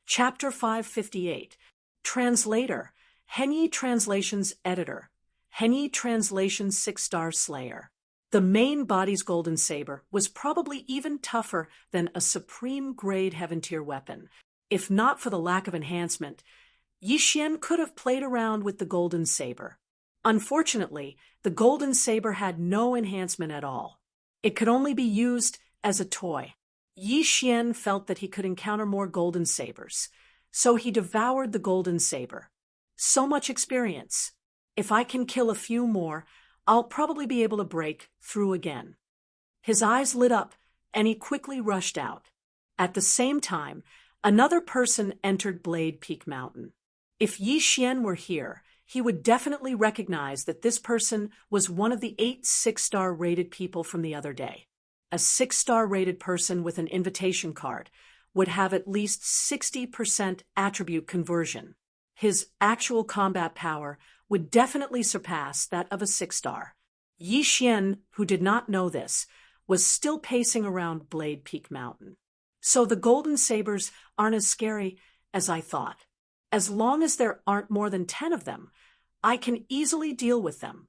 Chapter 558. Translator. Henyi Translations Editor. Henyi Translations 6-star Slayer. The main body's golden saber was probably even tougher than a supreme-grade heaven-tier weapon. If not for the lack of enhancement, Yi Xian could have played around with the golden saber. Unfortunately, the golden saber had no enhancement at all. It could only be used as a toy. Yi Xian felt that he could encounter more golden sabers, so he devoured the golden saber. So much experience. If I can kill a few more, I'll probably be able to break through again. His eyes lit up, and he quickly rushed out. At the same time, another person entered Blade Peak Mountain. If Yi Xian were here, he would definitely recognize that this person was one of the 8 6-star rated people from the other day. A 6-star rated person with an invitation card would have at least 60% attribute conversion. His actual combat power would definitely surpass that of a 6-star. Yi Xian, who did not know this, was still pacing around Blade Peak Mountain. So the golden sabers aren't as scary as I thought. As long as there aren't more than 10 of them, I can easily deal with them.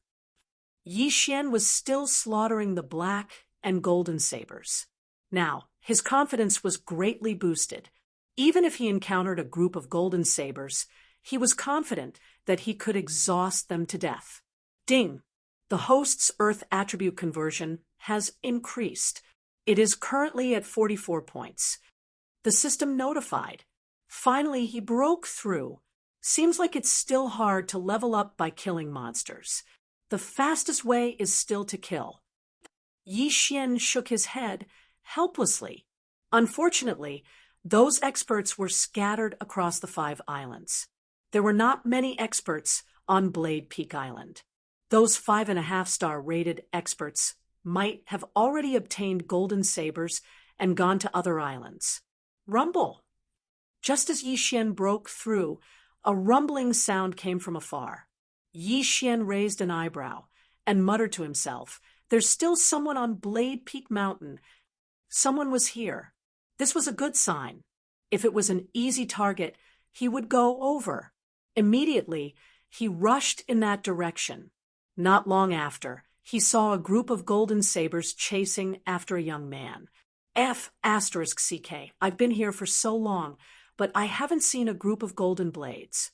Yi Xian was still slaughtering the black and golden sabers. Now, his confidence was greatly boosted. Even if he encountered a group of golden sabers, he was confident that he could exhaust them to death. Ding! The host's Earth attribute conversion has increased. It is currently at 44 points. The system notified. Finally, he broke through. Seems like it's still hard to level up by killing monsters. The fastest way is still to kill. Yi Xian shook his head helplessly. Unfortunately, those experts were scattered across the 5 islands. There were not many experts on Blade Peak Island. Those 5.5-star rated experts might have already obtained golden sabers and gone to other islands. Rumble! Just as Yi Xian broke through, a rumbling sound came from afar. Yi Xian raised an eyebrow and muttered to himself, "There's still someone on Blade Peak Mountain." Someone was here. This was a good sign. If it was an easy target, he would go over. Immediately, he rushed in that direction. Not long after, he saw a group of golden sabers chasing after a young man. F*CK, I've been here for so long, but I haven't seen a group of golden blades.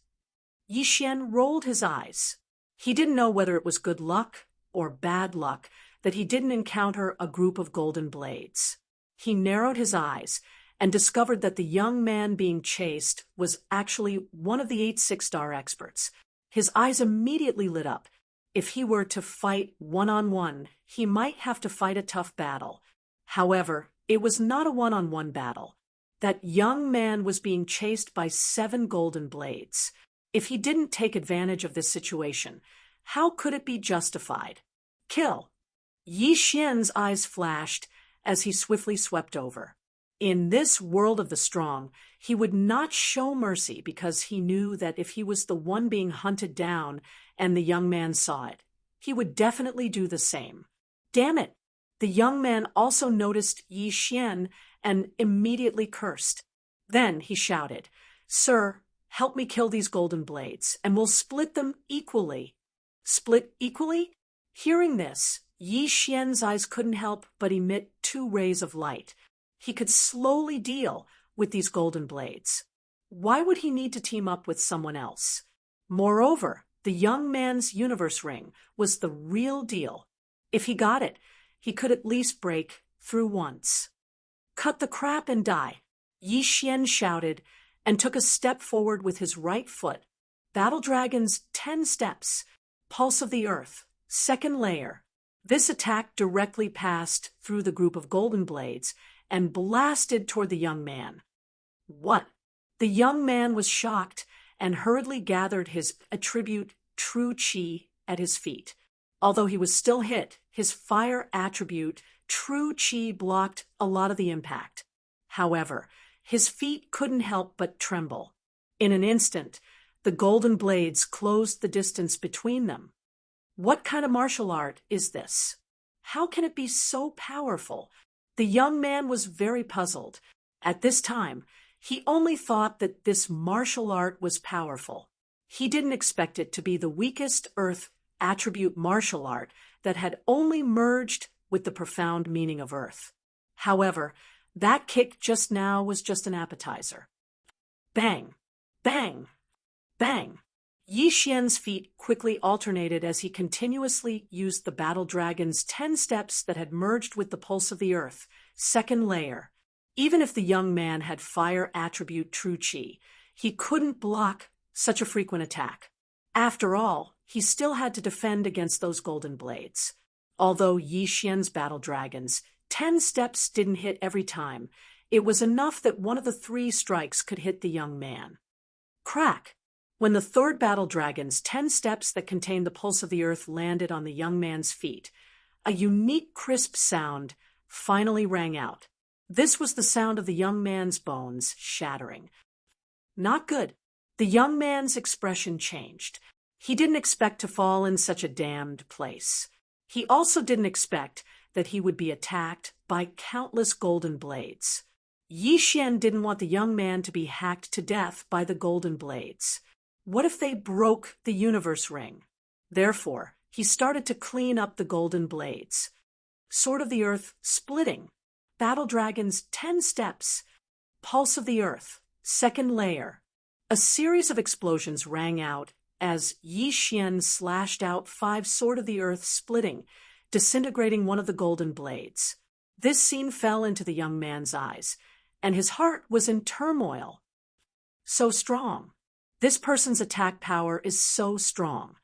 Yi Xian rolled his eyes. He didn't know whether it was good luck or bad luck that he didn't encounter a group of golden blades. He narrowed his eyes and discovered that the young man being chased was actually one of the 8 6-star experts. His eyes immediately lit up. If he were to fight one-on-one, he might have to fight a tough battle. However, it was not a one-on-one battle. That young man was being chased by 7 golden blades. If he didn't take advantage of this situation, how could it be justified? Kill! Yi Xian's eyes flashed as he swiftly swept over. In this world of the strong, he would not show mercy because he knew that if he was the one being hunted down and the young man saw it, he would definitely do the same. Damn it! The young man also noticed Yi Xian and immediately cursed. Then he shouted, "Sir, help me kill these golden blades, and we'll split them equally." Split equally? Hearing this, Yi Xian's eyes couldn't help but emit 2 rays of light. He could slowly deal with these golden blades. Why would he need to team up with someone else? Moreover, the young man's universe ring was the real deal. If he got it, he could at least break through once. "Cut the crap and die," Yi Xian shouted and took a step forward with his right foot. Battle Dragon's 10 steps. Pulse of the Earth. 2nd layer. This attack directly passed through the group of golden blades and blasted toward the young man. What? The young man was shocked and hurriedly gathered his attribute True Qi at his feet. Although he was still hit, his fire attribute True Qi blocked a lot of the impact. However, his feet couldn't help but tremble. In an instant, the golden blades closed the distance between them. What kind of martial art is this? How can it be so powerful? The young man was very puzzled. At this time, He only thought that this martial art was powerful. He didn't expect it to be the weakest earth attribute martial art that had only merged with the profound meaning of earth. However, that kick just now was just an appetizer. Bang! Bang! Bang! Yi Xian's feet quickly alternated as he continuously used the battle dragon's 10 steps that had merged with the pulse of the earth, second layer. Even if the young man had fire attribute true qi, he couldn't block such a frequent attack. After all, he still had to defend against those golden blades. Although Yi Xian's battle dragons 10 steps didn't hit every time, it was enough that one of the 3 strikes could hit the young man. Crack! When the third battle dragon's 10 steps that contained the pulse of the earth landed on the young man's feet, a unique crisp sound finally rang out. This was the sound of the young man's bones shattering. Not good. The young man's expression changed. He didn't expect to fall in such a damned place. He also didn't expect that he would be attacked by countless golden blades. Yi Xian didn't want the young man to be hacked to death by the golden blades. What if they broke the universe ring? Therefore, he started to clean up the golden blades. Sword of the Earth splitting. Battle Dragon's 10 steps. Pulse of the Earth, second layer. A series of explosions rang out as Yi Xian slashed out 5 Sword of the Earth splitting, disintegrating one of the golden blades. This scene fell into the young man's eyes, and his heart was in turmoil. So strong. This person's attack power is so strong.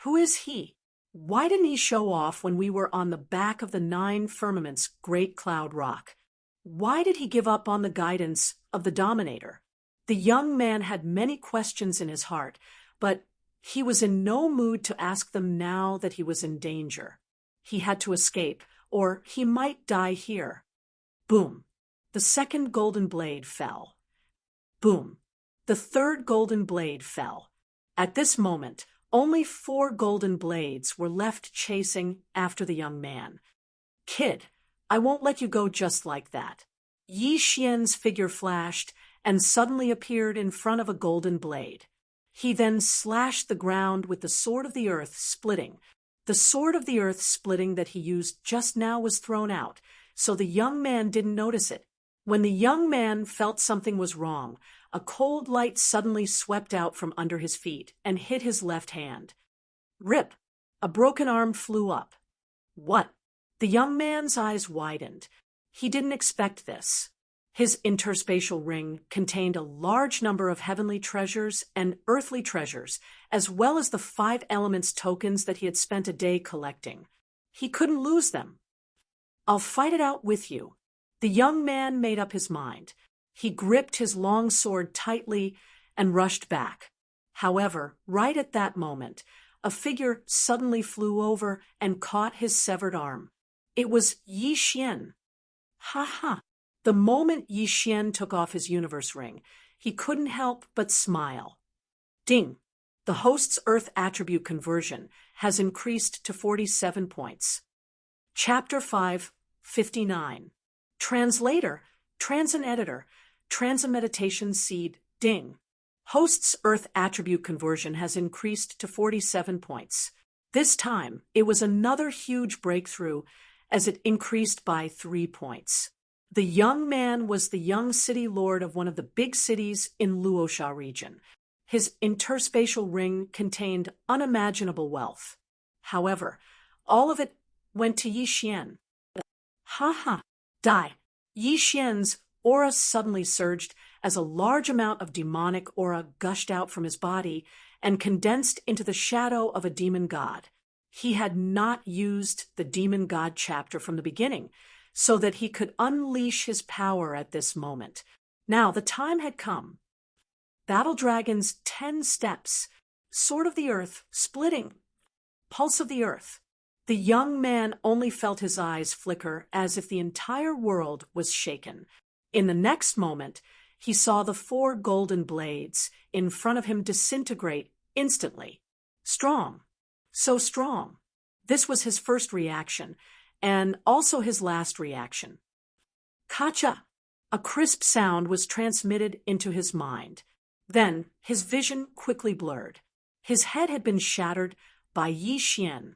Who is he? Why didn't he show off when we were on the back of the 9 firmament's great cloud rock? Why did he give up on the guidance of the Dominator? The young man had many questions in his heart, but he was in no mood to ask them now that he was in danger. He had to escape, or he might die here. Boom! The second golden blade fell. Boom! The third golden blade fell. At this moment, only 4 golden blades were left chasing after the young man. Kid, I won't let you go just like that. Yi Xian's figure flashed and suddenly appeared in front of a golden blade. He then slashed the ground with the Sword of the Earth splitting. The Sword of the Earth splitting that he used just now was thrown out, so the young man didn't notice it. When the young man felt something was wrong, a cold light suddenly swept out from under his feet and hit his left hand. Rip! A broken arm flew up. What? The young man's eyes widened. He didn't expect this. His interspatial ring contained a large number of heavenly treasures and earthly treasures, as well as the 5 elements tokens that he had spent a day collecting. He couldn't lose them. I'll fight it out with you. The young man made up his mind. He gripped his long sword tightly and rushed back. However, right at that moment, a figure suddenly flew over and caught his severed arm. It was Yi Xian. Ha ha! The moment Yi Xian took off his universe ring, he couldn't help but smile. Ding! The host's Earth attribute conversion has increased to 47 points. Chapter 5, 59. Translator, Transin Editor, Transin Meditation Seed, Ding. Host's Earth attribute conversion has increased to 47 points. This time, it was another huge breakthrough as it increased by 3 points. The young man was the young city lord of one of the big cities in Luosha region. His interspatial ring contained unimaginable wealth. However, all of it went to Yi Xian. Ha ha! Die! Yi Xian's aura suddenly surged as a large amount of demonic aura gushed out from his body and condensed into the shadow of a demon god. He had not used the demon god chapter from the beginning, so that he could unleash his power at this moment. Now the time had come. Battle Dragon's 10 steps, Sword of the Earth splitting, Pulse of the Earth. The young man only felt his eyes flicker as if the entire world was shaken. In the next moment, he saw the 4 golden blades in front of him disintegrate instantly. Strong. So strong. This was his first reaction, and also his last reaction. Kacha! A crisp sound was transmitted into his mind. Then his vision quickly blurred. His head had been shattered by Yi Xian.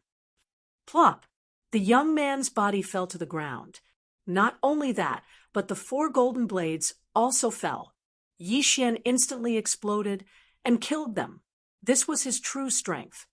Plop! The young man's body fell to the ground. Not only that, but the 4 golden blades also fell. Yi Xian instantly exploded and killed them. This was his true strength.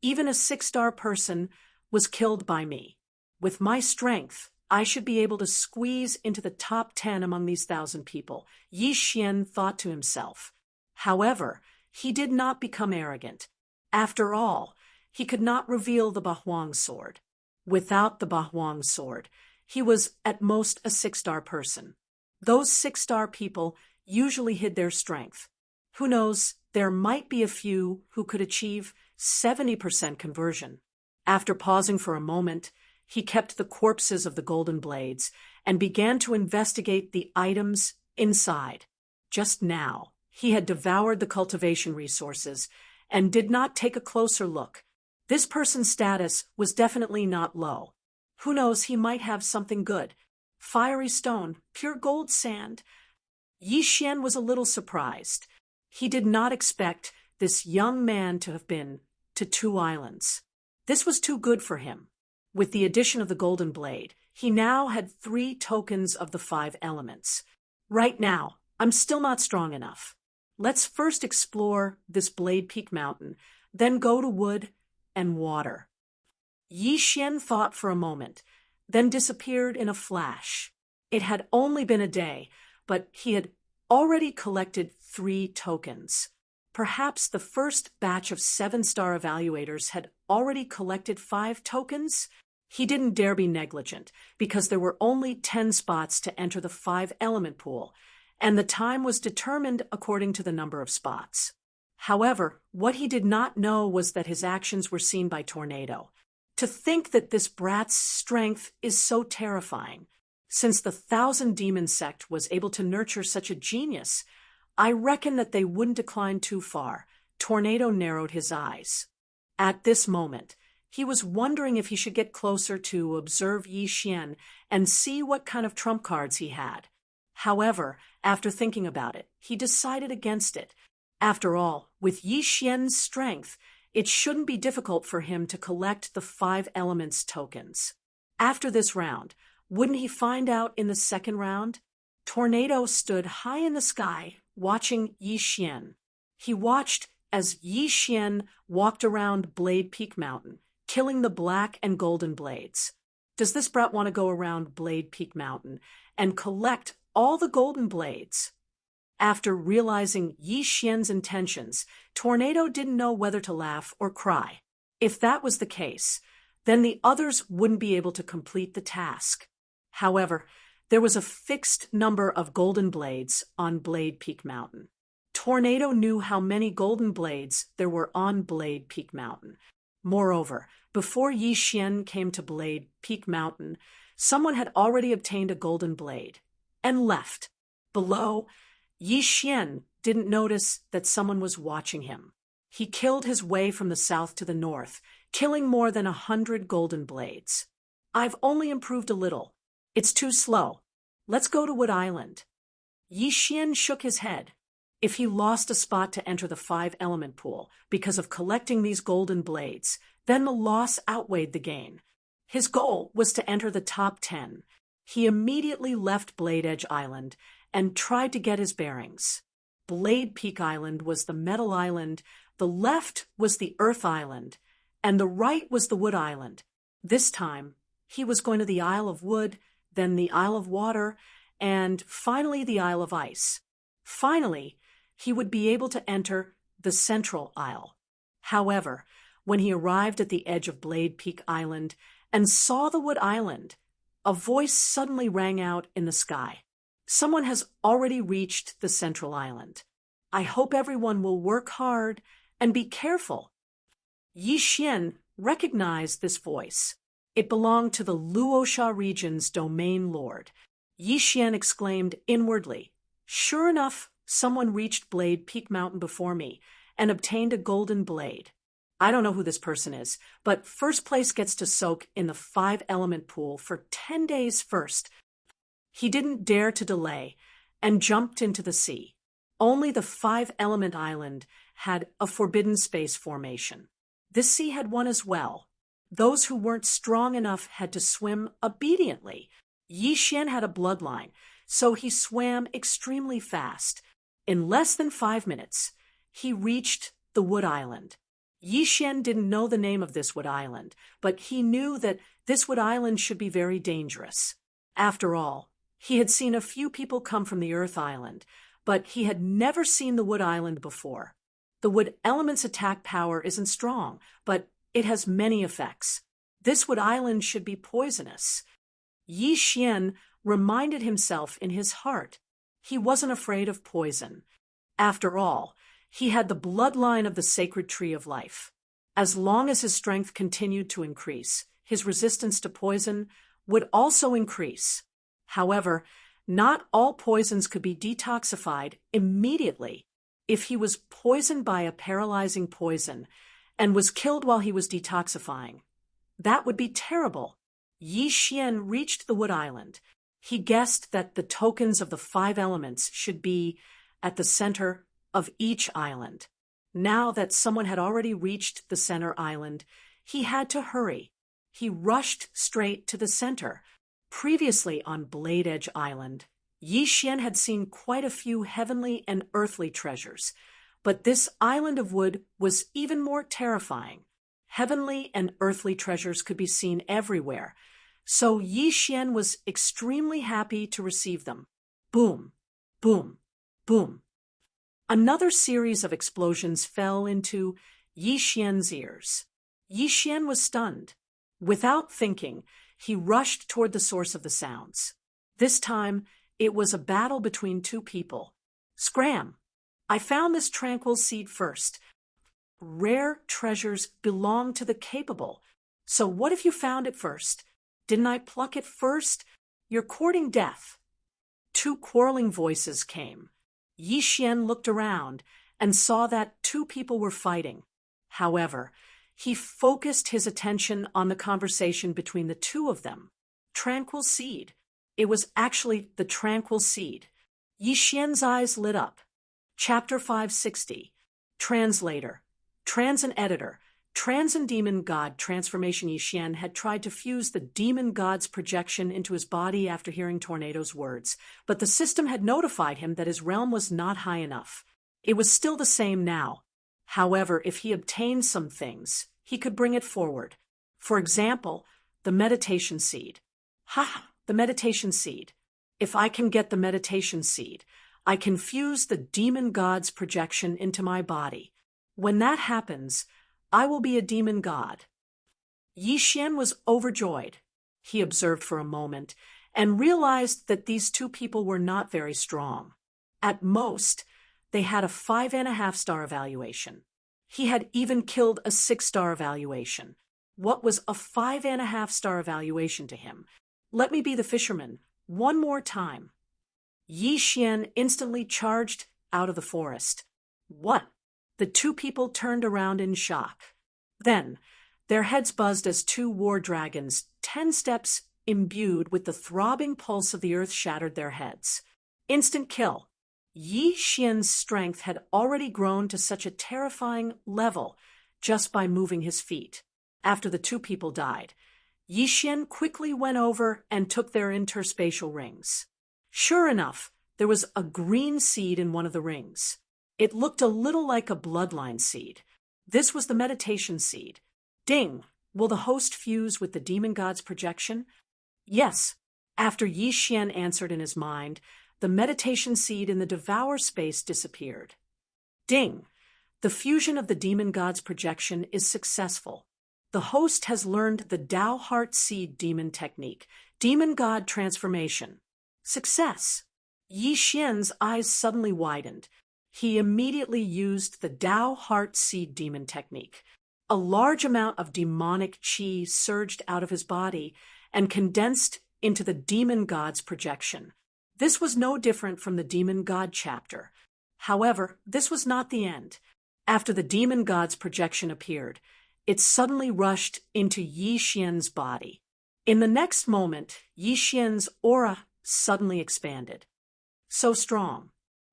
Even a 6-star person was killed by me. With my strength, I should be able to squeeze into the top 10 among these 1,000 people, Yi Xian thought to himself. However, he did not become arrogant. After all, he could not reveal the Bahuang sword. Without the Bahuang sword, he was at most a 6-star person. Those 6-star people usually hid their strength. Who knows, there might be a few who could achieve 70% conversion. After pausing for a moment, he kept the corpses of the golden blades and began to investigate the items inside. Just now, he had devoured the cultivation resources and did not take a closer look. This person's status was definitely not low. Who knows, he might have something good. Fiery stone, pure gold sand. Yi Xian was a little surprised. He did not expect this young man to have been to 2 islands. This was too good for him. With the addition of the golden blade, he now had 3 tokens of the 5 elements. Right now, I'm still not strong enough. Let's first explore this Blade Peak Mountain, then go to wood and water. Yi Xian thought for a moment, then disappeared in a flash. It had only been a day, but he had already collected 3 tokens. Perhaps the first batch of 7-star evaluators had already collected 5 tokens? He didn't dare be negligent, because there were only 10 spots to enter the 5-element pool, and the time was determined according to the number of spots. However, what he did not know was that his actions were seen by Tornado. To think that this brat's strength is so terrifying. Since the 1,000 Demon Sect was able to nurture such a genius, I reckon that they wouldn't decline too far. Tornado narrowed his eyes. At this moment, he was wondering if he should get closer to observe Yi Xian and see what kind of trump cards he had. However, after thinking about it, he decided against it. After all, with Yi Xian's strength, it shouldn't be difficult for him to collect the 5 elements tokens. After this round, wouldn't he find out in the second round? Tornado stood high in the sky, watching Yi Xian. He watched as Yi Xian walked around Blade Peak Mountain, killing the black and golden blades. Does this brat want to go around Blade Peak Mountain and collect all the golden blades? After realizing Yi Xian's intentions, Tornado didn't know whether to laugh or cry. If that was the case, then the others wouldn't be able to complete the task. However, there was a fixed number of golden blades on Blade Peak Mountain. Tornado knew how many golden blades there were on Blade Peak Mountain. Moreover, before Yi Xian came to Blade Peak Mountain, someone had already obtained a golden blade and left. Below, Yi Xian didn't notice that someone was watching him. He killed his way from the south to the north, killing more than 100 golden blades. I've only improved a little. It's too slow. Let's go to Wood Island. Yi Xian shook his head. If he lost a spot to enter the 5-element pool because of collecting these golden blades, then the loss outweighed the gain. His goal was to enter the top 10. He immediately left Blade Edge Island and tried to get his bearings. Blade Peak Island was the Metal Island, the left was the Earth Island, and the right was the Wood Island. This time, he was going to the Isle of Wood, then the Isle of Water, and finally the Isle of Ice. Finally, he would be able to enter the Central Isle. However, when he arrived at the edge of Blade Peak Island and saw the Wood Island, a voice suddenly rang out in the sky. Someone has already reached the Central Island. I hope everyone will work hard and be careful. Yi Xian recognized this voice. It belonged to the Luosha region's domain lord. Yi Xian exclaimed inwardly, "Sure enough, someone reached Blade Peak Mountain before me and obtained a golden blade. I don't know who this person is, but first place gets to soak in the 5-element pool for 10 days first." He didn't dare to delay and jumped into the sea. Only the 5-element island had a forbidden space formation. This sea had one as well. Those who weren't strong enough had to swim obediently. Yi Xian had a bloodline, so he swam extremely fast. In less than 5 minutes, he reached the Wood Island. Yi Xian didn't know the name of this Wood Island, but he knew that this Wood Island should be very dangerous. After all, he had seen a few people come from the Earth Island, but he had never seen the Wood Island before. The Wood element's attack power isn't strong, but it has many effects. This Wood Island should be poisonous. Yi Xian reminded himself in his heart he wasn't afraid of poison. After all, he had the bloodline of the sacred tree of life. As long as his strength continued to increase, his resistance to poison would also increase. However, not all poisons could be detoxified immediately. If he was poisoned by a paralyzing poison and was killed while he was detoxifying, that would be terrible. Yi Xian reached the Wood Island. He guessed that the tokens of the 5 elements should be at the center of each island. Now that someone had already reached the center island, he had to hurry. He rushed straight to the center. Previously on Blade Edge Island, Yi Xian had seen quite a few heavenly and earthly treasures, but this island of wood was even more terrifying. Heavenly and earthly treasures could be seen everywhere, so Yi Xian was extremely happy to receive them. Boom, boom, boom. Another series of explosions fell into Yi Xian's ears. Yi Xian was stunned. Without thinking, he rushed toward the source of the sounds. This time, it was a battle between 2 people. Scram! I found this tranquil seed first. Rare treasures belong to the capable. So what if you found it first? Didn't I pluck it first? You're courting death. 2 quarreling voices came. Yi Xian looked around and saw that 2 people were fighting. However, he focused his attention on the conversation between the 2 of them. Tranquil seed. It was actually the tranquil seed. Yi Xian's eyes lit up. Chapter 560. Translator. Trans and editor. Trans and demon god transformation. Yi Xian had tried to fuse the demon god's projection into his body after hearing Tornado's words, but the system had notified him that his realm was not high enough. It was still the same now. However, if he obtained some things, he could bring it forward. For example, the meditation seed. The meditation seed. If I can get the meditation seed, I can fuse the demon god's projection into my body. When that happens, I will be a demon god. Yi Xian was overjoyed. He observed for a moment and realized that these 2 people were not very strong. At most, they had a 5.5-star evaluation. He had even killed a 6-star evaluation. What was a 5.5-star evaluation to him? Let me be the fisherman. One more time. Yi Xian instantly charged out of the forest. What? The 2 people turned around in shock. Then, their heads buzzed as 2 war dragons, 10 steps imbued with the throbbing pulse of the earth, shattered their heads. Instant kill. Yi Xian's strength had already grown to such a terrifying level just by moving his feet. After the 2 people died, Yi Xian quickly went over and took their interspatial rings. Sure enough, there was a green seed in one of the rings. It looked a little like a bloodline seed. This was the meditation seed. Ding! Will the host fuse with the demon god's projection? Yes. After Yi Xian answered in his mind, the meditation seed in the Devourer space disappeared. Ding! The fusion of the demon god's projection is successful. The host has learned the Tao Heart Seed demon technique, demon god transformation. Success! Yi Xian's eyes suddenly widened. He immediately used the Tao Heart Seed demon technique. A large amount of demonic qi surged out of his body and condensed into the demon god's projection. This was no different from the demon god chapter. However, this was not the end. After the demon god's projection appeared, it suddenly rushed into Yi Xian's body. In the next moment, Yi Xian's aura suddenly expanded. So strong.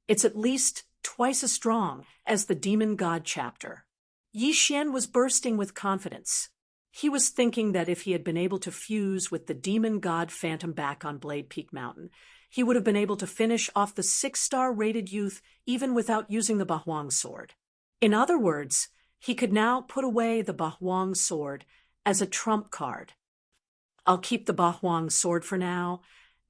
It's at least twice as strong as the Demon God chapter. Yi Xian was bursting with confidence. He was thinking that if he had been able to fuse with the Demon God Phantom back on Blade Peak Mountain, he would have been able to finish off the 6-star rated youth even without using the Bahuang sword. In other words, he could now put away the Bahuang sword as a trump card. I'll keep the Bahuang sword for now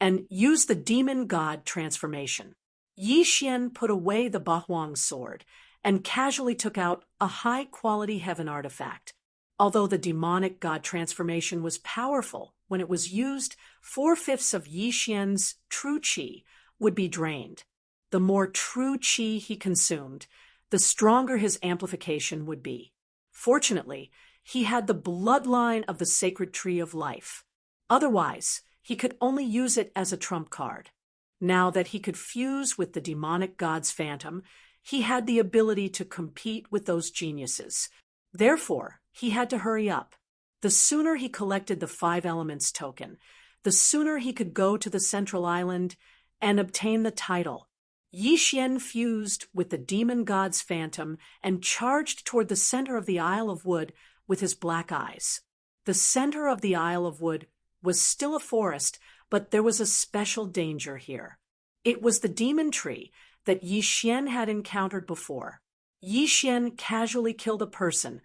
and use the Demon God transformation. Yi Xian put away the Bahuang sword and casually took out a high-quality heaven artifact. Although the demonic god transformation was powerful when it was used, 4/5 of Yi Xian's true qi would be drained. The more true qi he consumed, the stronger his amplification would be. Fortunately, he had the bloodline of the sacred tree of life. Otherwise, he could only use it as a trump card. Now that he could fuse with the demonic god's phantom, he had the ability to compete with those geniuses. Therefore, he had to hurry up. The sooner he collected the 5 elements token, the sooner he could go to the central island and obtain the title. Yi Xian fused with the demon god's phantom and charged toward the center of the Isle of Wood with his black eyes. The center of the Isle of Wood was still a forest, but there was a special danger here. It was the demon tree that Yi Xian had encountered before. Yi Xian casually killed a person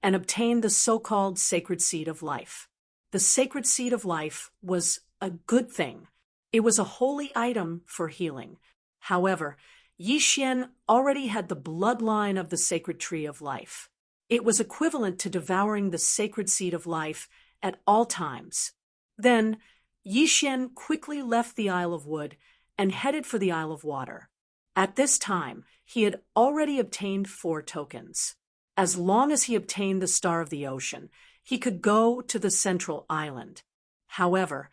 and obtained the so-called sacred seed of life. The sacred seed of life was a good thing. It was a holy item for healing. However, Yi Xian already had the bloodline of the sacred tree of life. It was equivalent to devouring the sacred seed of life at all times. Then, Yi Xian quickly left the Isle of Wood and headed for the Isle of Water. At this time, he had already obtained 4 tokens. As long as he obtained the Star of the Ocean, he could go to the central island. However,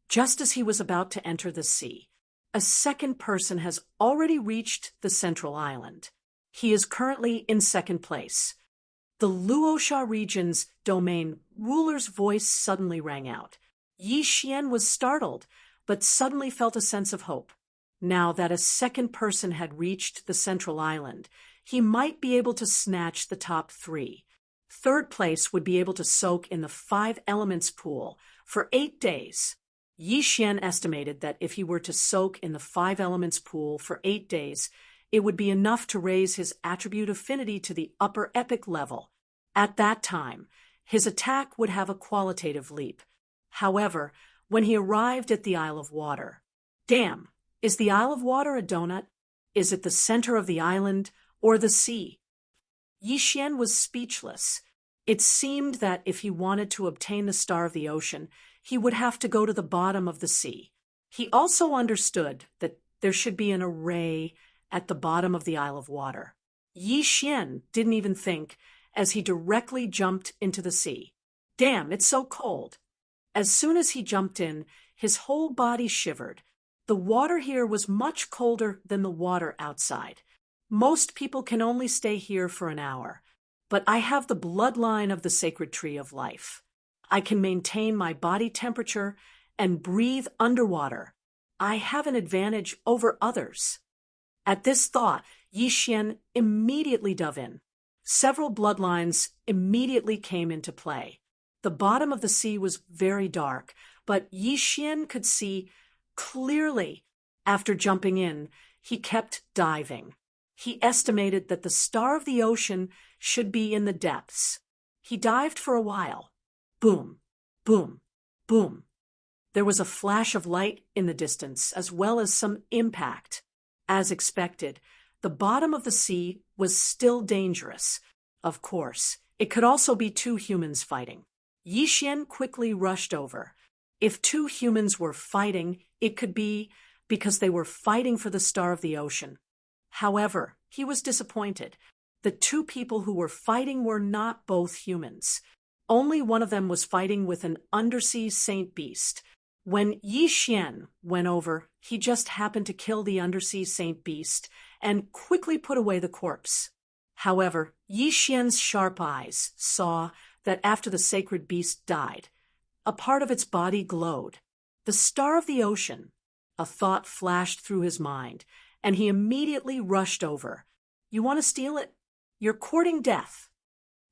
just as he was about to enter the sea, a second person has already reached the central island. He is currently in second place. The Luosha region's domain ruler's voice suddenly rang out. Yi Xian was startled, but suddenly felt a sense of hope. Now that a second person had reached the central island, he might be able to snatch the top 3. Third place would be able to soak in the 5 elements pool for 8 days. Yi Xian estimated that if he were to soak in the 5 elements pool for 8 days, it would be enough to raise his attribute affinity to the upper epic level. At that time, his attack would have a qualitative leap. However, when he arrived at the Isle of Water, damn, is the Isle of Water a donut? Is it the center of the island or the sea? Yi Xian was speechless. It seemed that if he wanted to obtain the Star of the Ocean, he would have to go to the bottom of the sea. He also understood that there should be an array at the bottom of the Isle of Water. Yi Xian didn't even think as he directly jumped into the sea. Damn, it's so cold. As soon as he jumped in, his whole body shivered. The water here was much colder than the water outside. Most people can only stay here for an hour, but I have the bloodline of the sacred tree of life. I can maintain my body temperature and breathe underwater. I have an advantage over others. At this thought, Yi Xian immediately dove in. Several bloodlines immediately came into play. The bottom of the sea was very dark, but Yi Xian could see clearly. After jumping in, he kept diving. He estimated that the Star of the Ocean should be in the depths. He dived for a while. Boom, boom, boom. There was a flash of light in the distance, as well as some impact. As expected, the bottom of the sea was still dangerous. Of course, it could also be 2 humans fighting. Yi Xian quickly rushed over. If 2 humans were fighting, it could be because they were fighting for the Star of the Ocean. However, he was disappointed. The 2 people who were fighting were not both humans. Only one of them was fighting with an undersea saint beast. When Yi Xian went over, he just happened to kill the undersea saint beast and quickly put away the corpse. However, Yi Xian's sharp eyes saw that after the sacred beast died, a part of its body glowed. The Star of the Ocean. A thought flashed through his mind, and he immediately rushed over. You want to steal it? You're courting death.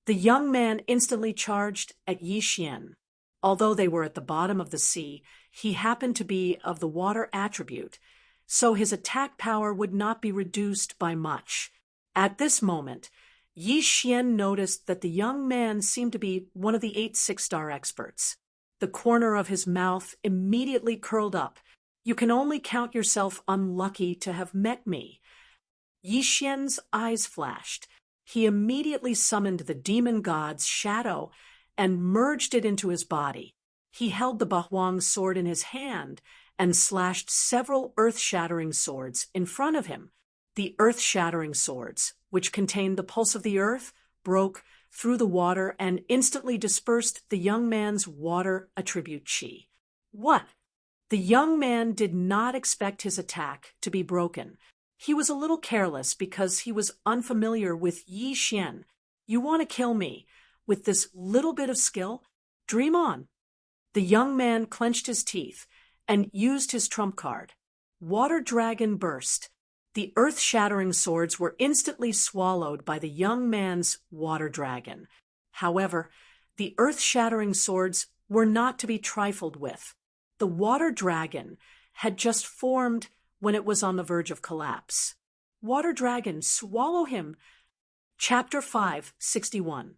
The young man instantly charged at Yi Xian. Although they were at the bottom of the sea, he happened to be of the water attribute, so his attack power would not be reduced by much. At this moment, Yi Xian noticed that the young man seemed to be one of the 8 six-star experts. The corner of his mouth immediately curled up. You can only count yourself unlucky to have met me. Yi Xian's eyes flashed. He immediately summoned the demon god's shadow and merged it into his body. He held the Bahuang sword in his hand and slashed several earth-shattering swords in front of him. The earth-shattering swords, which contained the pulse of the earth, broke through the water and instantly dispersed the young man's water attribute qi. What? The young man did not expect his attack to be broken. He was a little careless because he was unfamiliar with Yi Xian. You want to kill me? With this little bit of skill? Dream on. The young man clenched his teeth and used his trump card. Water Dragon burst. The earth-shattering swords were instantly swallowed by the young man's Water Dragon. However, the earth-shattering swords were not to be trifled with. The Water Dragon had just formed when it was on the verge of collapse. Water Dragon, swallow him. Chapter 561.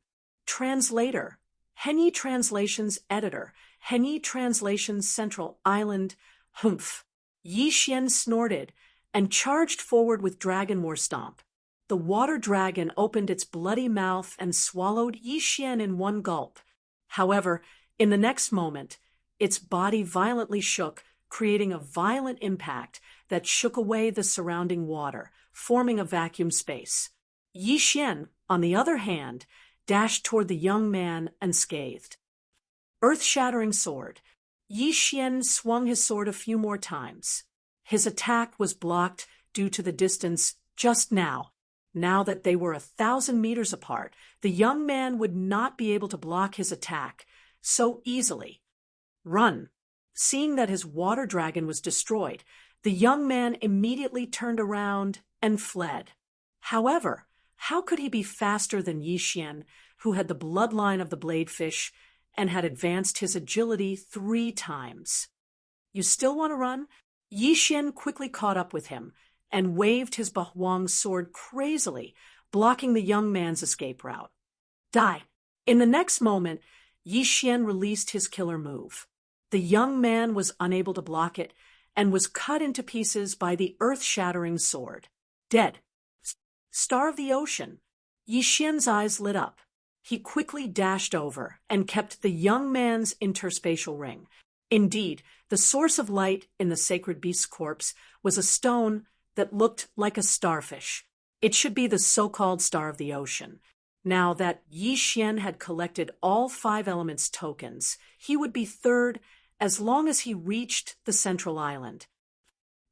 Translator. Henyi Translations Editor. Henyi Translations Central Island. Humph. Yi Xian snorted and charged forward with Dragon War Stomp. The Water Dragon opened its bloody mouth and swallowed Yi Xian in one gulp. However, in the next moment, its body violently shook, creating a violent impact that shook away the surrounding water, forming a vacuum space. Yi Xian, on the other hand, dashed toward the young man unscathed. Earth-shattering sword. Yi Xian swung his sword a few more times. His attack was blocked due to the distance just now. Now that they were 1,000 meters apart, the young man would not be able to block his attack so easily. Run. Seeing that his water dragon was destroyed, the young man immediately turned around and fled. However, how could he be faster than Yi Xian, who had the bloodline of the bladefish and had advanced his agility 3 times? You still want to run? Yi Xian quickly caught up with him and waved his Bahuang sword crazily, blocking the young man's escape route. Die! In the next moment, Yi Xian released his killer move. The young man was unable to block it and was cut into pieces by the earth-shattering sword. Dead. Star of the Ocean. Yi Xian's eyes lit up. He quickly dashed over and kept the young man's interspatial ring. Indeed, the source of light in the sacred beast's corpse was a stone that looked like a starfish. It should be the so-called Star of the Ocean. Now that Yi Xian had collected all 5 elements tokens, he would be third as long as he reached the central island.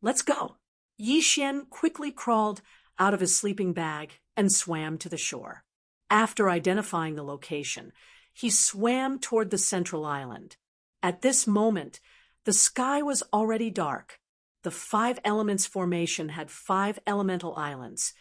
Let's go. Yi Xian quickly crawled out of his sleeping bag and swam to the shore. After identifying the location, he swam toward the central island. At this moment, the sky was already dark. The 5 elements formation had 5 elemental islands,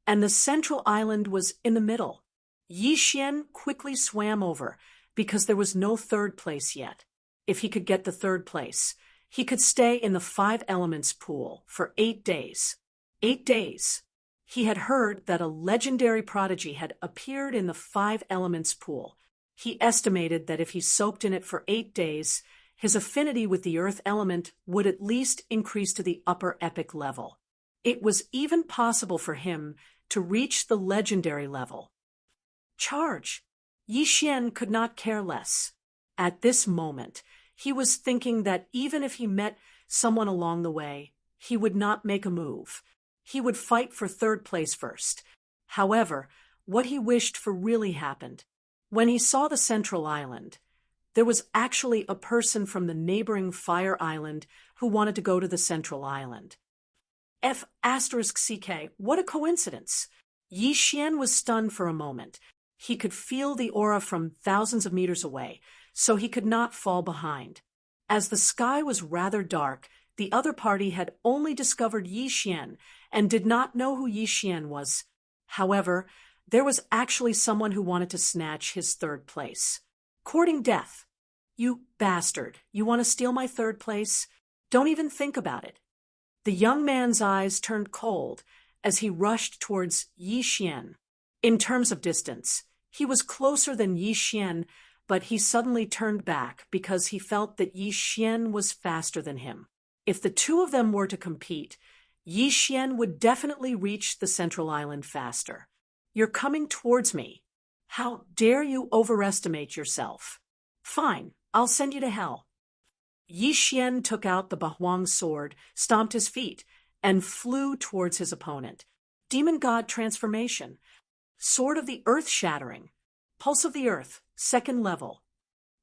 and the central island was in the middle. Yi Xian quickly swam over because there was no third place yet. If he could get the third place, he could stay in the 5 elements pool for 8 days. 8 days. He had heard that a legendary prodigy had appeared in the 5 elements pool. He estimated that if he soaked in it for 8 days, his affinity with the earth element would at least increase to the upper epic level. It was even possible for him to reach the legendary level. Charge! Yi Xian could not care less. At this moment, he was thinking that even if he met someone along the way, he would not make a move. He would fight for third place first. However, what he wished for really happened. When he saw the central island, there was actually a person from the neighboring Fire Island who wanted to go to the central island. F***CK, what a coincidence! Yi Xian was stunned for a moment. He could feel the aura from thousands of meters away, so he could not fall behind. As the sky was rather dark, The other party had only discovered Yi Xian and did not know who Yi Xian was. However, there was actually someone who wanted to snatch his third place. Courting death. You bastard, you want to steal my third place? Don't even think about it. The young man's eyes turned cold as he rushed towards Yi Xian. In terms of distance, he was closer than Yi Xian, but he suddenly turned back because he felt that Yi Xian was faster than him. If the two of them were to compete, Yi Xian would definitely reach the central island faster. You're coming towards me. How dare you overestimate yourself? Fine, I'll send you to hell. Yi Xian took out the Bahuang sword, stomped his feet, and flew towards his opponent. Demon God transformation. Sword of the Earth shattering. Pulse of the Earth, second level.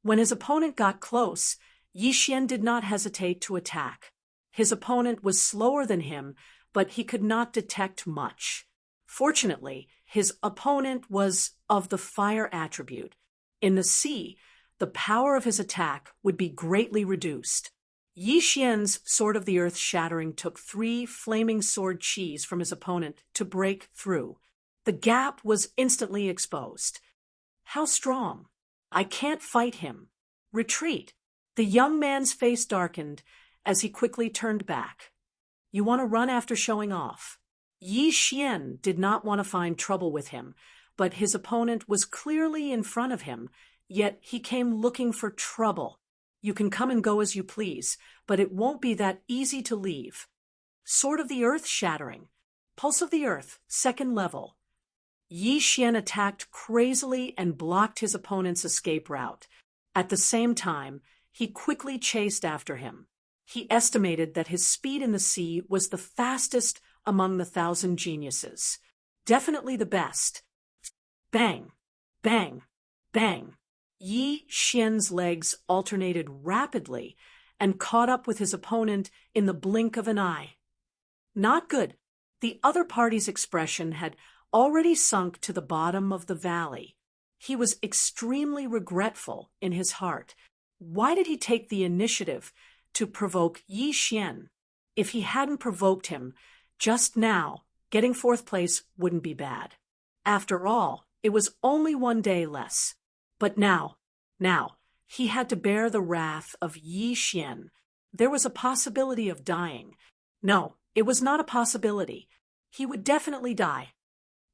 When his opponent got close, Yi Xian did not hesitate to attack. His opponent was slower than him, but he could not detect much. Fortunately, his opponent was of the fire attribute. In the sea, the power of his attack would be greatly reduced. Yi Xian's Sword of the Earth shattering took 3 flaming sword chis from his opponent to break through. The gap was instantly exposed. How strong! I can't fight him. Retreat! The young man's face darkened as he quickly turned back. You want to run after showing off? Yi Xian did not want to find trouble with him, but his opponent was clearly in front of him, yet he came looking for trouble. You can come and go as you please, but it won't be that easy to leave. Sword of the Earth shattering. Pulse of the Earth, second level. Yi Xian attacked crazily and blocked his opponent's escape route. At the same time, he quickly chased after him. He estimated that his speed in the sea was the fastest among the 1,000 geniuses. Definitely the best. Bang! Bang! Bang! Yi Xian's legs alternated rapidly and caught up with his opponent in the blink of an eye. Not good. The other party's expression had already sunk to the bottom of the valley. He was extremely regretful in his heart. Why did he take the initiative to provoke Yi Xian? If he hadn't provoked him, just now, getting 4th place wouldn't be bad. After all, it was only 1 day less. But now, he had to bear the wrath of Yi Xian. There was a possibility of dying. No, it was not a possibility. He would definitely die.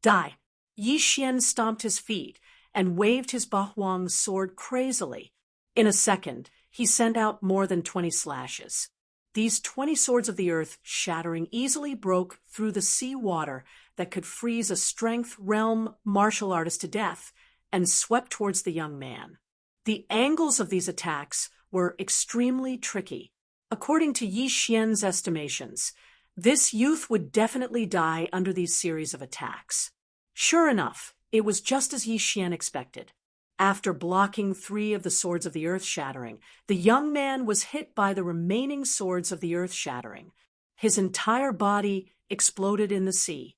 Die. Yi Xian stomped his feet and waved his Bahuang sword crazily. In a second, he sent out more than 20 slashes. These 20 swords of the earth shattering easily broke through the sea water that could freeze a strength realm martial artist to death and swept towards the young man. The angles of these attacks were extremely tricky. According to Yi Xian's estimations, this youth would definitely die under these series of attacks. Sure enough, it was just as Yi Xian expected. After blocking 3 of the swords of the earth shattering, the young man was hit by the remaining swords of the earth shattering. His entire body exploded in the sea.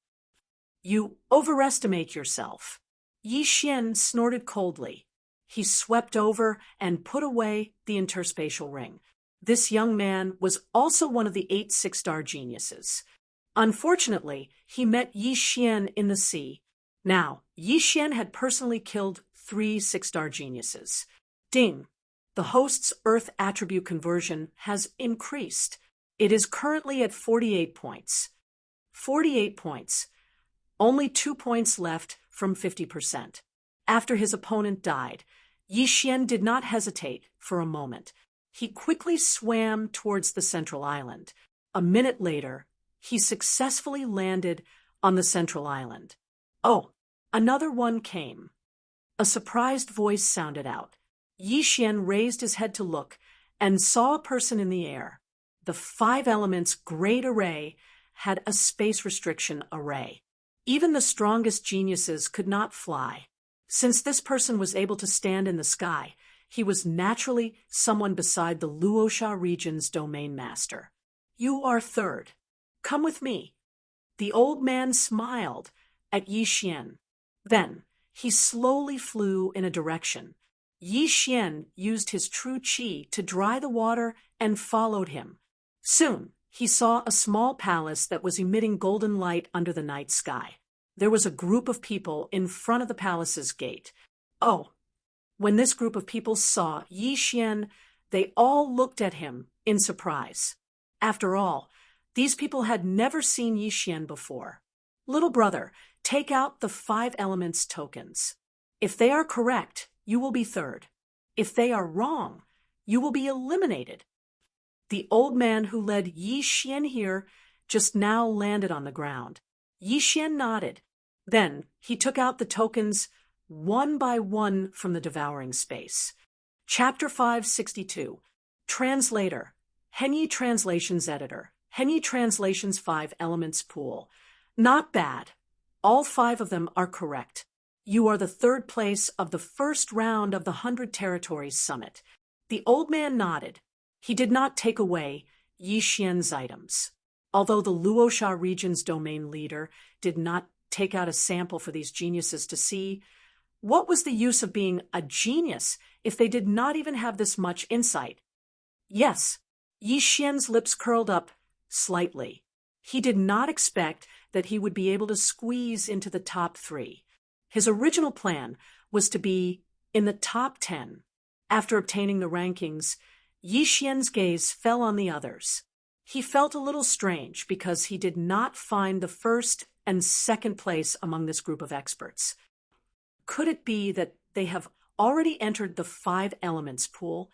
You overestimate yourself. Yi Xian snorted coldly. He swept over and put away the interspatial ring. This young man was also one of the 8 6-star geniuses. Unfortunately, he met Yi Xian in the sea. Now, Yi Xian had personally killed 3 6-star geniuses. Ding! The host's Earth attribute conversion has increased. It is currently at 48 points. 48 points. Only 2 points left from 50%. After his opponent died, Yi Xian did not hesitate for a moment. He quickly swam towards the central island. A minute later, he successfully landed on the central island. Oh, another one came. A surprised voice sounded out. Yi Xian raised his head to look and saw a person in the air. The 5 elements great array had a space restriction array. Even the strongest geniuses could not fly. Since this person was able to stand in the sky, he was naturally someone beside the Luosha region's domain master. You are third. Come with me. The old man smiled at Yi Xian. Then, he slowly flew in a direction. Yi Xian used his true qi to dry the water and followed him. Soon, he saw a small palace that was emitting golden light under the night sky. There was a group of people in front of the palace's gate. Oh, when this group of people saw Yi Xian, they all looked at him in surprise. After all, these people had never seen Yi Xian before. Little brother, take out the 5 elements tokens. If they are correct, you will be third. If they are wrong, you will be eliminated. The old man who led Yi Xian here just now landed on the ground. Yi Xian nodded. Then he took out the tokens one by one from the devouring space. Chapter 562. Translator. Henyi Translations Editor. Henyi Translations 5 Elements Pool. Not bad. All 5 of them are correct. You are the 3rd place of the first round of the 100 Territories Summit. The old man nodded. He did not take away Yi Xian's items. Although the Luosha region's domain leader did not take out a sample for these geniuses to see, what was the use of being a genius if they did not even have this much insight? Yes, Yi Xian's lips curled up slightly. He did not expect that he would be able to squeeze into the top 3. His original plan was to be in the top 10. After obtaining the rankings, Yi Xian's gaze fell on the others. He felt a little strange because he did not find the 1st and 2nd place among this group of experts. Could it be that they have already entered the 5 elements pool?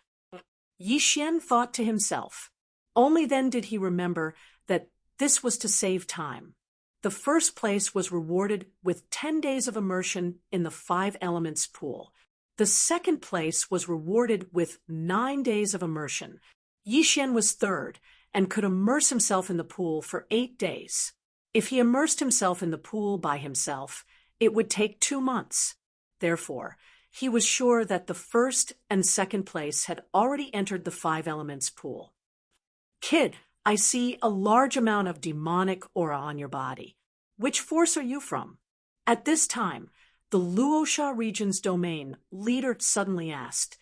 Yi Xian thought to himself. Only then did he remember that this was to save time. The 1st place was rewarded with 10 days of immersion in the 5 elements pool. The 2nd place was rewarded with 9 days of immersion. Yi Xian was 3rd and could immerse himself in the pool for 8 days. If he immersed himself in the pool by himself, it would take 2 months. Therefore, he was sure that the 1st and 2nd place had already entered the 5 elements pool. Kid, I see a large amount of demonic aura on your body. Which force are you from? At this time, the Luosha region's domain leader suddenly asked.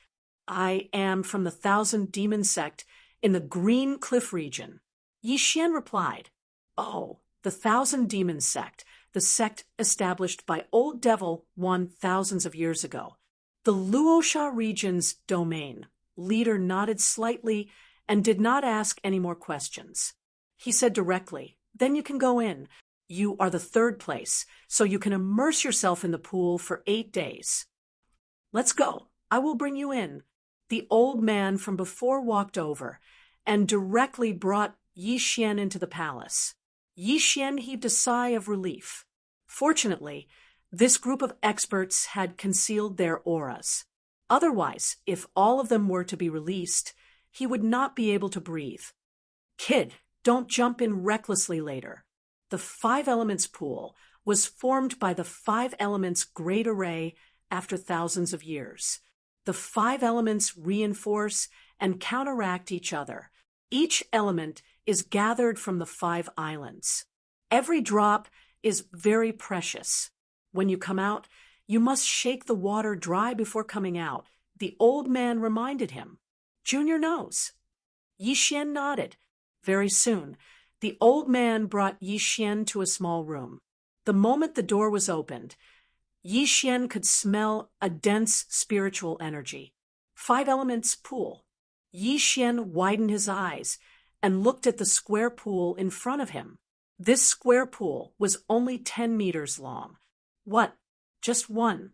I am from the 1,000 Demon sect in the Green Cliff region. Yi Xian replied. Oh, the 1,000 Demon sect, the sect established by Old Devil One thousands of years ago. The Luosha region's domain leader nodded slightly and did not ask any more questions. He said directly, then you can go in. You are the 3rd place, so you can immerse yourself in the pool for 8 days. Let's go. I will bring you in. The old man from before walked over and directly brought Yi Xian into the palace. Yi Xian heaved a sigh of relief. Fortunately, this group of experts had concealed their auras. Otherwise, if all of them were to be released, he would not be able to breathe. Kid, don't jump in recklessly later. The 5 elements pool was formed by the 5 elements great array after thousands of years. The 5 elements reinforce and counteract each other. Each element is gathered from the 5 islands. Every drop is very precious. When you come out, you must shake the water dry before coming out, the old man reminded him. Junior knows. Yi Xian nodded. Very soon, the old man brought Yi Xian to a small room. The moment the door was opened, Yi Xian could smell a dense spiritual energy. 5 elements pool. Yi Xian widened his eyes and looked at the square pool in front of him. This square pool was only 10 meters long. What? Just one?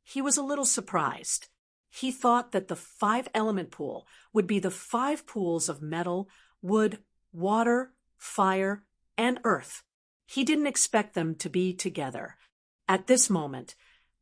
He was a little surprised. He thought that the 5 element pool would be the 5 pools of metal, wood, water, fire, and earth. He didn't expect them to be together. At this moment,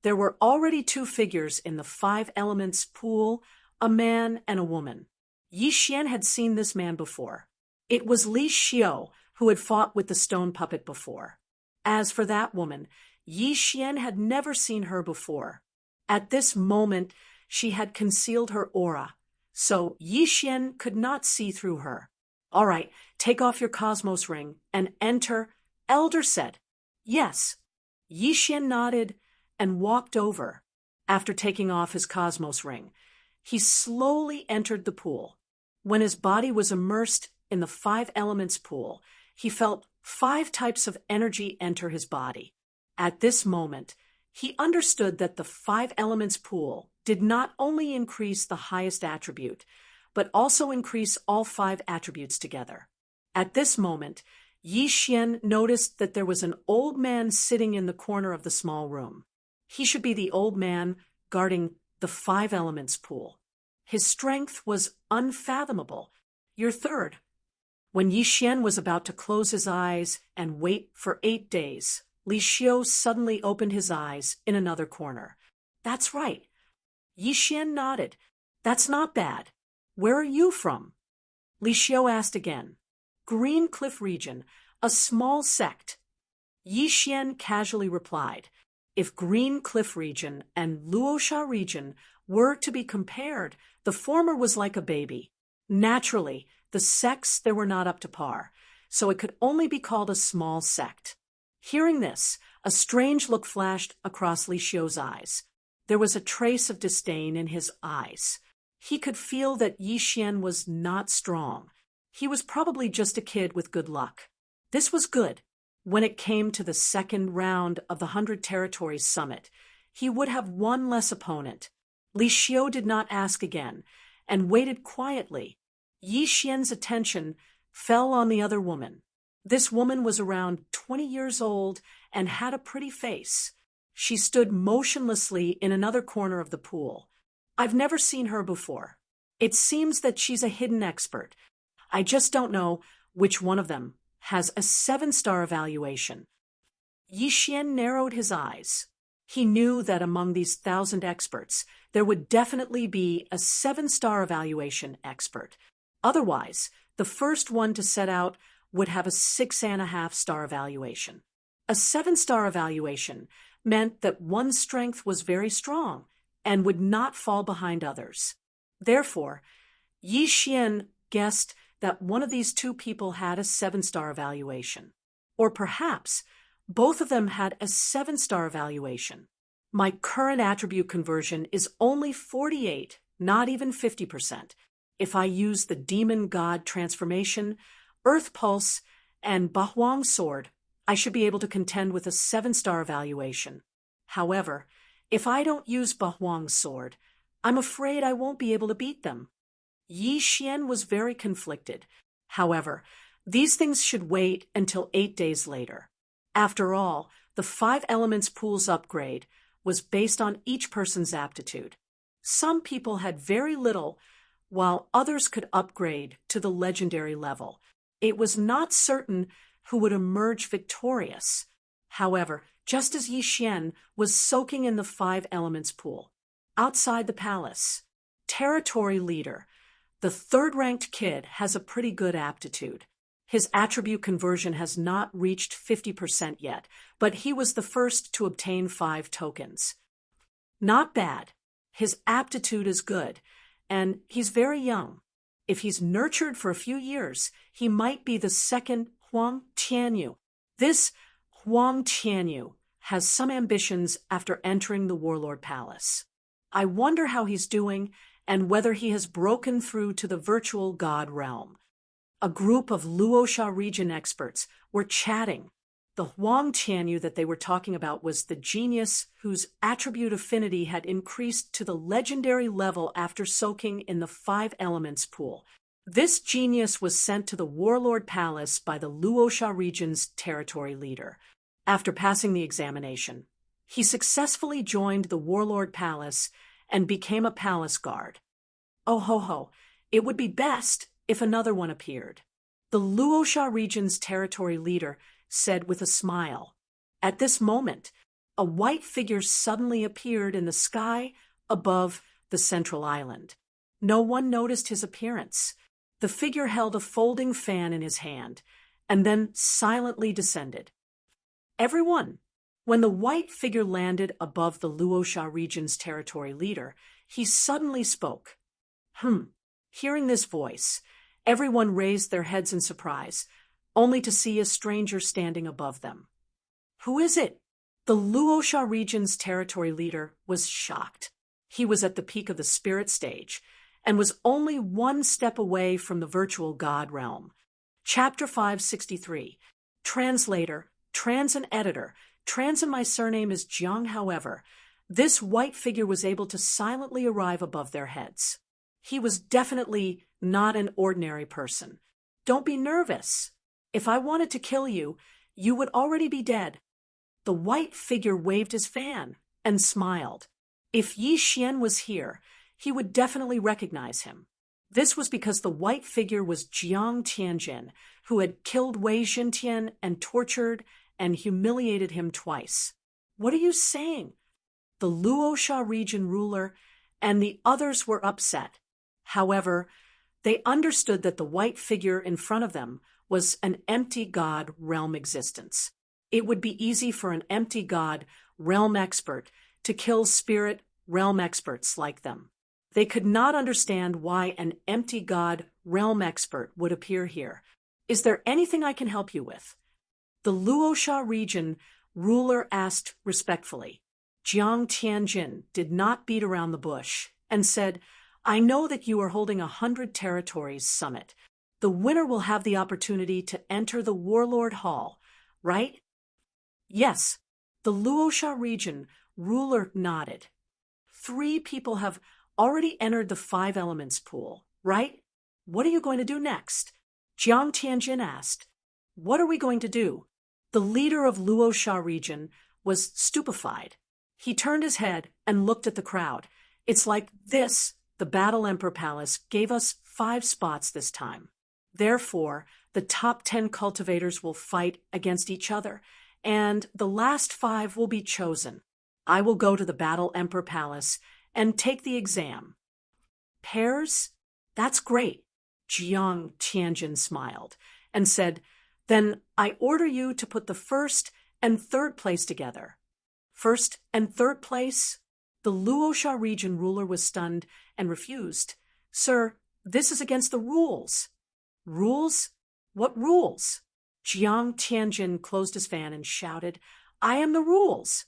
there were already 2 figures in the 5 elements pool, a man and a woman. Yi Xian had seen this man before. It was Li Xiao who had fought with the stone puppet before. As for that woman, Yi Xian had never seen her before. At this moment, she had concealed her aura, so Yi Xian could not see through her. All right, take off your cosmos ring and enter, Elder said. Yes. Yi Xian nodded and walked over. After taking off his cosmos ring, he slowly entered the pool. When his body was immersed in the 5 elements pool, he felt 5 types of energy enter his body. At this moment, he understood that the 5 elements pool did not only increase the highest attribute, but also increase all 5 attributes together. At this moment, Yi Xian noticed that there was an old man sitting in the corner of the small room. He should be the old man guarding the 5 elements pool. His strength was unfathomable. You're third. When Yi Xian was about to close his eyes and wait for 8 days, Li Xiu suddenly opened his eyes in another corner. That's right. Yi Xian nodded. That's not bad. Where are you from? Li Xiu asked again. Green Cliff region, a small sect. Yi Xian casually replied. If Green Cliff region and Luosha region were to be compared, the former was like a baby. Naturally, the sects there were not up to par, so it could only be called a small sect. Hearing this, a strange look flashed across Li Xiu's eyes. There was a trace of disdain in his eyes. He could feel that Yi Xian was not strong. He was probably just a kid with good luck. This was good. When it came to the second round of the 100 Territories Summit, he would have one less opponent. Li Xiu did not ask again, and waited quietly. Yi Xian's attention fell on the other woman. This woman was around 20 years old and had a pretty face. She stood motionlessly in another corner of the pool. I've never seen her before. It seems that she's a hidden expert. I just don't know which one of them has a 7-star evaluation. Yi Xian narrowed his eyes. He knew that among these 1,000 experts, there would definitely be a 7-star evaluation expert. Otherwise, the first one to set out would have a 6.5-star evaluation. A 7-star evaluation meant that one's strength was very strong and would not fall behind others. Therefore, Yi Xian guessed that one of these 2 people had a 7-star evaluation. Or perhaps both of them had a 7-star evaluation. My current attribute conversion is only 48, not even 50%. If I use the Demon God transformation, Earth Pulse, and Bahuang Sword, I should be able to contend with a 7-star evaluation. However, if I don't use Bahuang Sword, I'm afraid I won't be able to beat them. Yi Xian was very conflicted. However, these things should wait until 8 days later. After all, the 5 elements pool's upgrade was based on each person's aptitude. Some people had very little, while others could upgrade to the legendary level. It was not certain who would emerge victorious. However, just as Yi Xian was soaking in the 5 elements pool, outside the palace, territory leader, the 3rd-ranked kid, has a pretty good aptitude. His attribute conversion has not reached 50% yet, but he was the first to obtain 5 tokens. Not bad. His aptitude is good, and he's very young. If he's nurtured for a few years, he might be the 2nd Huang Tianyu. This Huang Tianyu has some ambitions after entering the Warlord Palace. I wonder how he's doing and whether he has broken through to the virtual god realm. A group of Luosha region experts were chatting. The Huang Tianyu that they were talking about was the genius whose attribute affinity had increased to the legendary level after soaking in the 5 elements pool. This genius was sent to the Warlord Palace by the Luosha region's territory leader. After passing the examination, he successfully joined the Warlord Palace and became a palace guard. Oh ho ho, it would be best if another one appeared. The Luosha region's territory leader said with a smile. At this moment, a white figure suddenly appeared in the sky above the central island. No one noticed his appearance. The figure held a folding fan in his hand, and then silently descended. Everyone! When the white figure landed above the Luosha region's territory leader, he suddenly spoke. Hearing this voice, everyone raised their heads in surprise, only to see a stranger standing above them. Who is it? The Luosha region's territory leader was shocked. He was at the peak of the spirit stage, and was only one step away from the virtual god realm. Chapter 563. Translator, trans and editor. Trans and my surname is Jiang. However, this white figure was able to silently arrive above their heads. He was definitely not an ordinary person. Don't be nervous. If I wanted to kill you, you would already be dead. The white figure waved his fan and smiled. If Yi Xian was here, he would definitely recognize him. This was because the white figure was Jiang Tianjin, who had killed Wei Xintian and tortured and humiliated him twice. What are you saying? The Luosha region ruler and the others were upset. However, they understood that the white figure in front of them was an empty god realm existence. It would be easy for an empty god realm expert to kill spirit realm experts like them. They could not understand why an empty god realm expert would appear here. Is there anything I can help you with? The Luosha region ruler asked respectfully. Jiang Tianjin did not beat around the bush and said, I know that you are holding a 100 Territories summit. The winner will have the opportunity to enter the Warlord Hall, right? Yes, the Luosha region ruler nodded. 3 people have already entered the 5 elements pool, right? What are you going to do next? Jiang Tianjin asked. What are we going to do? The leader of Luosha region was stupefied. He turned his head and looked at the crowd. It's like this, the Battle Emperor Palace gave us 5 spots this time. Therefore, the top 10 cultivators will fight against each other, and the last 5 will be chosen. I will go to the Battle Emperor Palace and take the exam. Pairs? That's great. Jiang Tianjin smiled and said, Then I order you to put the 1st and 3rd place together. 1st and 3rd place? The Luosha region ruler was stunned and refused. Sir, this is against the rules. Rules? What rules? Jiang Tianjin closed his fan and shouted, I am the rules.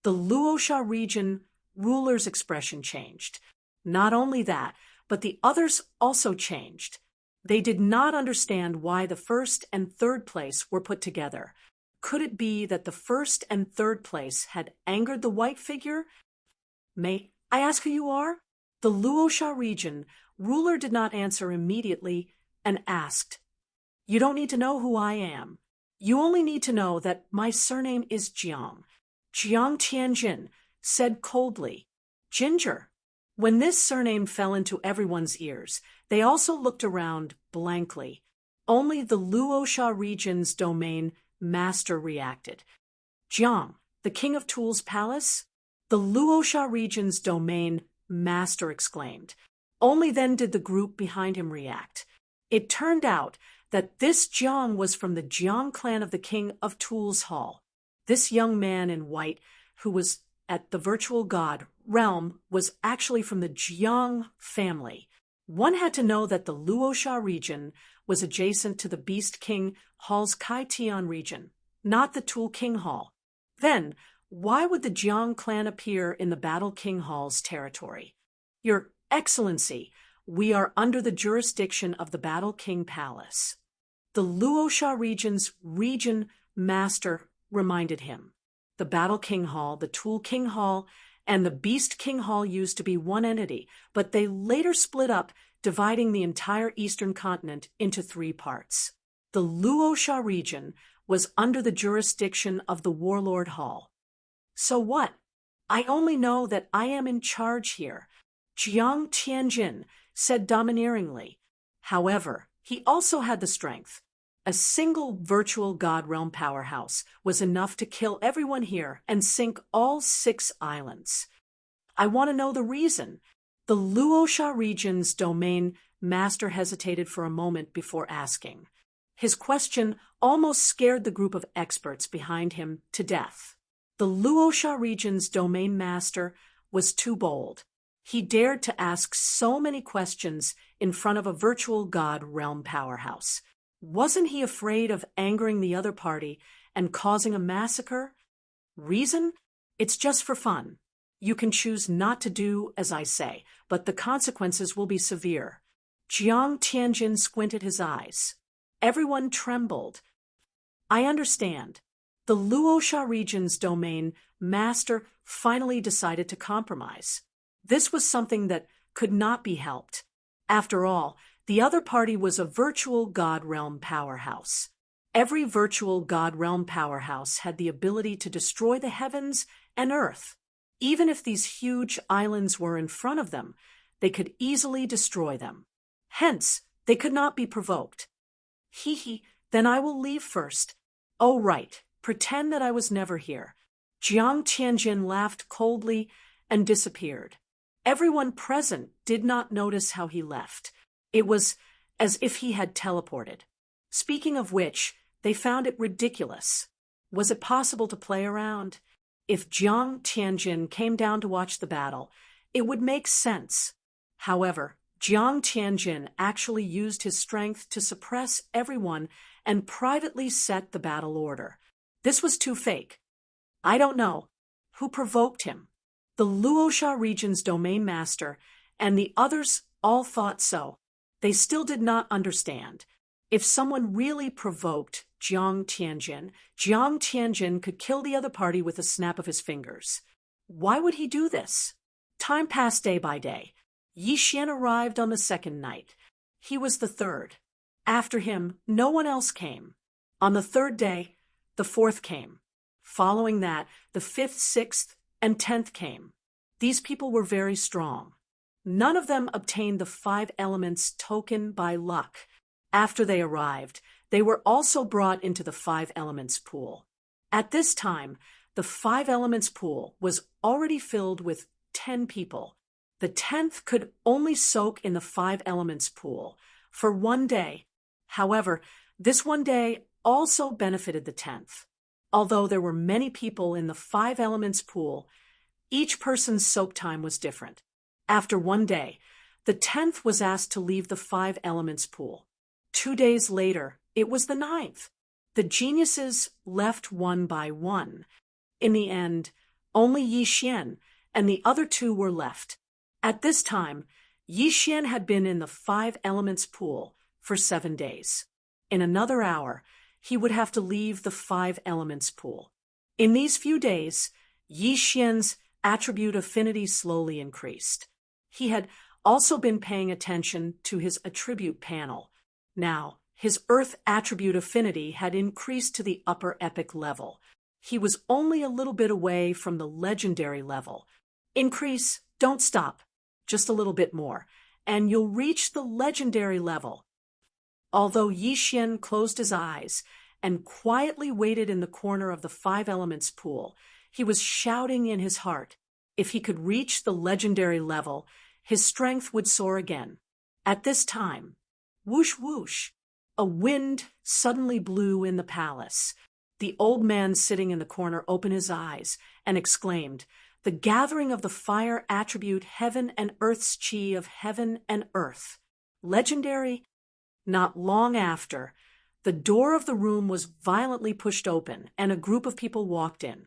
The Luosha region ruler's expression changed. Not only that, but the others also changed. They did not understand why the 1st and 3rd place were put together. Could it be that the 1st and 3rd place had angered the white figure? May I ask who you are? The Luosha region ruler did not answer immediately and asked, You don't need to know who I am. You only need to know that my surname is Jiang. Jiang Tianjin said coldly, Ginger. When this surname fell into everyone's ears, they also looked around blankly. Only the Luosha region's domain master reacted. Jiang, the king of Tool's palace? The Luosha region's domain master exclaimed. Only then did the group behind him react. It turned out that this Jiang was from the Jiang clan of the king of Tool's hall. This young man in white, who was at the virtual god realm, was actually from the Jiang family. One had to know that the Luosha region was adjacent to the Beast King Hall's Kai Tian region, not the Tool King Hall. Then, why would the Jiang clan appear in the Battle King Hall's territory? Your Excellency, we are under the jurisdiction of the Battle King Palace. The Luosha region's region master reminded him. The Battle King Hall, the Tool King Hall, and the Beast King Hall used to be one entity, but they later split up, dividing the entire eastern continent into 3 parts. The Luosha region was under the jurisdiction of the Warlord Hall. So what? I only know that I am in charge here, Jiang Tianjin said domineeringly. However, he also had the strength. A single virtual god realm powerhouse was enough to kill everyone here and sink all 6 islands. I want to know the reason. The Luosha region's domain master hesitated for a moment before asking. His question almost scared the group of experts behind him to death. The Luosha region's domain master was too bold. He dared to ask so many questions in front of a virtual god realm powerhouse. Wasn't he afraid of angering the other party and causing a massacre? Reason? It's just for fun. You can choose not to do as I say, but the consequences will be severe. Jiang Tianjin squinted his eyes. Everyone trembled. I understand. The Luosha region's domain master finally decided to compromise. This was something that could not be helped. After all, the other party was a virtual God realm powerhouse. Every virtual God realm powerhouse had the ability to destroy the heavens and earth. Even if these huge islands were in front of them, they could easily destroy them. Hence, they could not be provoked. Hee, then I will leave first. Oh, right, pretend that I was never here. Jiang Tianjin laughed coldly and disappeared. Everyone present did not notice how he left. It was as if he had teleported. Speaking of which, they found it ridiculous. Was it possible to play around? If Jiang Tianjin came down to watch the battle, it would make sense. However, Jiang Tianjin actually used his strength to suppress everyone and privately set the battle order. This was too fake. I don't know. Who provoked him? The Luosha region's domain master and the others all thought so. They still did not understand. If someone really provoked Jiang Tianjin could kill the other party with a snap of his fingers. Why would he do this? Time passed day by day. Yi Xian arrived on the second night. He was the third. After him, no one else came. On the third day, the fourth came. Following that, the fifth, sixth, and 10th came. These people were very strong. None of them obtained the 5 elements token by luck. After they arrived, they were also brought into the 5 elements pool. At this time, the 5 elements pool was already filled with 10 people. The 10th could only soak in the 5 elements pool for 1 day. However, this 1 day also benefited the 10th. Although there were many people in the 5 elements pool, each person's soak time was different. After 1 day, the 10th was asked to leave the 5 elements pool. 2 days later, it was the 9th. The geniuses left one by one. In the end, only Yi Xian and the other 2 were left. At this time, Yi Xian had been in the 5 elements pool for 7 days. In another hour, he would have to leave the 5 elements pool. In these few days, Yi Xian's attribute affinity slowly increased. He had also been paying attention to his attribute panel. Now, his earth attribute affinity had increased to the upper epic level. He was only a little bit away from the legendary level. Increase, don't stop, just a little bit more, and you'll reach the legendary level. Although Yi Xian closed his eyes and quietly waited in the corner of the 5 elements pool, he was shouting in his heart. If he could reach the legendary level, his strength would soar again. At this time, whoosh whoosh, a wind suddenly blew in the palace. The old man sitting in the corner opened his eyes and exclaimed, "The gathering of the fire attribute heaven and earth's chi of heaven and earth. Legendary?" Not long after, the door of the room was violently pushed open and a group of people walked in.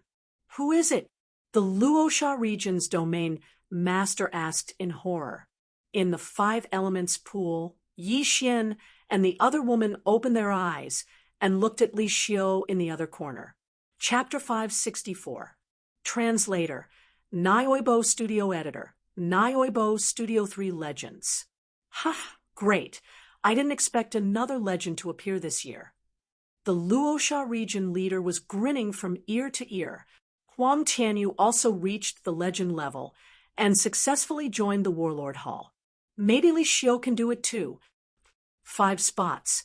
"Who is it?" The Luosha region's domain master asked in horror. In the 5 elements pool, Yi Xian and the other woman opened their eyes and looked at Li Xiu in the other corner. Chapter 564. Translator, Nioibo Studio Editor, Nioibo Studio 3 Legends. Ha! Great! I didn't expect another legend to appear this year. The Luosha region leader was grinning from ear to ear. Huang Tianyu also reached the legend level and successfully joined the Warlord Hall. Maybe Li Xiu can do it too. 5 spots.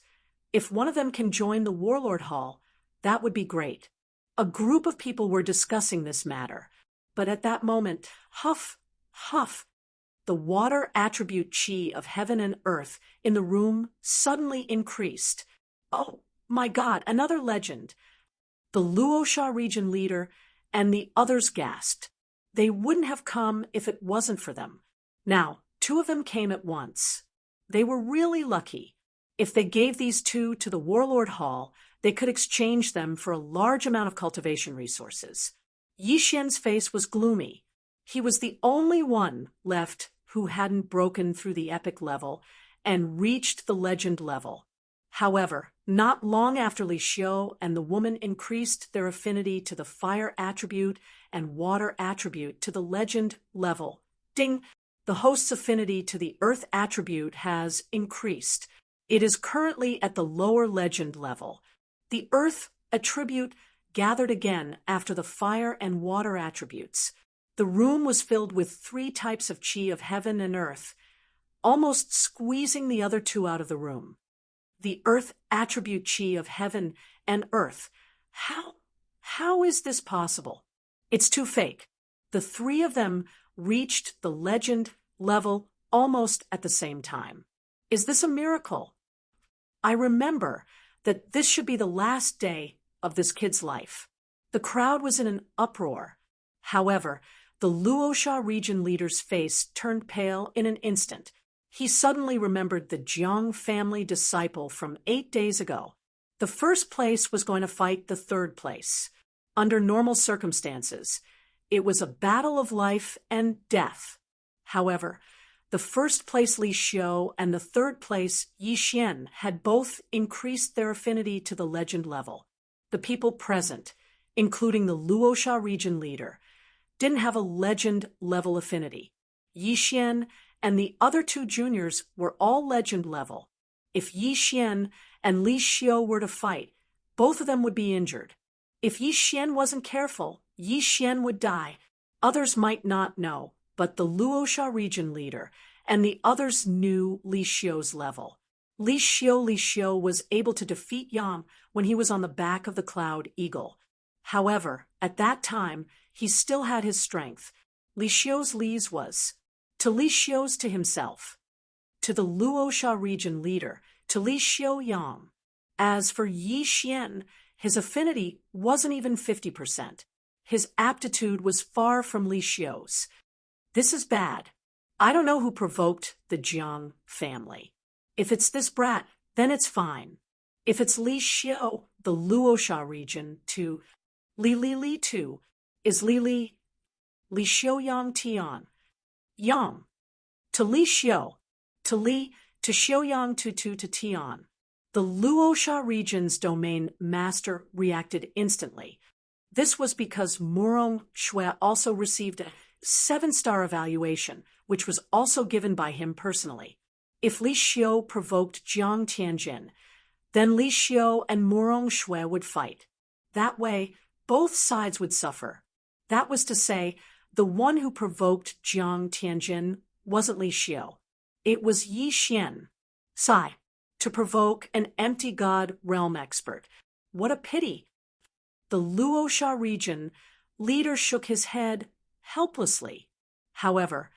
If one of them can join the Warlord Hall, that would be great. A group of people were discussing this matter, but at that moment, huff, huff, the water attribute chi of heaven and earth in the room suddenly increased. Oh, my God, another legend. The Luosha region leader and the others gasped. They wouldn't have come if it wasn't for them. Now, 2 of them came at once. They were really lucky. If they gave these 2 to the Warlord Hall, they could exchange them for a large amount of cultivation resources. Yi Xian's face was gloomy. He was the only one left who hadn't broken through the epic level and reached the legend level. However, not long after Li Xiu and the woman increased their affinity to the fire attribute and water attribute to the legend level, ding, the host's affinity to the earth attribute has increased. It is currently at the lower legend level. The earth attribute gathered again after the fire and water attributes. The room was filled with 3 types of chi of heaven and earth, almost squeezing the other 2 out of the room. The earth attribute chi of heaven and earth. How is this possible? It's too fake. The 3 of them reached the legend level almost at the same time. Is this a miracle? I remember that this should be the last day of this kid's life. The crowd was in an uproar. However, the Luosha region leader's face turned pale in an instant. He suddenly remembered the Jiang family disciple from 8 days ago. The first place was going to fight the third place. Under normal circumstances, it was a battle of life and death. However, the first place Li Xiu and the third place Yi Xian had both increased their affinity to the legend level. The people present, including the Luosha region leader, didn't have a legend level affinity. Yi Xian and the other 2 juniors were all legend level. If Yi Xian and Li Xiu were to fight, both of them would be injured. If Yi Xian wasn't careful, Yi Xian would die. Others might not know, but the Luosha region leader and the others knew Li Xiu's level. Li Xiu was able to defeat Yang when he was on the back of the cloud eagle. However, at that time, he still had his strength. Li Xiu's Li's was to Li Xiu's to himself, to the Luosha region leader, to Li Xiu Yang. As for Yi Xian, his affinity wasn't even 50%. His aptitude was far from Li Xiu's. This is bad. I don't know who provoked the Jiang family. If it's this brat, then it's fine. If it's Li Xiu, the Luosha region, to Li to, is Li Xiu Yang Tian. Yang. To Li Xiu. To Li, to Xiu Yang to Tian. The Luosha region's domain master reacted instantly. This was because Murong Shui also received a 7-star evaluation, which was also given by him personally. If Li Xiu provoked Jiang Tianjin, then Li Xiu and Murong Shui would fight. That way, both sides would suffer. That was to say, the one who provoked Jiang Tianjin wasn't Li Xiu. It was Yi Xian. Sigh. To provoke an empty god realm expert. What a pity. The Luosha region leader shook his head helplessly. However,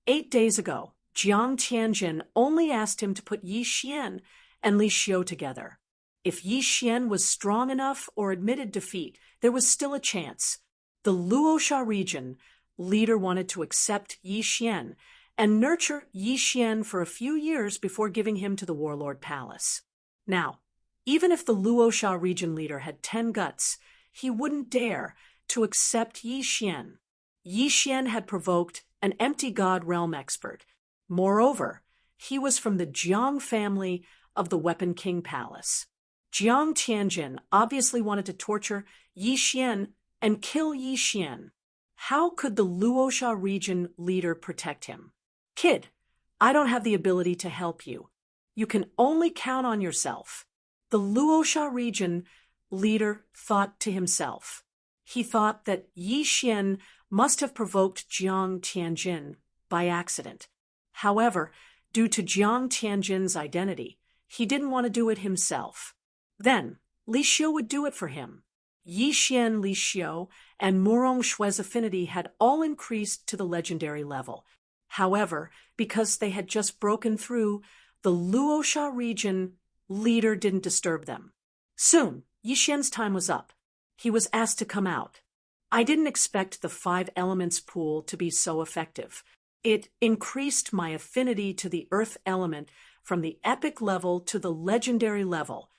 8 days ago, Jiang Tianjin only asked him to put Yi Xian and Li Xiu together. If Yi Xian was strong enough or admitted defeat, there was still a chance. The Luosha region leader wanted to accept Yi Xian and nurture Yi Xian for a few years before giving him to the Warlord Palace. Now, even if the Luosha region leader had 10 guts, he wouldn't dare to accept Yi Xian. Yi Xian had provoked an empty god realm expert. Moreover, he was from the Jiang family of the Weapon King Palace. Jiang Tianjin obviously wanted to torture Yi Xian and kill Yi Xian. How could the Luosha region leader protect him? Kid, I don't have the ability to help you. You can only count on yourself. The Luosha region leader thought to himself. He thought that Yi Xian must have provoked Jiang Tianjin by accident. However, due to Jiang Tianjin's identity, he didn't want to do it himself. Then, Li Xiu would do it for him. Yi Xian, Li Xiu, and Murong Shui's affinity had all increased to the legendary level. However, because they had just broken through, the Luosha region leader didn't disturb them. Soon, Yi Xian's time was up. He was asked to come out. I didn't expect the 5 elements pool to be so effective. It increased my affinity to the earth element from the epic level to the legendary level.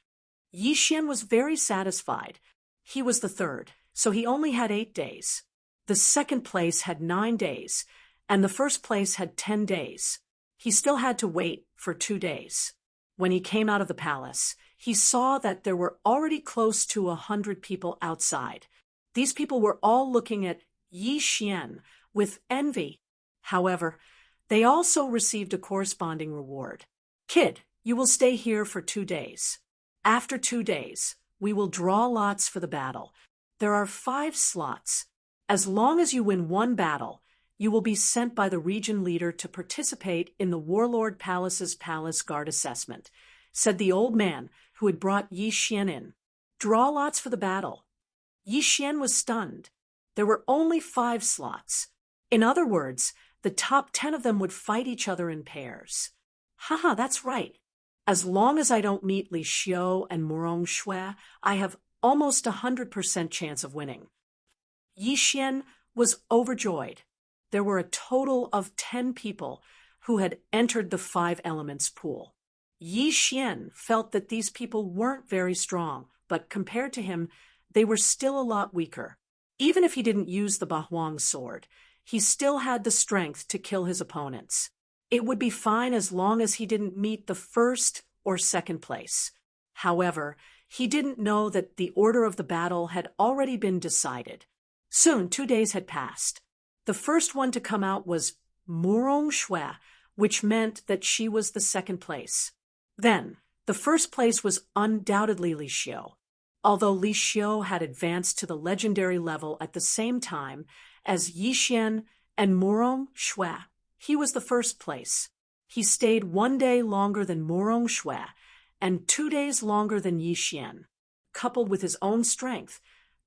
Yi Xian was very satisfied. He was the third, so he only had 8 days. The second place had 9 days, and the first place had 10 days. He still had to wait for 2 days. When he came out of the palace, he saw that there were already close to 100 people outside. These people were all looking at Yi Xian with envy. However, they also received a corresponding reward. Kid, you will stay here for 2 days. After 2 days, we will draw lots for the battle. There are 5 slots. As long as you win 1 battle, you will be sent by the region leader to participate in the Warlord Palace's Palace Guard assessment, said the old man who had brought Yi Xian in. Draw lots for the battle. Yi Xian was stunned. There were only 5 slots. In other words, the top 10 of them would fight each other in pairs. Haha, that's right. As long as I don't meet Li Xiu and Morong Shui, I have almost 100% chance of winning. Yi Xian was overjoyed. There were a total of 10 people who had entered the 5 elements pool. Yi Xian felt that these people weren't very strong, but compared to him, they were still a lot weaker. Even if he didn't use the Bahuang sword, he still had the strength to kill his opponents. It would be fine as long as he didn't meet the first or second place. However, he didn't know that the order of the battle had already been decided. Soon 2 days had passed. The first one to come out was Morong Shui, which meant that she was the second place. Then, the first place was undoubtedly Li Xiu. Although Li Xiu had advanced to the legendary level at the same time as Yi Xian and Morong Shui, he was the first place. He stayed 1 day longer than Morong Shui and 2 days longer than Yi Xian. Coupled with his own strength,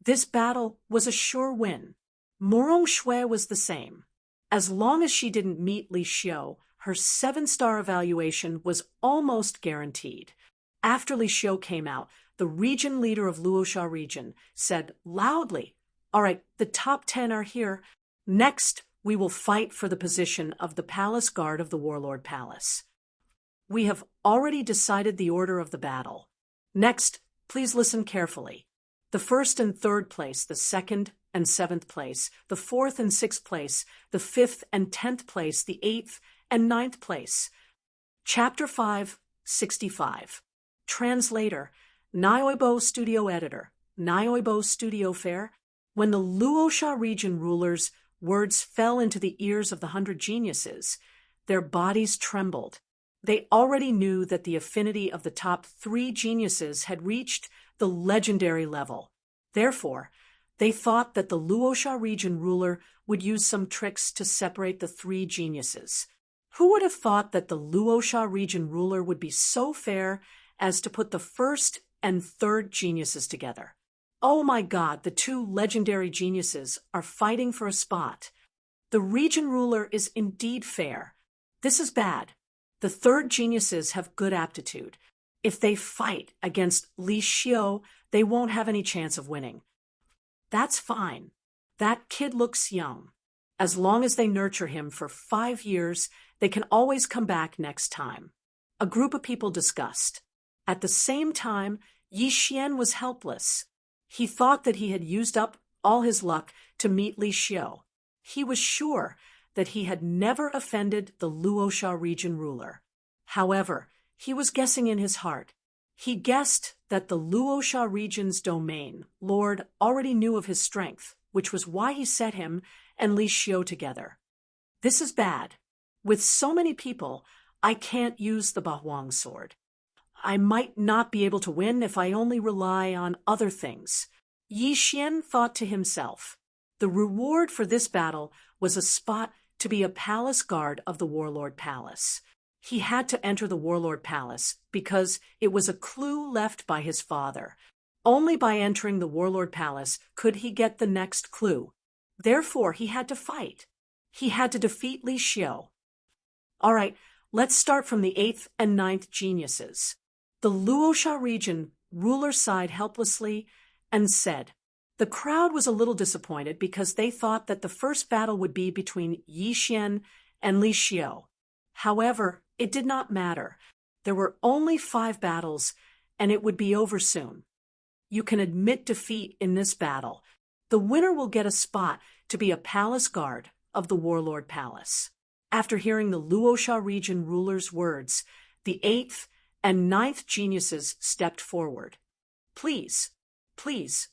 this battle was a sure win. Morong Shui was the same. As long as she didn't meet Li Xiu, her 7-star evaluation was almost guaranteed. After Li Xiu came out, the region leader of Luosha region said loudly, "All right, the top 10 are here. Next, we will fight for the position of the palace guard of the Warlord Palace. We have already decided the order of the battle. Next, please listen carefully. The first and third place, the second and 7th place, the 4th and 6th place, the 5th and 10th place, the 8th and 9th place." Chapter 5, 65. Translator, Nioibo Studio Editor, Nioibo Studio Fair. When the Luosha region rulers' words fell into the ears of the 100 geniuses, their bodies trembled. They already knew that the affinity of the top 3 geniuses had reached the legendary level. Therefore, they thought that the Luosha region ruler would use some tricks to separate the 3 geniuses. Who would have thought that the Luosha region ruler would be so fair as to put the 1st and 3rd geniuses together? Oh my God, the 2 legendary geniuses are fighting for a spot. The region ruler is indeed fair. This is bad. The 3rd geniuses have good aptitude. If they fight against Li Xiu, they won't have any chance of winning. That's fine. That kid looks young. As long as they nurture him for 5 years, they can always come back next time. A group of people discussed. At the same time, Yi Xian was helpless. He thought that he had used up all his luck to meet Li Xiu. He was sure that he had never offended the Luosha region ruler. However, he was guessing in his heart. He guessed that the Luosha region's domain lord already knew of his strength, which was why he set him and Li Xiu together. This is bad. With so many people, I can't use the Bahuang sword. I might not be able to win if I only rely on other things. Yi Xian thought to himself. The reward for this battle was a spot to be a palace guard of the Warlord Palace. He had to enter the Warlord Palace because it was a clue left by his father. Only by entering the Warlord Palace could he get the next clue. Therefore, he had to fight. He had to defeat Li Xiu. All right, let's start from the 8th and 9th geniuses. The Luosha region ruler sighed helplessly and said, the crowd was a little disappointed because they thought that the first battle would be between Yi Xian and Li Xiu. However, it did not matter. There were only 5 battles, and it would be over soon. You can admit defeat in this battle. The winner will get a spot to be a palace guard of the Warlord Palace. After hearing the Luosha region ruler's words, the 8th and 9th geniuses stepped forward. Please, please.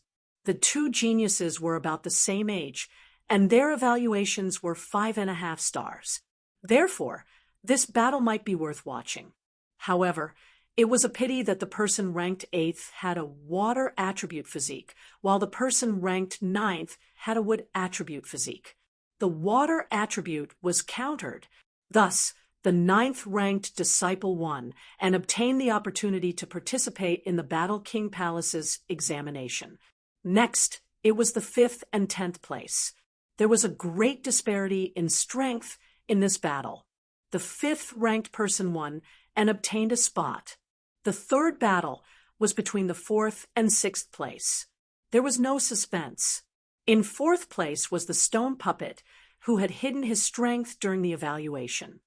The 2 geniuses were about the same age, and their evaluations were 5.5 stars. Therefore, this battle might be worth watching. However, it was a pity that the person ranked 8th had a water attribute physique, while the person ranked 9th had a wood attribute physique. The water attribute was countered. Thus, the 9th ranked disciple won and obtained the opportunity to participate in the Battle King Palace's examination. Next, it was the 5th and 10th place. There was a great disparity in strength in this battle. The 5th ranked person won and obtained a spot. The 3rd battle was between the 4th and 6th place. There was no suspense. In 4th place was the stone puppet, who had hidden his strength during the evaluation.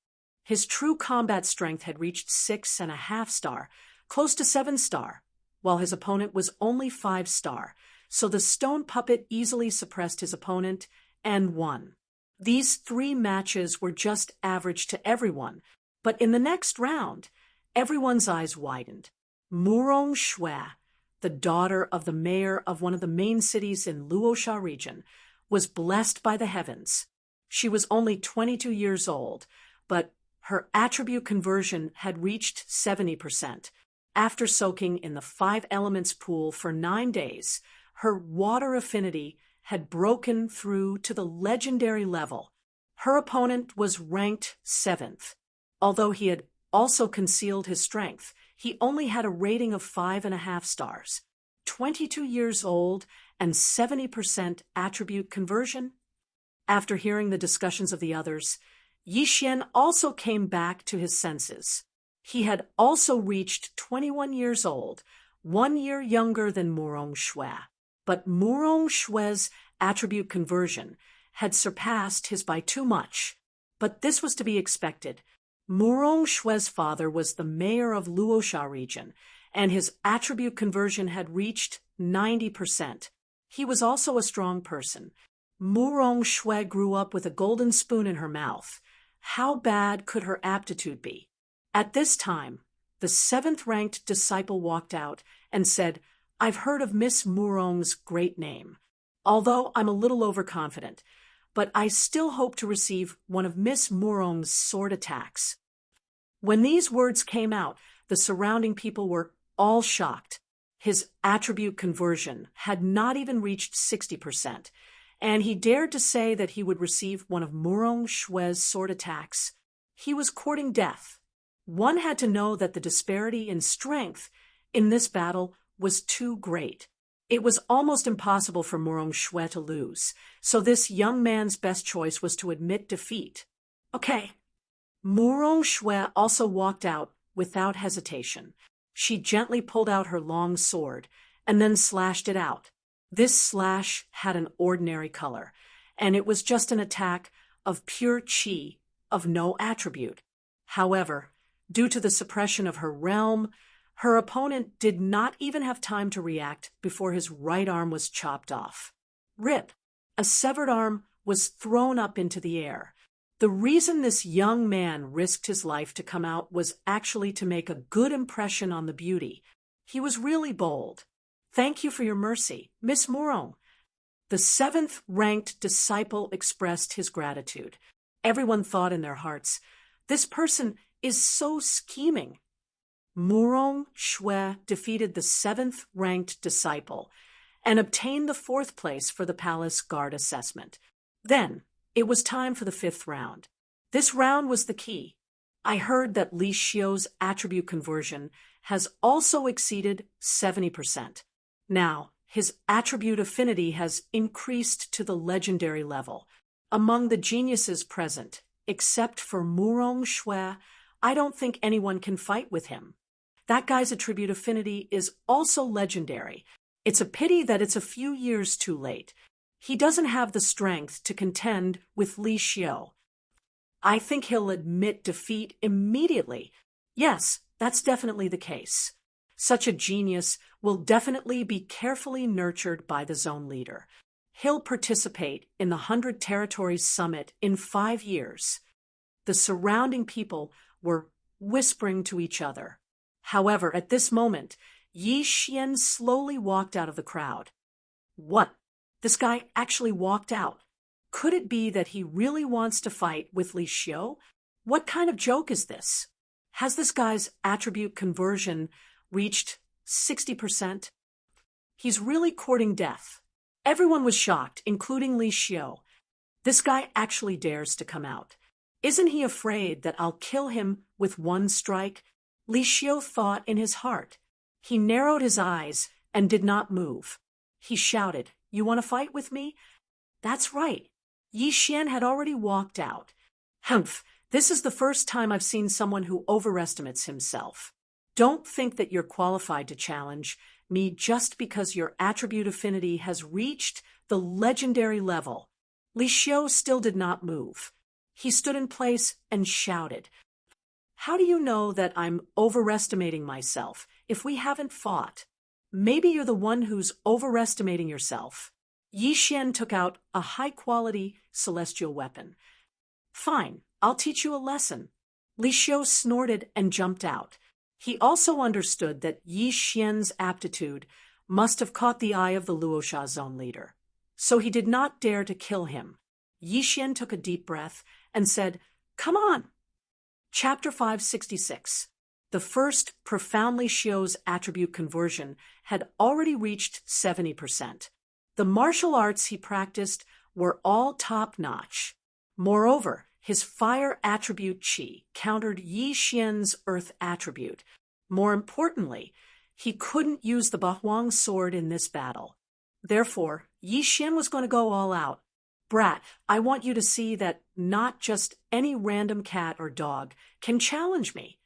His true combat strength had reached 6.5 star, close to 7 star, while his opponent was only 5 star, so the stone puppet easily suppressed his opponent and won. These 3 matches were just average to everyone, but in the next round, everyone's eyes widened. Murong Shue, the daughter of the mayor of one of the main cities in Luosha region, was blessed by the heavens. She was only 22 years old, but her attribute conversion had reached 70%. After soaking in the 5 elements pool for 9 days, her water affinity had broken through to the legendary level. Her opponent was ranked 7th. Although he had also concealed his strength, he only had a rating of 5.5 stars. 22 years old and 70% attribute conversion? After hearing the discussions of the others, Yixian also came back to his senses. He had also reached 21 years old, 1 year younger than Murong Shue. But Murong Shue's attribute conversion had surpassed his by too much. But this was to be expected. Murong Shue's father was the mayor of Luosha region, and his attribute conversion had reached 90%. He was also a strong person. Murong Shue grew up with a golden spoon in her mouth. How bad could her aptitude be? At this time, the 7th-ranked disciple walked out and said, "I've heard of Miss Murong's great name. Although I'm a little overconfident, but I still hope to receive one of Miss Murong's sword attacks." When these words came out, the surrounding people were all shocked. His attribute conversion had not even reached 60%, and he dared to say that he would receive one of Murong Shue's sword attacks. He was courting death. One had to know that the disparity in strength in this battle was too great. It was almost impossible for Murong Shue to lose, so this young man's best choice was to admit defeat. Okay. Murong Shue also walked out without hesitation. She gently pulled out her long sword and then slashed it out. This slash had an ordinary color, and it was just an attack of pure chi, of no attribute. However, due to the suppression of her realm, her opponent did not even have time to react before his right arm was chopped off. Rip! A severed arm was thrown up into the air. The reason this young man risked his life to come out was actually to make a good impression on the beauty. He was really bold. "Thank you for your mercy, Miss Murong." The 7th-ranked disciple expressed his gratitude. Everyone thought in their hearts, "This person is so scheming." Murong Shue defeated the 7th-ranked disciple and obtained the 4th place for the palace guard assessment. Then, it was time for the 5th round. This round was the key. I heard that Li Xiu's attribute conversion has also exceeded 70%. Now, his attribute affinity has increased to the legendary level. Among the geniuses present, except for Murong Shue, I don't think anyone can fight with him. That guy's attribute affinity is also legendary. It's a pity that it's a few years too late. He doesn't have the strength to contend with Li Xiu. I think he'll admit defeat immediately. Yes, that's definitely the case. Such a genius will definitely be carefully nurtured by the zone leader. He'll participate in the 100 Territories Summit in 5 years. The surrounding people were whispering to each other. However, at this moment, Yi Xian slowly walked out of the crowd. What? This guy actually walked out. Could it be that he really wants to fight with Li Xiu? What kind of joke is this? Has this guy's attribute conversion reached 60%? He's really courting death. Everyone was shocked, including Li Xiu. This guy actually dares to come out. Isn't he afraid that I'll kill him with one strike? Li Xiu thought in his heart. He narrowed his eyes and did not move. He shouted, "You want to fight with me?" That's right. Yi Xian had already walked out. Humph, this is the first time I've seen someone who overestimates himself. Don't think that you're qualified to challenge me just because your attribute affinity has reached the legendary level. Li Xiu still did not move. He stood in place and shouted, "How do you know that I'm overestimating myself if we haven't fought? Maybe you're the one who's overestimating yourself." Yi Xian took out a high-quality celestial weapon. "Fine, I'll teach you a lesson." Li Xiu snorted and jumped out. He also understood that Yi Xian's aptitude must have caught the eye of the Luosha zone leader. So he did not dare to kill him. Yi Xian took a deep breath and said, "Come on." Chapter 566. The first profoundly Xiu's attribute conversion had already reached 70%. The martial arts he practiced were all top-notch. Moreover, his fire attribute qi countered Yi Xian's earth attribute. More importantly, he couldn't use the Bahuang sword in this battle. Therefore, Yi Xian was going to go all out. "Brat, I want you to see that not just any random cat or dog can challenge me."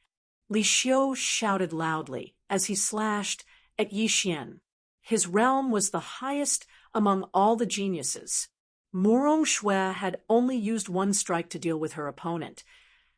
Li Xiu shouted loudly as he slashed at Yi Xian. His realm was the highest among all the geniuses. Murong Shui had only used one strike to deal with her opponent,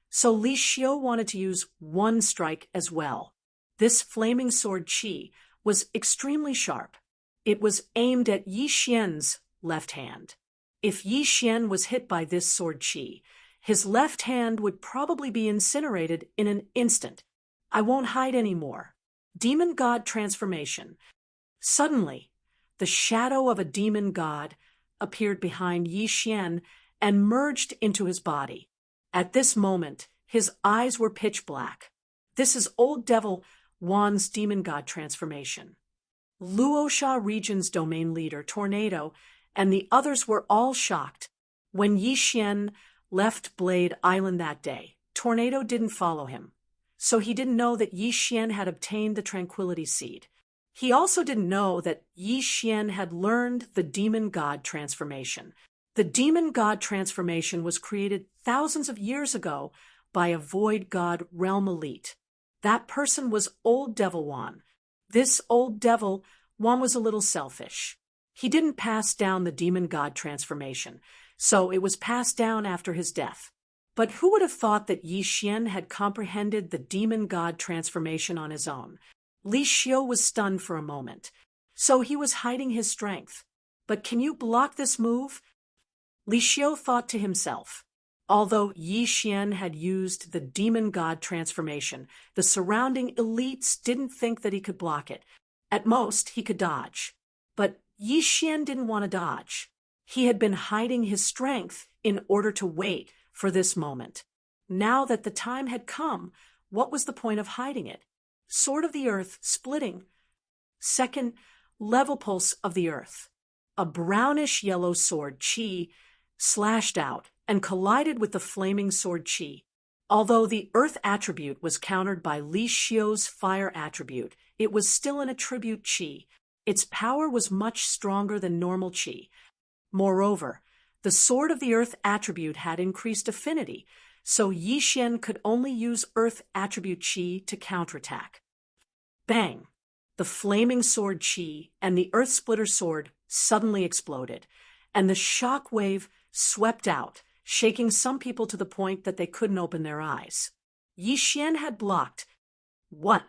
so Li Xiu wanted to use one strike as well. This flaming sword qi was extremely sharp. It was aimed at Yi Xian's left hand. If Yi Xian was hit by this sword qi, his left hand would probably be incinerated in an instant. I won't hide anymore. Demon God transformation. Suddenly, the shadow of a demon god appeared behind Yi Xian and merged into his body. At this moment, his eyes were pitch black. This is Old Devil Wan's demon god transformation. Luosha region's domain leader, Tornado, and the others were all shocked. When Yi Xian left Blade Island that day, Tornado didn't follow him. So he didn't know that Yi Xian had obtained the Tranquility Seed. He also didn't know that Yi Xian had learned the Demon God transformation. The Demon God transformation was created thousands of years ago by a Void God realm elite. That person was Old Devil Wan. This Old Devil Wan was a little selfish. He didn't pass down the Demon God transformation, so it was passed down after his death. But who would have thought that Yi Xian had comprehended the Demon God transformation on his own? Li Xiu was stunned for a moment. So he was hiding his strength. But can you block this move? Li Xiu thought to himself. Although Yi Xian had used the Demon God transformation, the surrounding elites didn't think that he could block it. At most, he could dodge. But Yi Xian didn't want to dodge. He had been hiding his strength in order to wait for this moment. Now that the time had come, what was the point of hiding it? Sword of the Earth splitting. Second, level pulse of the Earth. A brownish-yellow sword qi slashed out and collided with the flaming sword qi. Although the Earth attribute was countered by Li Xiu's fire attribute, it was still an attribute qi. Its power was much stronger than normal qi. Moreover, the Sword of the Earth attribute had increased affinity, so Yi Xian could only use Earth attribute qi to counterattack. Bang! The flaming sword qi and the Earth Splitter sword suddenly exploded, and the shock wave swept out, shaking some people to the point that they couldn't open their eyes. Yi Xian had blocked. What?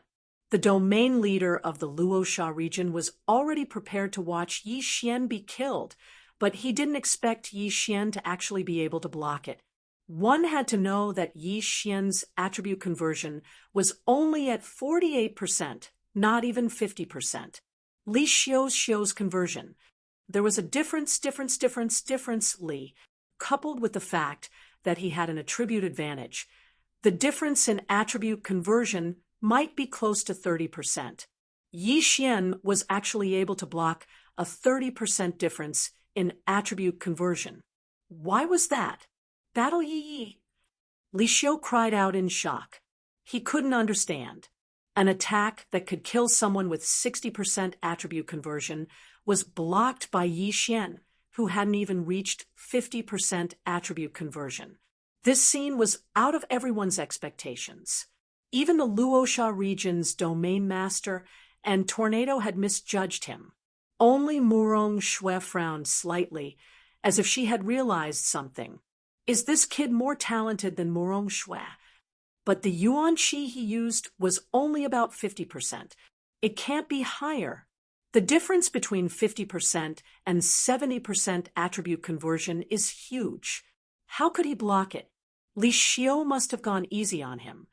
The domain leader of the Luosha region was already prepared to watch Yi Xian be killed, but he didn't expect Yi Xian to actually be able to block it. One had to know that Yi Xian's attribute conversion was only at 48%, not even 50%. Li Xiu's conversion. There was a difference, Li, coupled with the fact that he had an attribute advantage. The difference in attribute conversion might be close to 30%. Yi Xian was actually able to block a 30% difference in attribute conversion. Why was that? Battle Yi. Li Xiu cried out in shock. He couldn't understand. An attack that could kill someone with 60% attribute conversion was blocked by Yi Xian, who hadn't even reached 50% attribute conversion. This scene was out of everyone's expectations. Even the Luosha region's domain master and Tornado had misjudged him. Only Murong Shui frowned slightly, as if she had realized something. Is this kid more talented than Murong Shui? But the yuan qi he used was only about 50%. It can't be higher. The difference between 50% and 70% attribute conversion is huge. How could he block it? Li Xiu must have gone easy on him.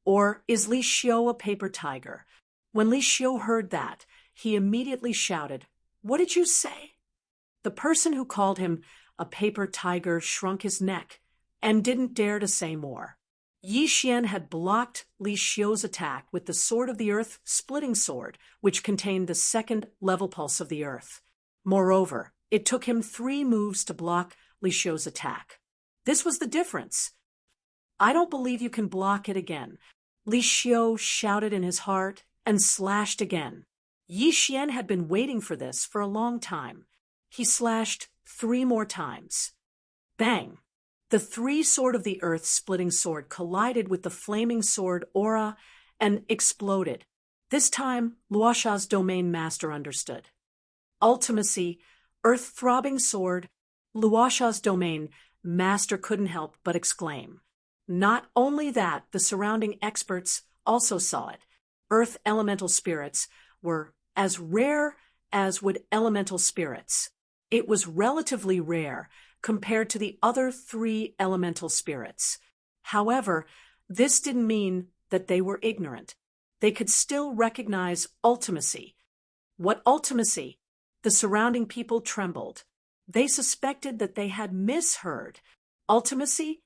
Or is Li Xiu a paper tiger? When Li Xiu heard that, he immediately shouted, "What did you say?" The person who called him a paper tiger shrunk his neck and didn't dare to say more. Yi Xian had blocked Li Xiu's attack with the Sword of the Earth splitting sword, which contained the second level pulse of the earth. Moreover, it took him 3 moves to block Li Xiu's attack. This was the difference. "I don't believe you can block it again," Li Xiu shouted in his heart and slashed again. Yi Xian had been waiting for this for a long time. He slashed 3 more times. Bang! The 3 Sword of the Earth splitting sword collided with the flaming sword aura and exploded. This time, Luosha's domain master understood. Ultimacy, earth-throbbing sword, Luosha's domain master couldn't help but exclaim. Not only that, the surrounding experts also saw it. Earth elemental spirits were as rare as would elemental spirits. It was relatively rare compared to the other 3 elemental spirits. However, this didn't mean that they were ignorant. They could still recognize ultimacy. What ultimacy? The surrounding people trembled. They suspected that they had misheard. Ultimacy?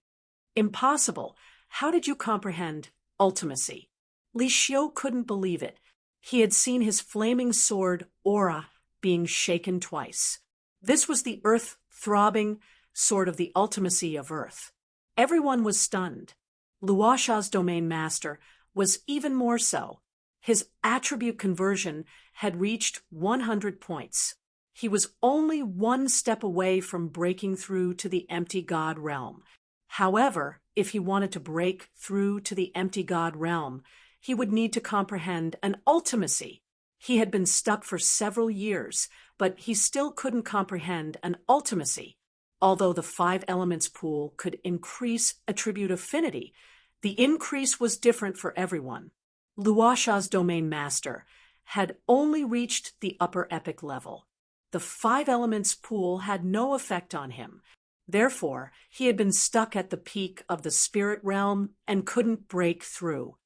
Impossible. How did you comprehend ultimacy? Li Xiu couldn't believe it. He had seen his flaming sword aura being shaken twice. This was the earth-throbbing sword of the ultimacy of Earth. Everyone was stunned. Luosha's domain master was even more so. His attribute conversion had reached 100 points. He was only 1 step away from breaking through to the empty god realm. However, if he wanted to break through to the empty god realm, he would need to comprehend an ultimacy. He had been stuck for several years, but he still couldn't comprehend an ultimacy. Although the 5 elements pool could increase attribute affinity, the increase was different for everyone. Luosha's domain master had only reached the upper epic level. The 5 elements pool had no effect on him. Therefore, he had been stuck at the peak of the spirit realm and couldn't break through.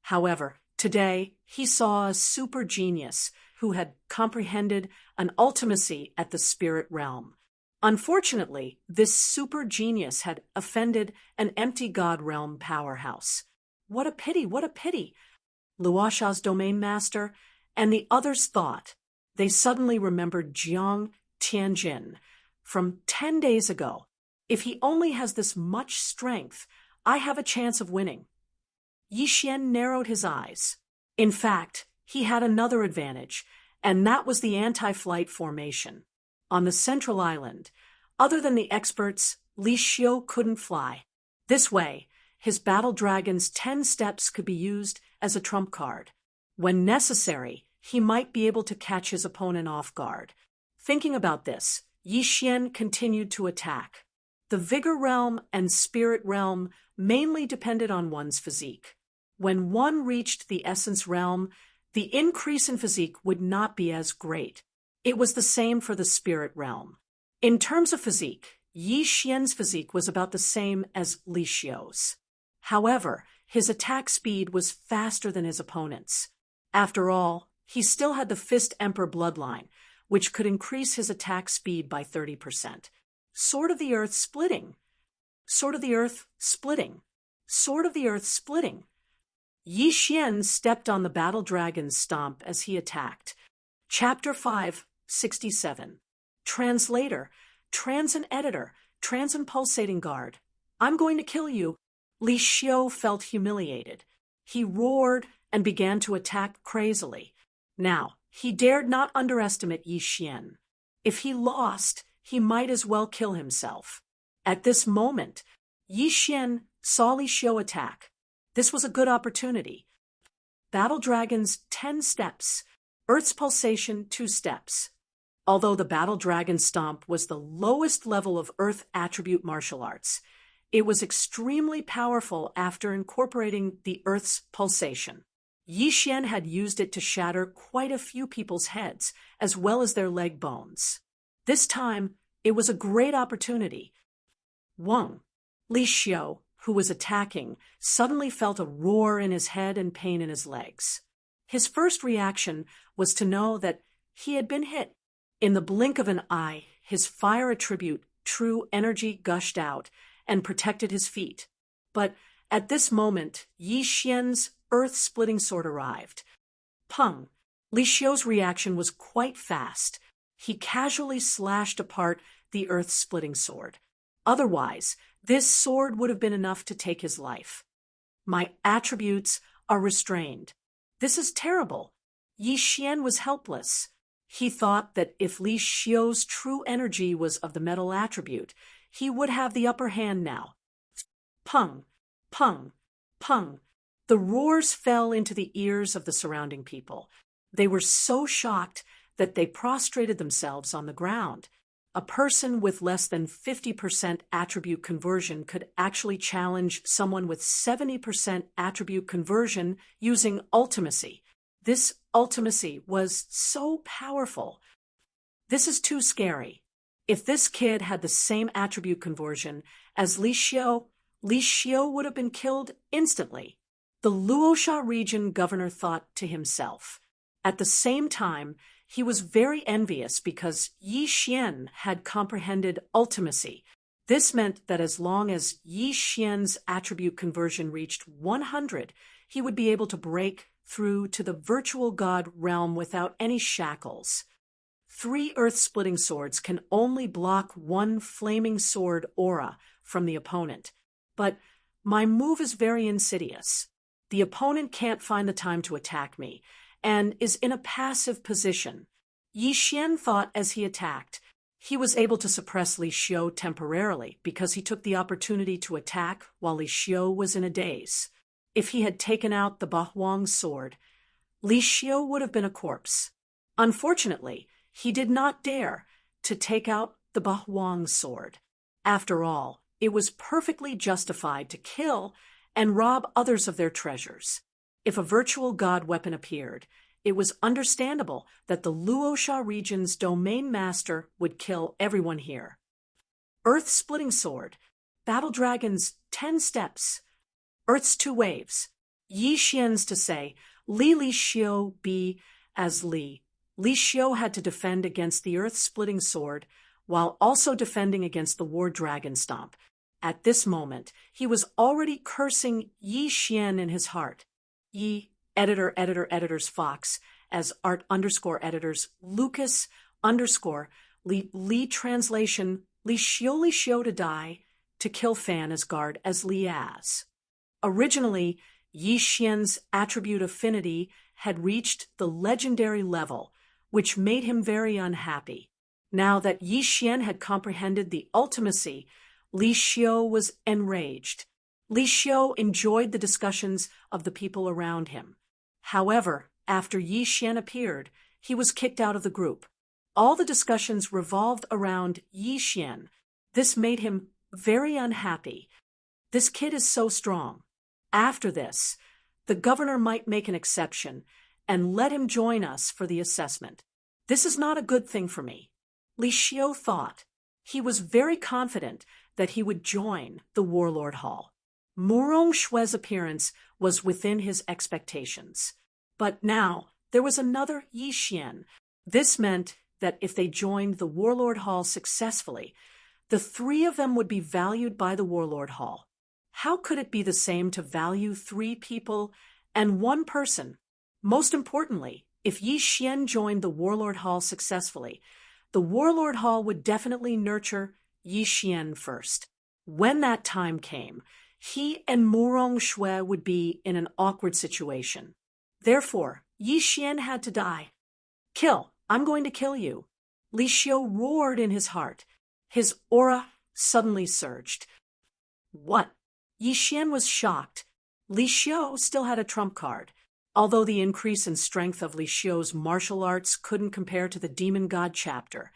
However, today he saw a super genius who had comprehended an ultimacy at the spirit realm. Unfortunately, this super genius had offended an empty god realm powerhouse. What a pity, what a pity! Luosha's domain master and the others thought. They suddenly remembered Jiang Tianjin from 10 days ago. If he only has this much strength, I have a chance of winning. Yi Xian narrowed his eyes. In fact, he had another advantage, and that was the anti-flight formation. On the central island, other than the experts, Li Xiu couldn't fly. This way, his battle dragon's 10 steps could be used as a trump card. When necessary, he might be able to catch his opponent off guard. Thinking about this, Yi Xian continued to attack. The vigor realm and spirit realm mainly depended on one's physique. When one reached the essence realm, the increase in physique would not be as great. It was the same for the spirit realm. In terms of physique, Yi Xian's physique was about the same as Li Xiu's. However, his attack speed was faster than his opponent's. After all, he still had the Fist Emperor bloodline, which could increase his attack speed by 30%. Sword of the Earth splitting. Sword of the Earth splitting. Sword of the Earth splitting. Yi Xian stepped on the battle dragon's stomp as he attacked. Chapter 5, 67. Translator, Transin Editor, Transin Pulsating Guard. I'm going to kill you. Li Xiu felt humiliated. He roared and began to attack crazily. Now, he dared not underestimate Yi Xian. If he lost, he might as well kill himself. At this moment, Yi Xian saw Li Xiu attack. This was a good opportunity. Battle Dragon's 10 steps. Earth's Pulsation 2 steps. Although the Battle Dragon Stomp was the lowest level of Earth attribute martial arts, it was extremely powerful after incorporating the Earth's pulsation. Yi Xian had used it to shatter quite a few people's heads, as well as their leg bones. This time, it was a great opportunity. Wang, Li Xiu, who was attacking, suddenly felt a roar in his head and pain in his legs. His first reaction was to know that he had been hit. In the blink of an eye, his fire attribute, true energy, gushed out and protected his feet. But at this moment, Yi Xian's earth-splitting sword arrived. Peng! Li Xiu's reaction was quite fast. He casually slashed apart the earth-splitting sword. Otherwise, this sword would have been enough to take his life. My attributes are restrained. This is terrible. Yi Xian was helpless. He thought that if Li Xiu's true energy was of the metal attribute, he would have the upper hand now. Peng! Peng! Peng! The roars fell into the ears of the surrounding people. They were so shocked that they prostrated themselves on the ground. A person with less than 50% attribute conversion could actually challenge someone with 70% attribute conversion using ultimacy. This ultimacy was so powerful. This is too scary. If this kid had the same attribute conversion as Li Xiu would have been killed instantly. The Luosha region governor thought to himself. At the same time, he was very envious because Yi Xian had comprehended ultimacy. This meant that as long as Yi Xian's attribute conversion reached 100, he would be able to break through to the virtual god realm without any shackles. 3 earth-splitting swords can only block 1 flaming sword aura from the opponent. But my move is very insidious. The opponent can't find the time to attack me, and is in a passive position. Yi Xian thought as he attacked. He was able to suppress Li Xiu temporarily because he took the opportunity to attack while Li Xiu was in a daze. If he had taken out the Bahuang's sword, Li Xiu would have been a corpse. Unfortunately, he did not dare to take out the Bahuang's sword. After all, it was perfectly justified to kill and rob others of their treasures. If a virtual god weapon appeared, it was understandable that the Luosha region's domain master would kill everyone here. Earth-splitting sword, Battle Dragon's 10 steps, Earth's 2 waves. Yi Xian's to say, Li Xiu be as Li. Li Xiu had to defend against the earth-splitting sword while also defending against the war dragon stomp. At this moment, he was already cursing Yi Xian in his heart. Yi, editors Fox, as art_editors Lucas _Li translation Li Xiu to die, to kill Fan as guard as Liaz. Originally, Yi Xian's attribute affinity had reached the legendary level, which made him very unhappy. Now that Yi Xian had comprehended the ultimacy, Li Xiu was enraged. Li Xiu enjoyed the discussions of the people around him. However, after Yi Xian appeared, he was kicked out of the group. All the discussions revolved around Yi Xian. This made him very unhappy. This kid is so strong. After this, the governor might make an exception and let him join us for the assessment. This is not a good thing for me. Li Xiu thought. He was very confident that he would join the Warlord Hall. Murong Shue's appearance was within his expectations. But now there was another Yi Xian. This meant that if they joined the Warlord Hall successfully, the three of them would be valued by the Warlord Hall. How could it be the same to value three people and one person? Most importantly, if Yi Xian joined the Warlord Hall successfully, the Warlord Hall would definitely nurture Yi Xian first. When that time came, he and Murong Shui would be in an awkward situation. Therefore, Yi Xian had to die. Kill! I'm going to kill you. Li Xiu roared in his heart. His aura suddenly surged. What? Yi Xian was shocked. Li Xiu still had a trump card. Although the increase in strength of Li Xiu's martial arts couldn't compare to the Demon God chapter,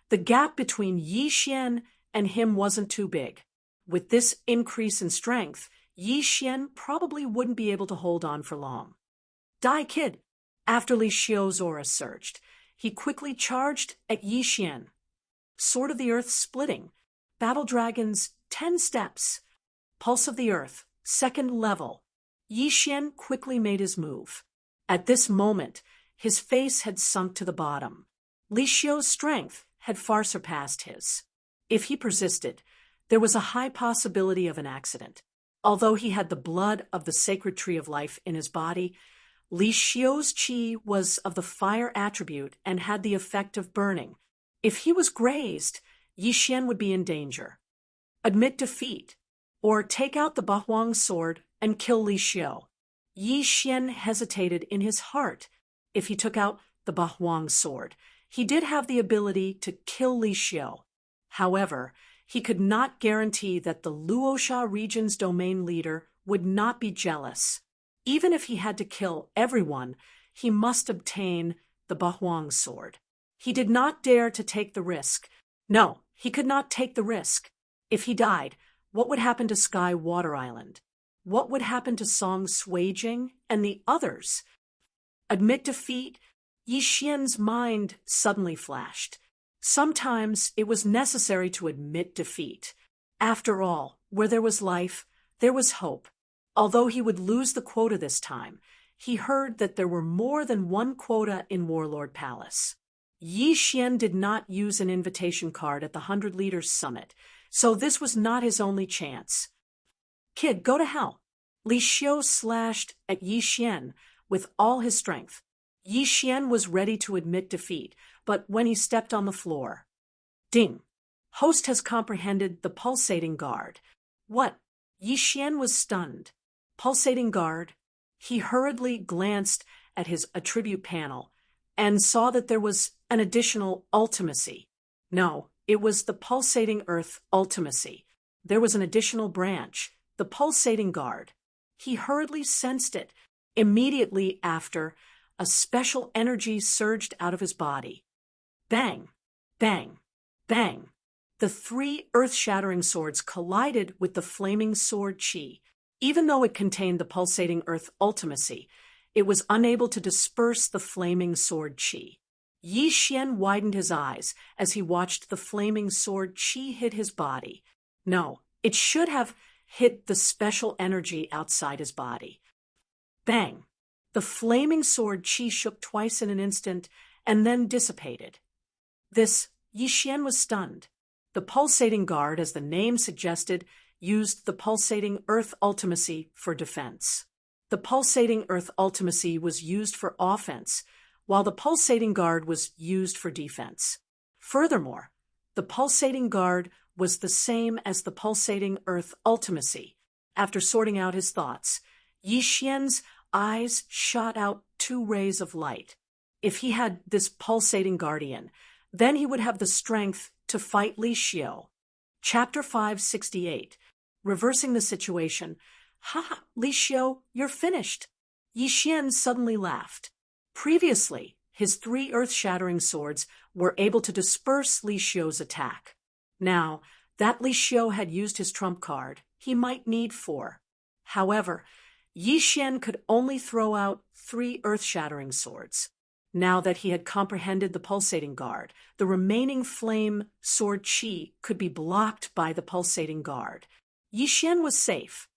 the gap between Yi Xian and him wasn't too big. With this increase in strength, Yi Xian probably wouldn't be able to hold on for long. Die, kid! After Li Xiu's aura surged, he quickly charged at Yi Xian. Sword of the Earth splitting. Battle Dragon's 10 steps. Pulse of the Earth, 2nd level. Yi Xian quickly made his move. At this moment, his face had sunk to the bottom. Li Xiu's strength had far surpassed his. If he persisted, there was a high possibility of an accident. Although he had the blood of the sacred tree of life in his body, Li Xiu's qi was of the fire attribute and had the effect of burning. If he was grazed, Yi Xian would be in danger. Admit defeat, or take out the Bahuang sword and kill Li Xiu. Yi Xian hesitated in his heart. If he took out the Bahuang sword, he did have the ability to kill Li Xiu. However, he could not guarantee that the Luosha region's domain leader would not be jealous. Even if he had to kill everyone, he must obtain the Bahuang sword. He did not dare to take the risk. No, he could not take the risk. If he died, what would happen to Sky Water Island? What would happen to Song Suijing and the others? Admit defeat? Yi Xian's mind suddenly flashed. Sometimes it was necessary to admit defeat. After all, where there was life, there was hope. Although he would lose the quota this time, he heard that there were more than one quota in Warlord Palace. Yi Xian did not use an invitation card at the 100 Leaders Summit, so this was not his only chance. Kid, go to hell. Li Xiu slashed at Yi Xian with all his strength. Yi Xian was ready to admit defeat, but when he stepped on the floor. Ding! Host has comprehended the pulsating guard. What? Yi Xian was stunned. Pulsating guard. He hurriedly glanced at his attribute panel and saw that there was an additional ultimacy. No, it was the pulsating earth ultimacy. There was an additional branch, the pulsating guard. He hurriedly sensed it. Immediately after, a special energy surged out of his body. Bang! Bang! Bang! The three earth-shattering swords collided with the flaming sword qi. Even though it contained the pulsating earth ultimacy, it was unable to disperse the flaming sword qi. Yi Xian widened his eyes as he watched the flaming sword qi hit his body. No, it should have hit the special energy outside his body. Bang! The flaming sword qi shook twice in an instant and then dissipated. Yi Xian was stunned. The pulsating guard, as the name suggested, used the pulsating earth ultimacy for defense. The pulsating earth ultimacy was used for offense, while the pulsating guard was used for defense. Furthermore, the pulsating guard was the same as the pulsating earth ultimacy. After sorting out his thoughts, Yi Xian's eyes shot out 2 rays of light. If he had this pulsating guardian, then he would have the strength to fight Li Xiu. Chapter 568. Reversing the situation. Ha! Li Xiu, you're finished. Yi Xian suddenly laughed. Previously, his 3 earth-shattering swords were able to disperse Li Xiu's attack. Now, that Li Xiu had used his trump card, he might need 4. However, Yi Xian could only throw out 3 earth-shattering swords. Now that he had comprehended the pulsating guard, the remaining flame sword chi could be blocked by the pulsating guard. Yi Xian was safe.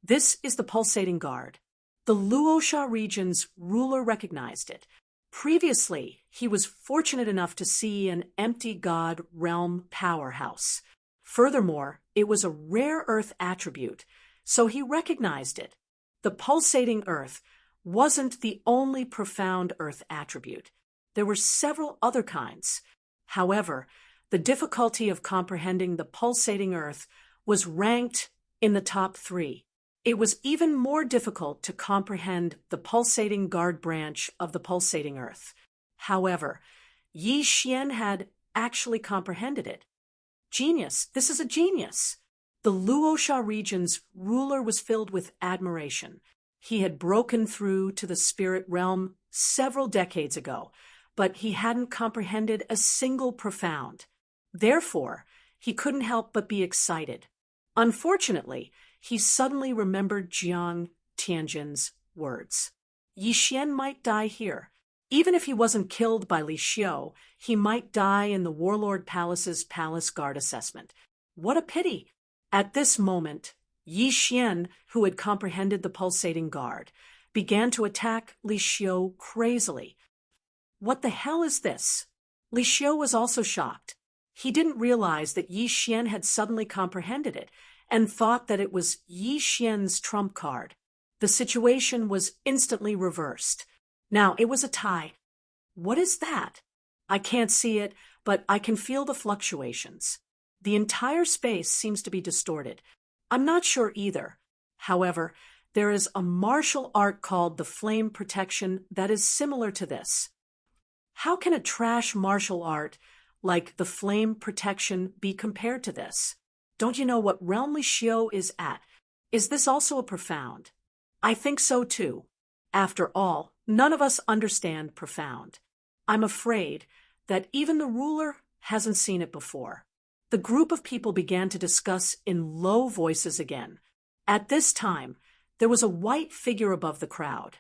This is the pulsating guard. The Luosha region's ruler recognized it. Previously, he was fortunate enough to see an empty god realm powerhouse. Furthermore, it was a rare earth attribute, so he recognized it. The pulsating earth wasn't the only profound earth attribute. There were several other kinds. However, the difficulty of comprehending the pulsating earth was ranked in the top 3. It was even more difficult to comprehend the pulsating guard branch of the pulsating earth. However, Yi Xian had actually comprehended it. Genius! This is a genius! The Luosha region's ruler was filled with admiration. He had broken through to the spirit realm several decades ago, but he hadn't comprehended a single profound. Therefore, he couldn't help but be excited. Unfortunately, he suddenly remembered Jiang Tianjin's words. Yi Xian might die here. Even if he wasn't killed by Li Xiu, he might die in the Warlord Palace's palace guard assessment. What a pity! At this moment, Yi Xian, who had comprehended the pulsating guard, began to attack Li Xiu crazily. What the hell is this? Li Xiu was also shocked. He didn't realize that Yi Xian had suddenly comprehended it, and thought that it was Yi Xian's trump card. The situation was instantly reversed. Now it was a tie. What is that? I can't see it, but I can feel the fluctuations. The entire space seems to be distorted. I'm not sure either. However, there is a martial art called the flame protection that is similar to this. How can a trash martial art like the flame protection be compared to this? Don't you know what realm Li Xiu is at? Is this also a profound? I think so too. After all, none of us understand profound. I'm afraid that even the ruler hasn't seen it before. The group of people began to discuss in low voices again. At this time, there was a white figure above the crowd.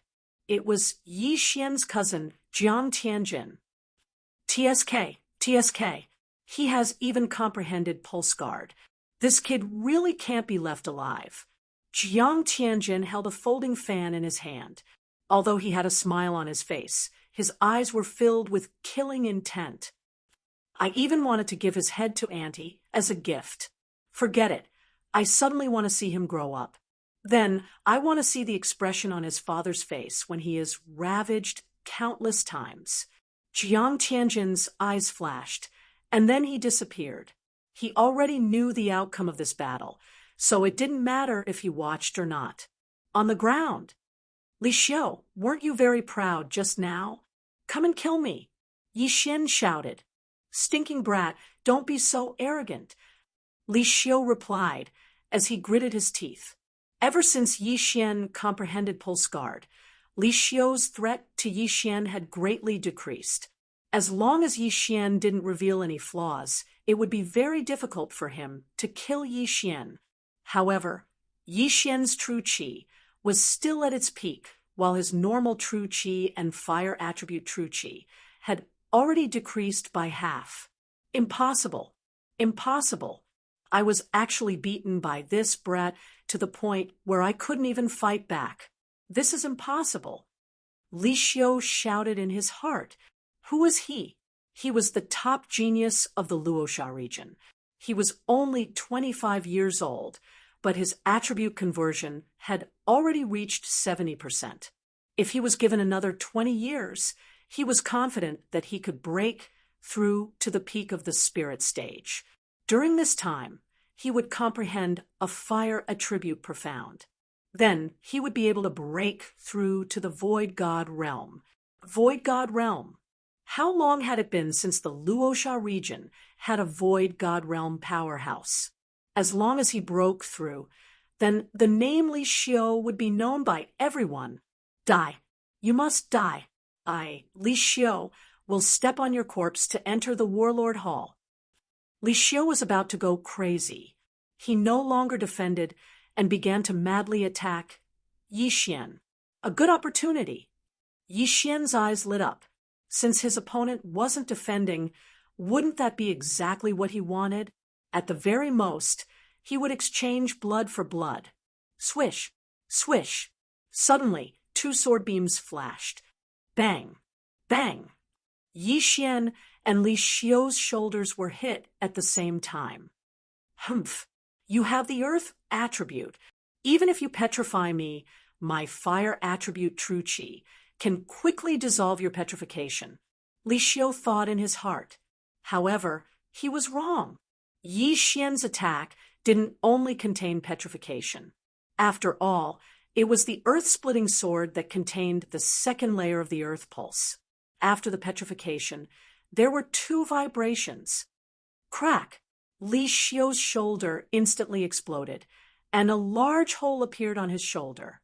It was Yi Xian's cousin, Jiang Tianjin. TSK. He has even comprehended pulse guard. This kid really can't be left alive. Jiang Tianjin held a folding fan in his hand. Although he had a smile on his face, his eyes were filled with killing intent. I even wanted to give his head to Auntie as a gift. Forget it. I suddenly want to see him grow up. Then I want to see the expression on his father's face when he is ravaged countless times. Jiang Tianjin's eyes flashed, and then he disappeared. He already knew the outcome of this battle, so it didn't matter if he watched or not. On the ground. Li Xiu, weren't you very proud just now? Come and kill me. Yi Xian shouted. Stinking brat, don't be so arrogant. Li Xiu replied as he gritted his teeth. Ever since Yi Xian comprehended pulse guard, Li Xiu's threat to Yi Xian had greatly decreased. As long as Yi Xian didn't reveal any flaws, it would be very difficult for him to kill Yi Xian. However, Yi Xian's true qi was still at its peak, while his normal true qi and fire attribute true qi had already decreased by half. Impossible. Impossible. I was actually beaten by this brat to the point where I couldn't even fight back. This is impossible. Li Xiu shouted in his heart. Who was he? He was the top genius of the Luosha region. He was only 25 years old, but his attribute conversion had already reached 70%. If he was given another 20 years, he was confident that he could break through to the peak of the spirit stage. During this time, he would comprehend a fire attribute profound. Then he would be able to break through to the Void God realm. Void God realm. How long had it been since the Luosha region had a Void God realm powerhouse? As long as he broke through, then the name Li Xiu would be known by everyone. Die. You must die. Li Xiu, will step on your corpse to enter the Warlord Hall. Li Xiu was about to go crazy. He no longer defended and began to madly attack Yi Xian. A good opportunity. Yi Xian's eyes lit up. Since his opponent wasn't defending, wouldn't that be exactly what he wanted? At the very most, he would exchange blood for blood. Swish, swish. Suddenly, two sword beams flashed. Bang, bang. Yi Xian and Li Xiu's shoulders were hit at the same time. Humph, you have the earth attribute. Even if you petrify me, my fire attribute True Qi can quickly dissolve your petrification, Li Xiu thought in his heart. However, he was wrong. Yi Xian's attack didn't only contain petrification. After all, it was the earth-splitting sword that contained the second layer of the earth pulse. After the petrification, there were two vibrations. Crack! Li Xiu's shoulder instantly exploded, and a large hole appeared on his shoulder.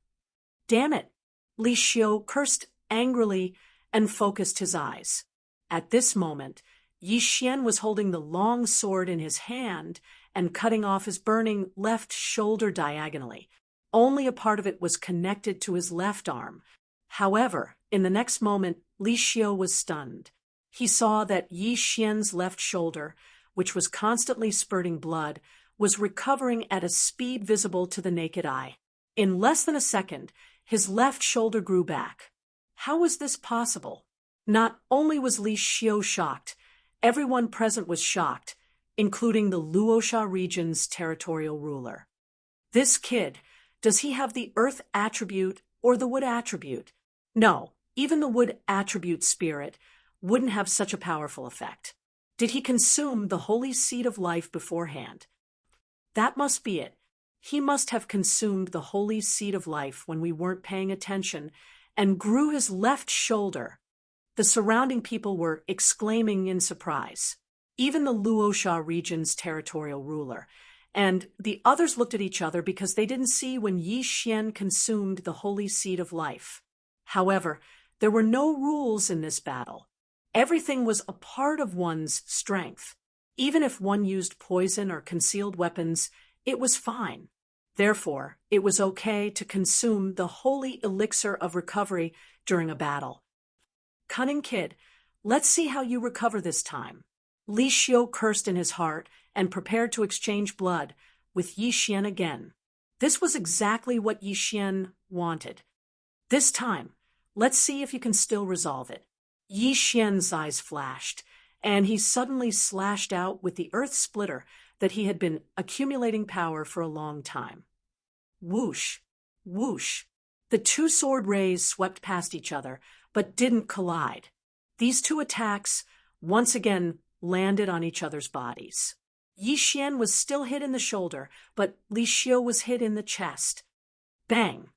Damn it! Li Xiu cursed angrily and focused his eyes. At this moment, Yi Xian was holding the long sword in his hand and cutting off his burning left shoulder diagonally. Only a part of it was connected to his left arm. However, in the next moment, Li Xiu was stunned. He saw that Yi Xian's left shoulder, which was constantly spurting blood, was recovering at a speed visible to the naked eye. In less than a second, his left shoulder grew back. How was this possible? Not only was Li Xiu shocked, everyone present was shocked, including the Luosha region's territorial ruler. This kid, does he have the earth attribute or the wood attribute? No, even the wood attribute spirit wouldn't have such a powerful effect. Did he consume the holy seed of life beforehand? That must be it. He must have consumed the holy seed of life when we weren't paying attention and grew his left shoulder. The surrounding people were exclaiming in surprise. Even the Luosha region's territorial ruler. And the others looked at each other because they didn't see when Yi Xian consumed the holy seed of life. However, there were no rules in this battle. Everything was a part of one's strength. Even if one used poison or concealed weapons, it was fine. Therefore, it was okay to consume the holy elixir of recovery during a battle. Cunning kid, let's see how you recover this time. Li Xiu cursed in his heart and prepared to exchange blood with Yi Xian again. This was exactly what Yi Xian wanted. This time, let's see if you can still resolve it. Yi Xian's eyes flashed, and he suddenly slashed out with the earth splitter that he had been accumulating power for a long time. Whoosh, whoosh. The two sword rays swept past each other, but didn't collide. These two attacks once again landed on each other's bodies. Yi Xian was still hit in the shoulder, but Li Xiu was hit in the chest. Bang!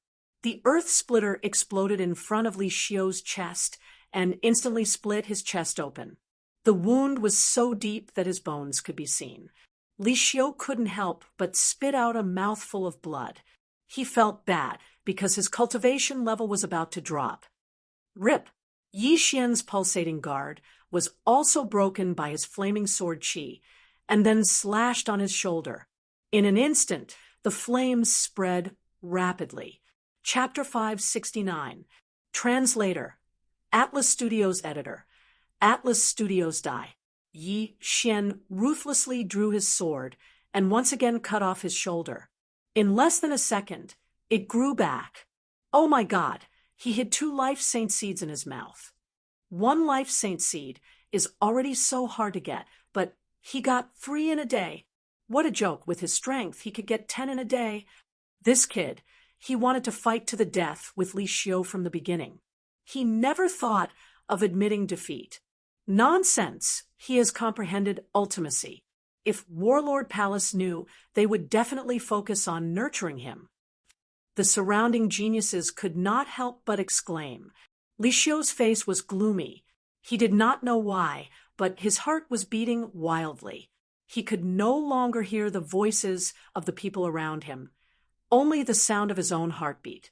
The earth splitter exploded in front of Li Xiu's chest and instantly split his chest open. The wound was so deep that his bones could be seen. Li Xiu couldn't help but spit out a mouthful of blood. He felt bad because his cultivation level was about to drop. Rip! Yi Xian's pulsating guard was also broken by his flaming sword Qi, and then slashed on his shoulder. In an instant, the flames spread rapidly. Chapter 569. Translator. Atlas Studios Editor. Atlas Studios Die. Yi Xian ruthlessly drew his sword and once again cut off his shoulder. In less than a second, it grew back. Oh my God, he hid 2 life saint seeds in his mouth. 1 life saint seed is already so hard to get, but he got 3 in a day. What a joke, with his strength, he could get 10 in a day. This kid, he wanted to fight to the death with Li Xiu from the beginning. He never thought of admitting defeat. Nonsense, he has comprehended ultimacy. If Warlord Palace knew, they would definitely focus on nurturing him. The surrounding geniuses could not help but exclaim. Li Xiu's face was gloomy. He did not know why, but his heart was beating wildly. He could no longer hear the voices of the people around him, only the sound of his own heartbeat.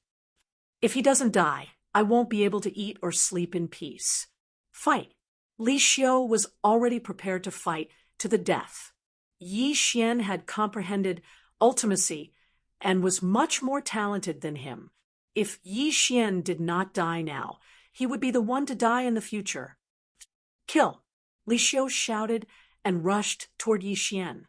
If he doesn't die, I won't be able to eat or sleep in peace. Fight! Li Xiu was already prepared to fight to the death. Yi Xian had comprehended ultimacy and was much more talented than him. If Yi Xian did not die now, he would be the one to die in the future. Kill! Li Xiu shouted and rushed toward Yi Xian.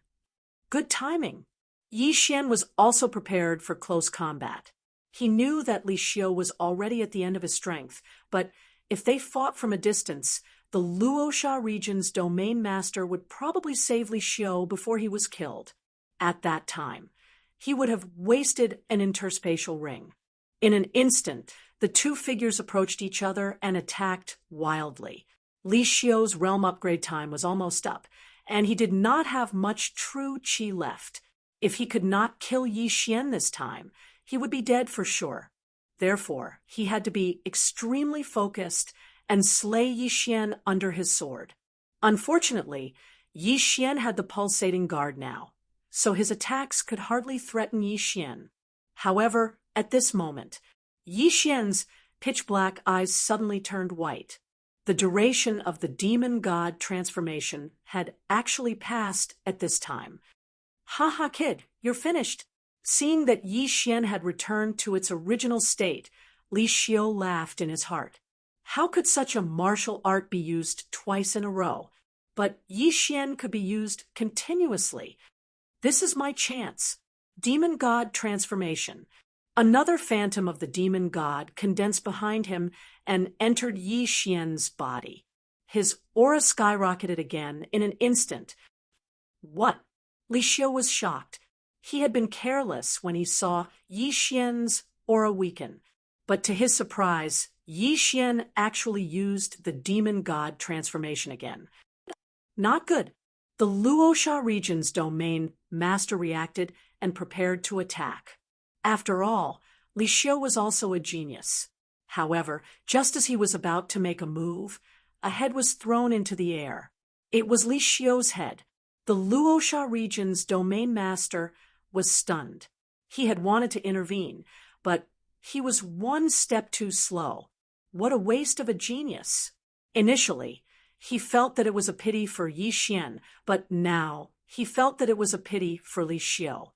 Good timing. Yi Xian was also prepared for close combat. He knew that Li Xiu was already at the end of his strength, but if they fought from a distance, the Luosha region's domain master would probably save Li Xiu before he was killed. At that time, he would have wasted an interspatial ring. In an instant, the two figures approached each other and attacked wildly. Li Xiu's realm upgrade time was almost up, and he did not have much true qi left. If he could not kill Yi Xian this time, he would be dead for sure. Therefore, he had to be extremely focused and slay Yi Xian under his sword. Unfortunately, Yi Xian had the pulsating guard now, so his attacks could hardly threaten Yi Xian. However, at this moment, Yi Xian's pitch-black eyes suddenly turned white. The duration of the demon god transformation had actually passed at this time. "Ha ha, kid, you're finished." Seeing that Yi Xian had returned to its original state, Li Xiu laughed in his heart. How could such a martial art be used twice in a row? But Yi Xian could be used continuously. This is my chance. Demon god transformation. Another phantom of the demon god condensed behind him and entered Yi Xian's body. His aura skyrocketed again in an instant. What? Li Xiu was shocked. He had been careless when he saw Yi Xian's aura weaken, but to his surprise, Yi Xian actually used the demon god transformation again. Not good. The Luosha region's domain master reacted and prepared to attack. After all, Li Xiu was also a genius. However, just as he was about to make a move, a head was thrown into the air. It was Li Xiu's head. The Luosha region's domain master was stunned. He had wanted to intervene, but he was one step too slow. What a waste of a genius. Initially, he felt that it was a pity for Yi Xian, but now he felt that it was a pity for Li Xiu.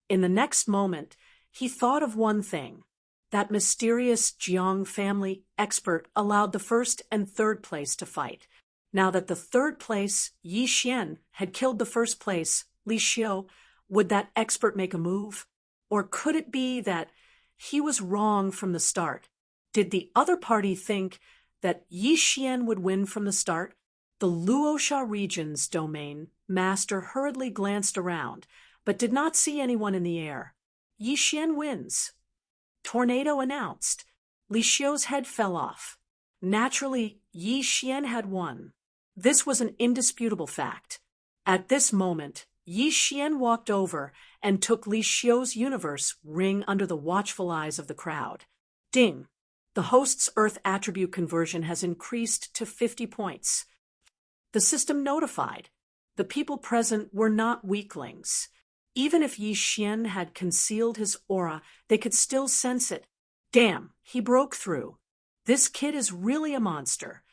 In the next moment, he thought of one thing. That mysterious Jiang family expert allowed the first and third place to fight. Now that the third place, Yi Xian, had killed the first place, Li Xiu, would that expert make a move? Or could it be that he was wrong from the start? Did the other party think that Yi Xian would win from the start? The Luosha region's domain master hurriedly glanced around, but did not see anyone in the air. Yi Xian wins. Tornado announced. Li Xiu's head fell off. Naturally, Yi Xian had won. This was an indisputable fact. At this moment, Yi Xian walked over and took Li Xiu's universe ring under the watchful eyes of the crowd. Ding! The host's Earth attribute conversion has increased to 50 points. The system notified. The people present were not weaklings. Even if Yi Xian had concealed his aura, they could still sense it. Damn, he broke through. This kid is really a monster.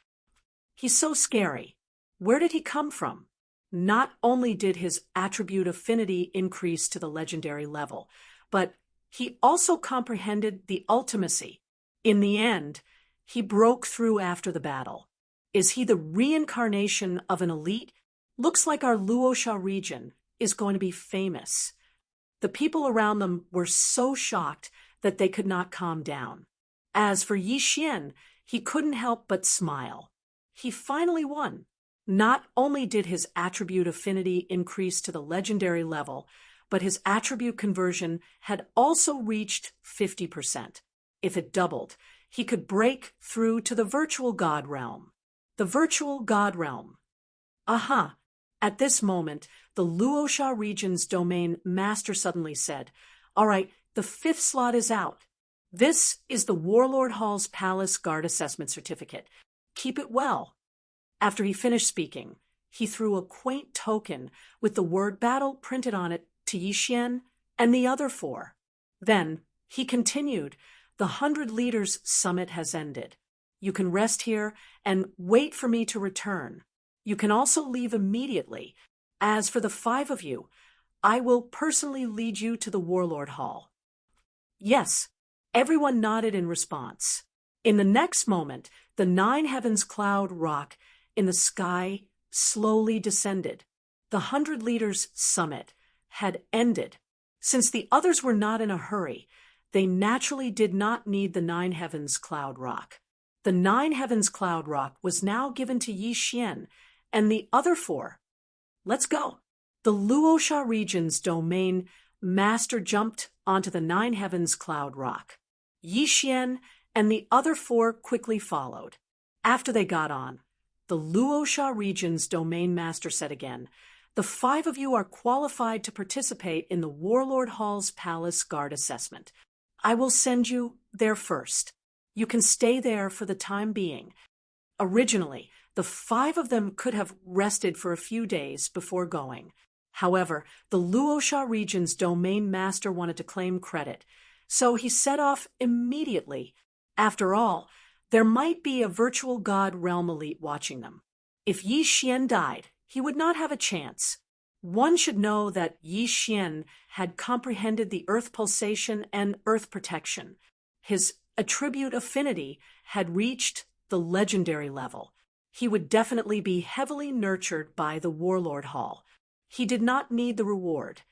He's so scary. Where did he come from? Not only did his attribute affinity increase to the legendary level, but he also comprehended the ultimacy. In the end, he broke through after the battle. Is he the reincarnation of an elite? Looks like our Luosha region is going to be famous. The people around them were so shocked that they could not calm down. As for Yi Xian, he couldn't help but smile. He finally won. Not only did his attribute affinity increase to the legendary level, but his attribute conversion had also reached 50%. If it doubled, he could break through to the virtual god realm. The virtual god realm. Aha! At this moment, the Luosha region's domain master suddenly said, "All right, the 5th slot is out. This is the Warlord Hall's Palace Guard Assessment Certificate. Keep it well." After he finished speaking, he threw a quaint token with the word battle printed on it to Yi Xian and the other 4. Then he continued, "The 100 Leaders Summit has ended. You can rest here and wait for me to return. You can also leave immediately. As for the 5 of you, I will personally lead you to the Warlord Hall." Yes, everyone nodded in response. In the next moment, the 9 Heavens Cloud Rock in the sky slowly descended. The 100 Leaders' Summit had ended. Since the others were not in a hurry, they naturally did not need the Nine Heavens Cloud Rock. The Nine Heavens Cloud Rock was now given to Yi Xian and the other four. Let's go. The Luosha region's domain master jumped onto the Nine Heavens Cloud Rock. Yi Xian and the other four quickly followed. After they got on, the Luosha region's domain master said again, "The 5 of you are qualified to participate in the Warlord Hall's Palace Guard Assessment. I will send you there first. You can stay there for the time being." Originally, the 5 of them could have rested for a few days before going. However, the Luosha region's domain master wanted to claim credit, so he set off immediately. After all, there might be a virtual god realm elite watching them. If Yi Xian died, he would not have a chance. One should know that Yi Xian had comprehended the earth pulsation and earth protection. His attribute affinity had reached the legendary level. He would definitely be heavily nurtured by the Warlord Hall. He did not need the reward.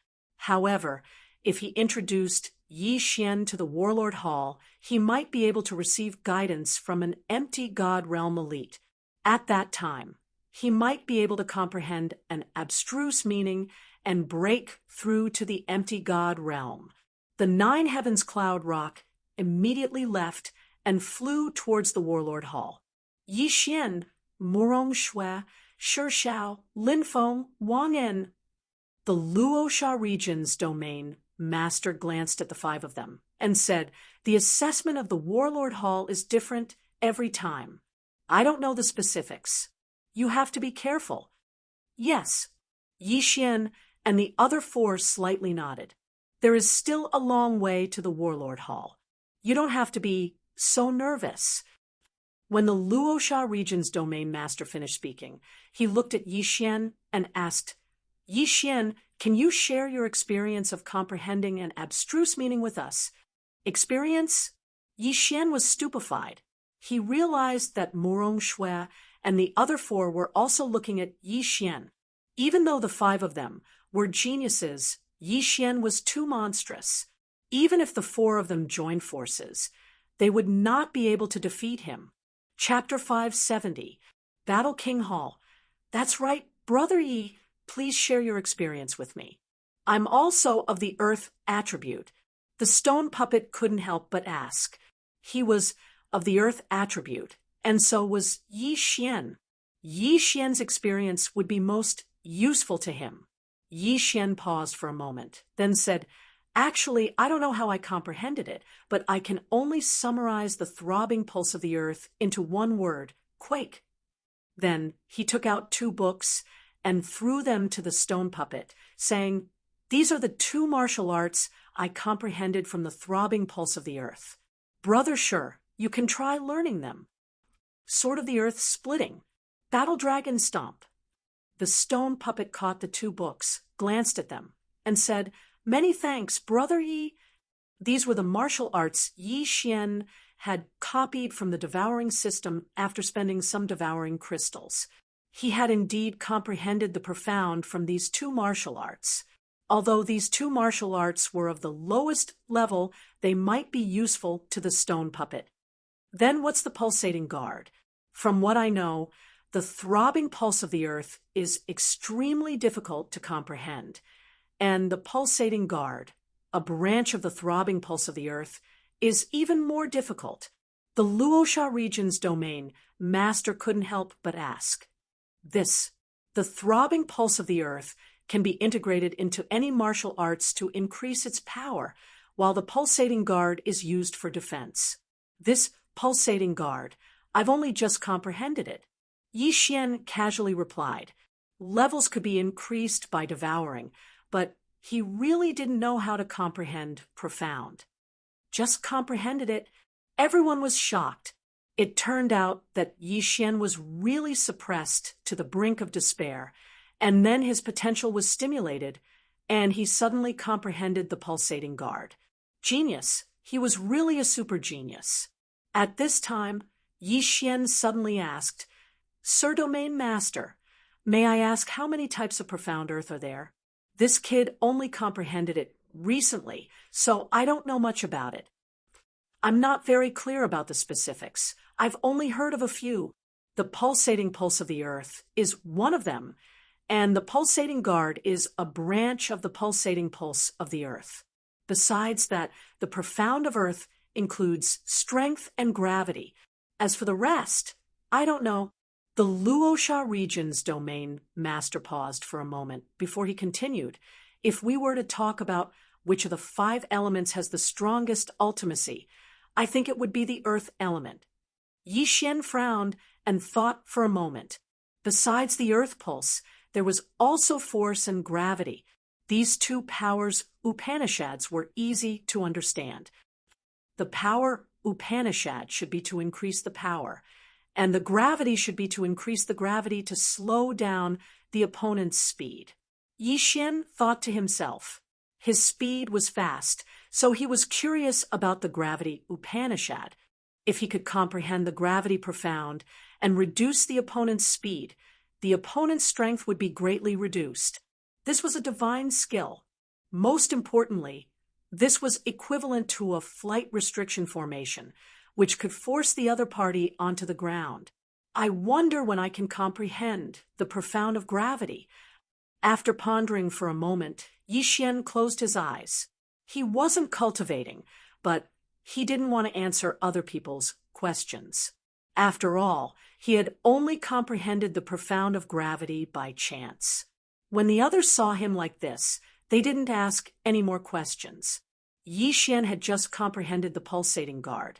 However, if he introduced Yi Xian to the Warlord Hall, he might be able to receive guidance from an empty god realm elite. At that time, he might be able to comprehend an abstruse meaning and break through to the empty god realm. The Nine Heavens Cloud Rock immediately left and flew towards the Warlord Hall. Yi Xian, Murong Shui, Shi Shao, Lin Feng, Wang En. The Luosha region's domain master glanced at the 5 of them and said, "The assessment of the Warlord Hall is different every time. I don't know the specifics. You have to be careful." "Yes." Yi Xian and the other 4 slightly nodded. "There is still a long way to the Warlord Hall. You don't have to be so nervous." When the Luosha region's domain master finished speaking, he looked at Yi Xian and asked, "Yi Xian, can you share your experience of comprehending an abstruse meaning with us?" Experience? Yi Xian was stupefied. He realized that Murong Shui and the other 4 were also looking at Yi Xian. Even though the 5 of them were geniuses, Yi Xian was too monstrous. Even if the 4 of them joined forces, they would not be able to defeat him. Chapter 570, Battle King Hall. "That's right, Brother Yi, please share your experience with me." "I'm also of the Earth attribute." The stone puppet couldn't help but ask. He was of the Earth attribute, and so was Yi Xian. Yi Xian's experience would be most useful to him. Yi Xian paused for a moment, then said, "Actually, I don't know how I comprehended it, but I can only summarize the throbbing pulse of the earth into one word: quake." Then he took out 2 books and threw them to the stone puppet, saying, "These are the 2 martial arts I comprehended from the throbbing pulse of the earth. Brother Sure, you can try learning them. Sword of the Earth Splitting, Battle Dragon Stomp." The stone puppet caught the 2 books, glanced at them, and said, "Many thanks, Brother Yi." These were the martial arts Yi Xian had copied from the devouring system after spending some devouring crystals. He had indeed comprehended the profound from these 2 martial arts. Although these 2 martial arts were of the lowest level, they might be useful to the stone puppet. Then what's the pulsating guard? From what I know, the throbbing pulse of the earth is extremely difficult to comprehend, and the pulsating guard, a branch of the throbbing pulse of the earth, is even more difficult. The Luosha region's domain master couldn't help but ask. The throbbing pulse of the earth can be integrated into any martial arts to increase its power, while the pulsating guard is used for defense. This pulsating guard, I've only just comprehended it. Yi Xian casually replied. Levels could be increased by devouring, but he really didn't know how to comprehend profound. Just comprehended it. Everyone was shocked. It turned out that Yi Xian was really suppressed to the brink of despair, and then his potential was stimulated, and he suddenly comprehended the pulsating guard. Genius. He was really a super genius. At this time, Yi Xian suddenly asked, Sir Domain Master, may I ask how many types of profound earth are there? This kid only comprehended it recently, so I don't know much about it. I'm not very clear about the specifics. I've only heard of a few. The pulsating pulse of the earth is one of them, and the pulsating guard is a branch of the pulsating pulse of the earth. Besides that, the profound of earth includes strength and gravity. As for the rest, I don't know. The Luosha region's domain master paused for a moment before he continued. If we were to talk about which of the 5 elements has the strongest ultimacy, I think it would be the earth element. Yi Xian frowned and thought for a moment. Besides the earth pulse, there was also force and gravity. These 2 powers Upanishads were easy to understand. The power Upanishad should be to increase the power, and the gravity should be to increase the gravity to slow down the opponent's speed. Yi Xian thought to himself. His speed was fast, so he was curious about the gravity Upanishad. If he could comprehend the gravity profound and reduce the opponent's speed, the opponent's strength would be greatly reduced. This was a divine skill. Most importantly, this was equivalent to a flight restriction formation, which could force the other party onto the ground. I wonder when I can comprehend the profound of gravity. After pondering for a moment, Yi Xian closed his eyes. He wasn't cultivating, but he didn't want to answer other people's questions. After all, he had only comprehended the profound of gravity by chance. When the others saw him like this, they didn't ask any more questions. Yi Xian had just comprehended the pulsating guard,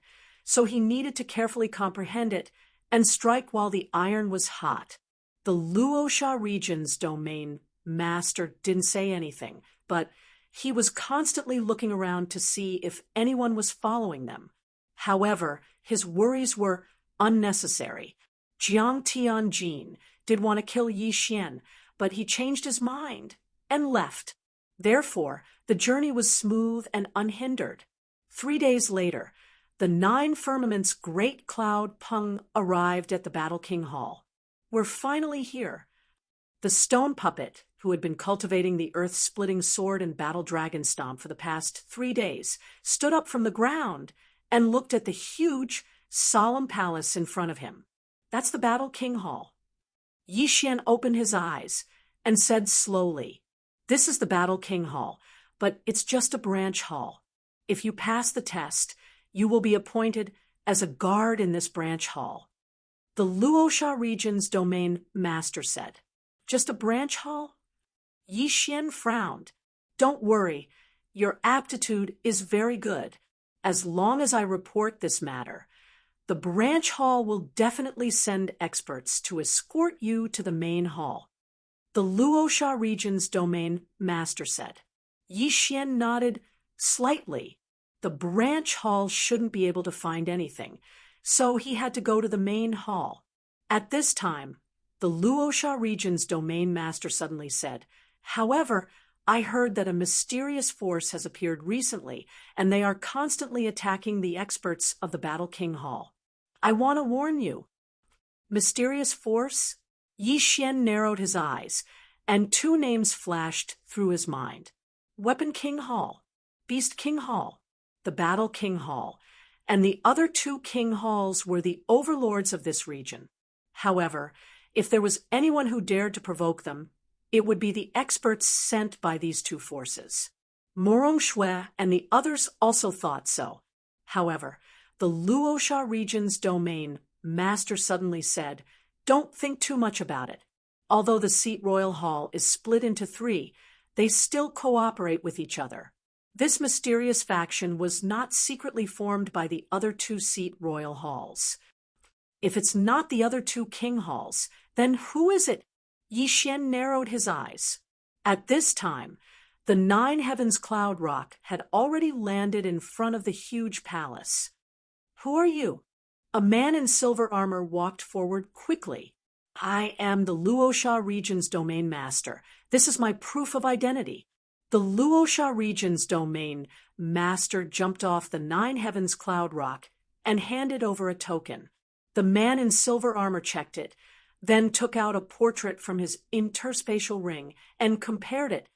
so he needed to carefully comprehend it and strike while the iron was hot. The Luosha region's domain master didn't say anything, but he was constantly looking around to see if anyone was following them. However, his worries were unnecessary. Jiang Tianjin did want to kill Yi Xian, but he changed his mind and left. Therefore, the journey was smooth and unhindered. 3 days later, the 9 firmament's great cloud Peng arrived at the Battle King Hall. We're finally here. The stone puppet, who had been cultivating the earth-splitting sword and battle dragon stomp for the past 3 days, stood up from the ground and looked at the huge, solemn palace in front of him. That's the Battle King Hall. Yi Xian opened his eyes and said slowly, "This is the Battle King Hall, but it's just a branch hall. If you pass the test, you will be appointed as a guard in this branch hall." The Luosha region's domain master said, "Just a branch hall?" Yi Xian frowned. "Don't worry, your aptitude is very good. As long as I report this matter, the branch hall will definitely send experts to escort you to the main hall." The Luosha region's domain master said. Yi Xian nodded slightly. The branch hall shouldn't be able to find anything, so he had to go to the main hall. At this time, the Luosha region's domain master suddenly said, "However, I heard that a mysterious force has appeared recently, and they are constantly attacking the experts of the Battle King Hall. I want to warn you." Mysterious force? Yi Xian narrowed his eyes, and 2 names flashed through his mind. Weapon King Hall, Beast King Hall, the Battle King Hall, and the other 2 king halls were the overlords of this region. However, if there was anyone who dared to provoke them, it would be the experts sent by these 2 forces. Morong Shui and the others also thought so. However, the Luosha region's domain master suddenly said, "Don't think too much about it. Although the Seat Royal Hall is split into 3, they still cooperate with each other. This mysterious faction was not secretly formed by the other 2 Seat Royal Halls. If it's not the other 2 king halls, then who is it?" Yi Xian narrowed his eyes. At this time, the 9 Heavens Cloud Rock had already landed in front of the huge palace. "Who are you?" A man in silver armor walked forward quickly. "I am the Luosha region's domain master. This is my proof of identity." The Luosha region's domain master jumped off the 9 Heavens Cloud Rock and handed over a token. The man in silver armor checked it, then took out a portrait from his interspatial ring and compared it.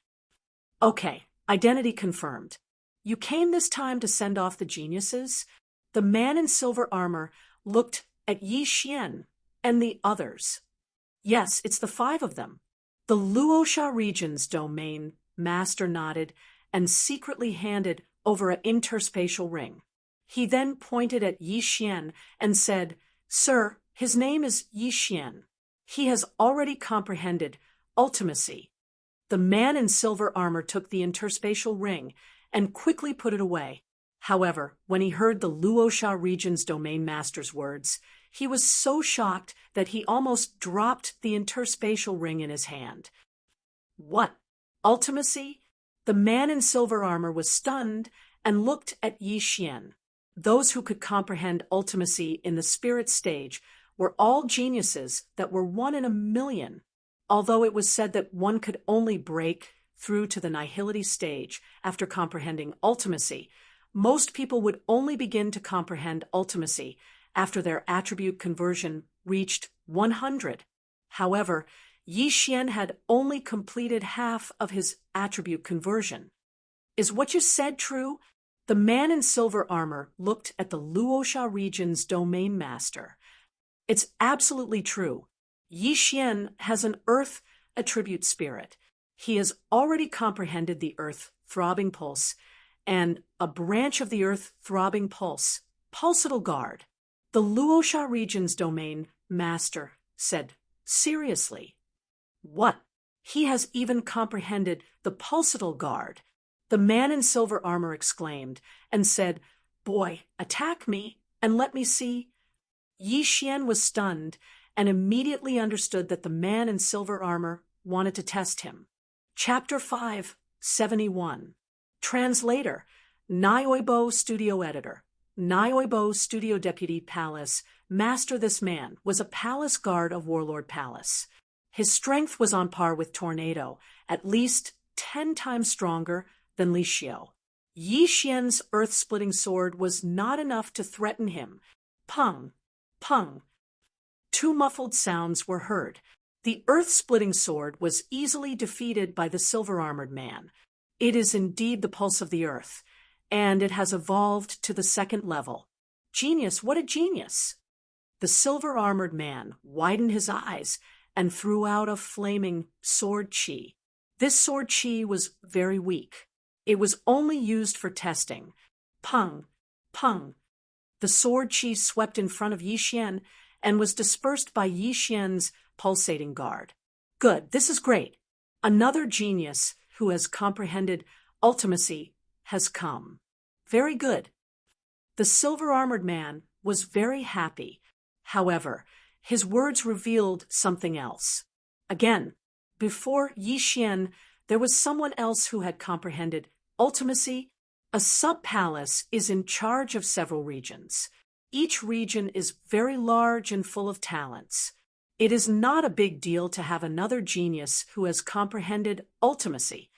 Okay, identity confirmed. You came this time to send off the geniuses? The man in silver armor looked at Yi Xian and the others. Yes, it's the 5 of them. The Luosha region's domain master nodded and secretly handed over an interspatial ring. He then pointed at Yi Xian and said, "Sir, his name is Yi Xian. He has already comprehended ultimacy." The man in silver armor took the interspatial ring and quickly put it away. However, when he heard the Luosha region's domain master's words, he was so shocked that he almost dropped the interspatial ring in his hand. What? Ultimacy? The man in silver armor was stunned and looked at Yi Xian. Those who could comprehend ultimacy in the spirit stage were all geniuses that were 1 in a million. Although it was said that one could only break through to the nihility stage after comprehending ultimacy, most people would only begin to comprehend ultimacy after their attribute conversion reached 100. However, Yi Xian had only completed half of his attribute conversion. Is what you said true? The man in silver armor looked at the Luosha region's domain master. It's absolutely true. Yi Xian has an earth attribute spirit. He has already comprehended the earth throbbing pulse and a branch of the earth throbbing pulse, pulsatile guard. The Luosha region's domain master said, "Seriously? What? He has even comprehended the pulsatile guard." The man in silver armor exclaimed and said, "Boy, attack me and let me see." Yi Xian was stunned and immediately understood that the man in silver armor wanted to test him. Chapter 5, 71. Translator, Nioibo Studio Editor. Nioibo Studio Deputy Palace. Master, this man was a palace guard of Warlord Palace. His strength was on par with Tornado, at least 10 times stronger than Li Xiao. Yi Xian's earth-splitting sword was not enough to threaten him. Pung, pung. 2 muffled sounds were heard. The earth-splitting sword was easily defeated by the silver-armored man. It is indeed the pulse of the earth, and it has evolved to the 2nd level. Genius, what a genius! The silver-armored man widened his eyes and threw out a flaming sword chi. This sword chi was very weak. It was only used for testing. Pung, pung. The sword chi swept in front of Yi Xian and was dispersed by Yi Xian's pulsating guard. Good, this is great. Another genius who has comprehended ultimacy has come. Very good. The silver-armored man was very happy. However, his words revealed something else. Again, before Yi Xian, there was someone else who had comprehended ultimacy. A sub-palace is in charge of several regions. Each region is very large and full of talents. It is not a big deal to have another genius who has comprehended ultimacy.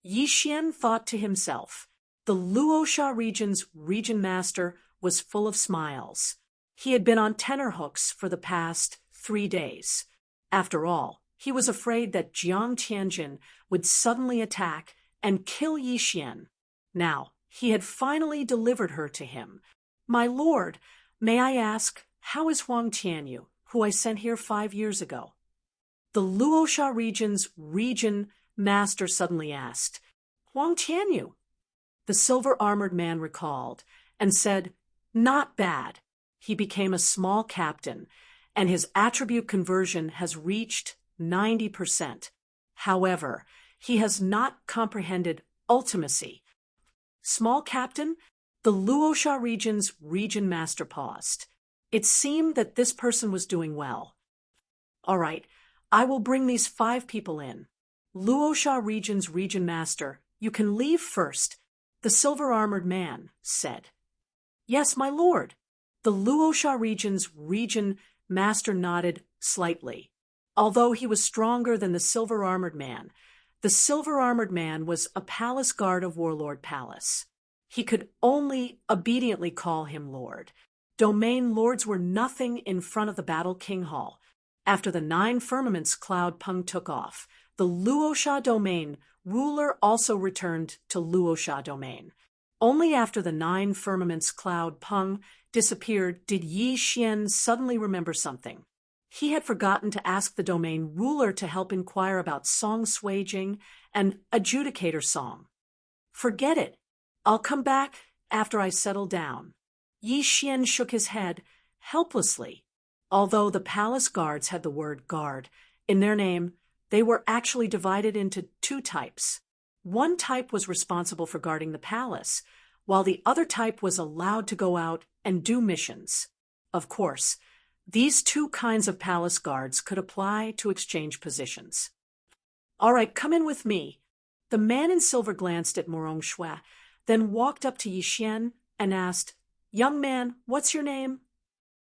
Yi Xian thought to himself. The Luosha region's region master was full of smiles. He had been on tenterhooks for the past 3 days. After all, he was afraid that Jiang Tianjin would suddenly attack and kill Yi Xian. Now, he had finally delivered her to him. "My lord, may I ask, how is Huang Tianyu, who I sent here 5 years ago?" The Luosha region's region master suddenly asked. "Huang Tianyu?" The silver-armored man recalled and said, "Not bad. He became a small captain, and his attribute conversion has reached 90%. However, he has not comprehended ultimacy." Small captain? The Luosha region's region master paused. It seemed that this person was doing well. "All right, I will bring these 5 people in. Luosha region's region master, you can leave first," the silver-armored man said. "Yes, my lord." The Luosha region's region master nodded slightly. Although he was stronger than the silver-armored man, the silver-armored man was a palace guard of Warlord Palace. He could only obediently call him lord. Domain lords were nothing in front of the Battle King Hall. After the 9 firmaments cloud Peng took off, the Luosha domain ruler also returned to Luosha domain. Only after the 9 firmaments cloud Peng disappeared did Yi Xian suddenly remember something. He had forgotten to ask the domain ruler to help inquire about Song Suijing and Adjudicator Song. Forget it. I'll come back after I settle down. Yi Xian shook his head helplessly. Although the palace guards had the word guard in their name, they were actually divided into 2 types. One type was responsible for guarding the palace, while the other type was allowed to go out and do missions. Of course, these 2 kinds of palace guards could apply to exchange positions. All right, come in with me. The man in silver glanced at Morong Shui, then walked up to Yi Xian and asked, "Young man, what's your name?"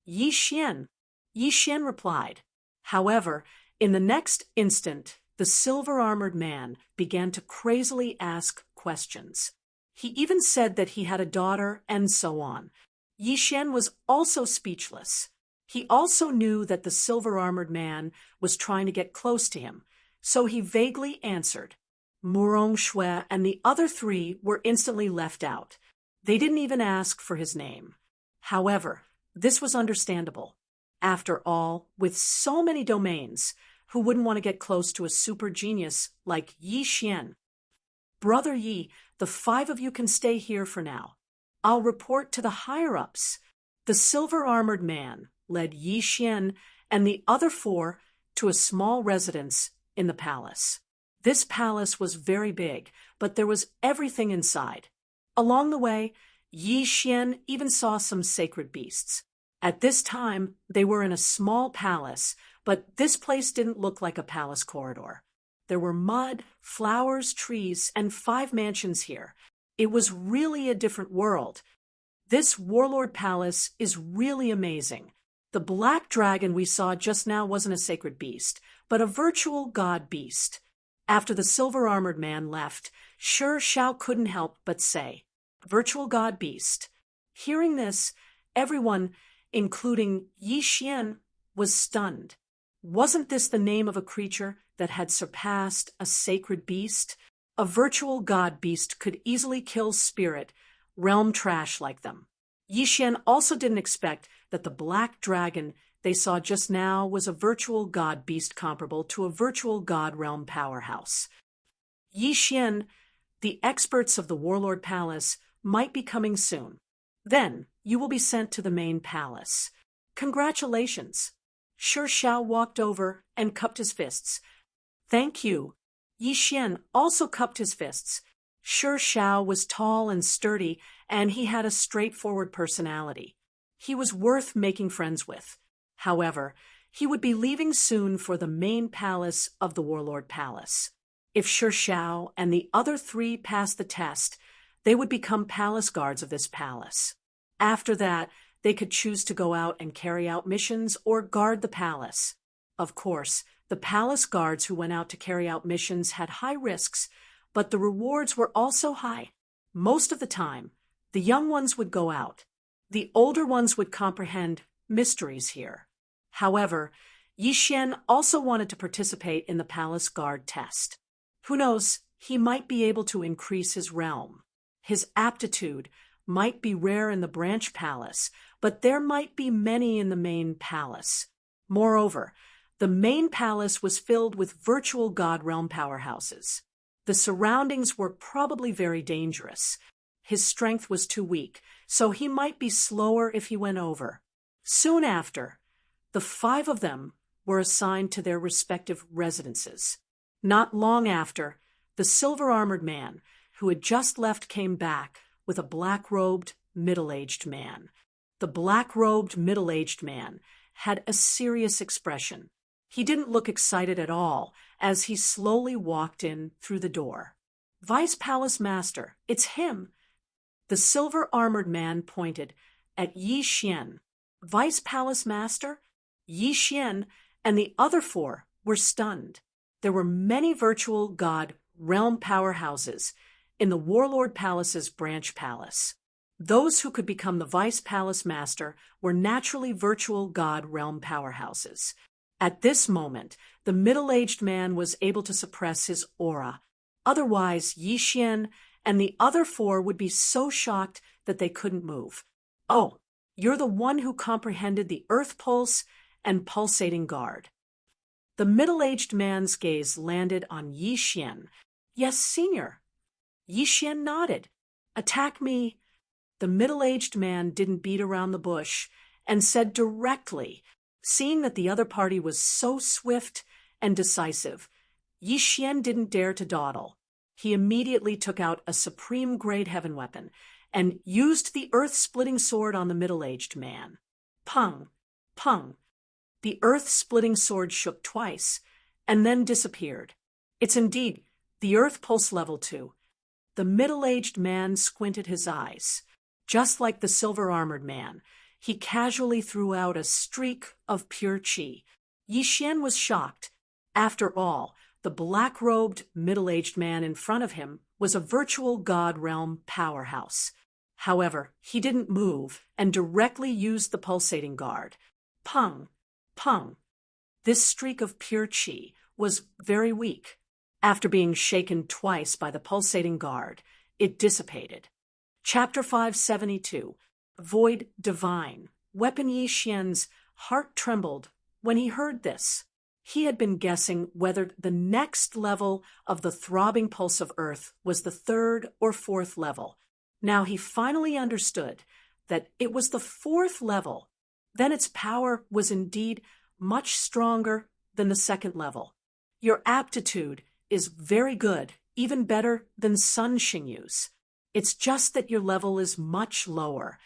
"Yi Xian," Yi Xian replied. However, in the next instant, the silver-armored man began to crazily ask questions. He even said that he had a daughter and so on. Yi Xian was also speechless. He also knew that the silver-armored man was trying to get close to him, so he vaguely answered. Morong Shui and the other 3 were instantly left out. They didn't even ask for his name. However, this was understandable. After all, with so many domains, who wouldn't want to get close to a super genius like Yi Xian? "Brother Yi, the 5 of you can stay here for now. I'll report to the higher-ups." The silver-armored man led Yi Xian and the other 4 to a small residence in the palace. This palace was very big, but there was everything inside. Along the way, Yi Xian even saw some sacred beasts. At this time, they were in a small palace, but this place didn't look like a palace corridor. There were mud, flowers, trees, and 5 mansions here. It was really a different world. This warlord palace is really amazing. The black dragon we saw just now wasn't a sacred beast, but a virtual god beast. After the silver-armored man left, Shi Shao couldn't help but say, "Virtual god beast." Hearing this, everyone, including Yi Xian, was stunned. Wasn't this the name of a creature that had surpassed a sacred beast? A virtual god beast could easily kill spirit, realm trash like them. Yi Xian also didn't expect that the black dragon they saw just now was a virtual god beast comparable to a virtual god realm powerhouse. Yi Xian, the experts of the Warlord Palace, might be coming soon. Then you will be sent to the main palace. Congratulations. Shi Shao walked over and cupped his fists. Thank you. Yi Xian also cupped his fists. Shi Shao was tall and sturdy, and he had a straightforward personality. He was worth making friends with. However, he would be leaving soon for the main palace of the Warlord Palace. If Shi Shao and the other 3 passed the test, they would become palace guards of this palace. After that, they could choose to go out and carry out missions or guard the palace. Of course, the palace guards who went out to carry out missions had high risks, but the rewards were also high. Most of the time, the young ones would go out. The older ones would comprehend mysteries here. However, Yi Xian also wanted to participate in the palace guard test. Who knows, he might be able to increase his realm. His aptitude might be rare in the branch palace, but there might be many in the main palace. Moreover, the main palace was filled with virtual god realm powerhouses. The surroundings were probably very dangerous. His strength was too weak, so he might be slower if he went over. Soon after, the 5 of them were assigned to their respective residences. Not long after, the silver-armored man who had just left came back with a black-robed, middle-aged man. The black-robed, middle-aged man had a serious expression. He didn't look excited at all as he slowly walked in through the door. "Vice Palace Master, it's him." The silver-armored man pointed at Yi Xian. Vice Palace Master? Yi Xian and the other 4 were stunned. There were many virtual god realm powerhouses in the Warlord Palace's branch palace. Those who could become the Vice Palace Master were naturally virtual god realm powerhouses. At this moment, the middle-aged man was able to suppress his aura. Otherwise, Yi Xian and the other four would be so shocked that they couldn't move. Oh, you're the one who comprehended the earth pulse and pulsating guard. The middle-aged man's gaze landed on Yi Xian. Yes, senior. Yi Xian nodded. Attack me. The middle-aged man didn't beat around the bush and said directly, seeing that the other party was so swift and decisive. Yi Xian didn't dare to dawdle. He immediately took out a supreme-grade heaven weapon and used the earth-splitting sword on the middle-aged man. Pung! Pung! The earth-splitting sword shook twice and then disappeared. It's indeed the earth pulse level 2. The middle-aged man squinted his eyes. Just like the silver-armored man, he casually threw out a streak of pure qi. Yi Xian was shocked. After all, the black-robed, middle-aged man in front of him was a virtual god realm powerhouse. However, he didn't move and directly used the pulsating guard. Pung! Pung! This streak of pure qi was very weak. After being shaken twice by the pulsating guard, it dissipated. Chapter 572, Void Divine. Weapon Yi Xian's heart trembled when he heard this. He had been guessing whether the next level of the throbbing pulse of Earth was the 3rd or 4th level. Now he finally understood that it was the 4th level. Then its power was indeed much stronger than the 2nd level. Your aptitude is very good, even better than Sun Xingyu's. It's just that your level is much lower.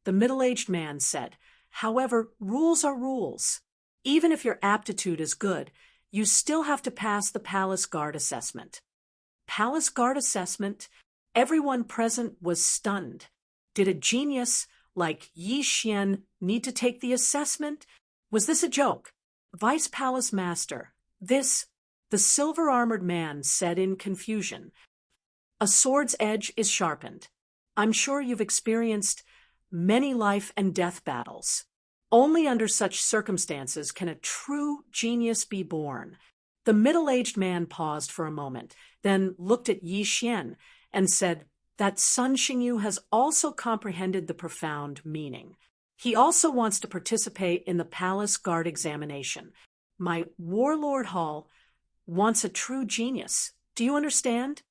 The middle-aged man said, however, rules are rules. Even if your aptitude is good, you still have to pass the Palace Guard assessment. Palace Guard assessment? Everyone present was stunned. Did a genius like Yi Xian need to take the assessment? Was this a joke? Vice Palace Master, the silver-armored man said in confusion. A sword's edge is sharpened. I'm sure you've experienced many life and death battles. Only under such circumstances can a true genius be born. The middle-aged man paused for a moment, then looked at Yi Xian and said that Sun Xingyu has also comprehended the profound meaning. He also wants to participate in the Palace Guard examination. My Warlord Hall wants a true genius. Do you understand?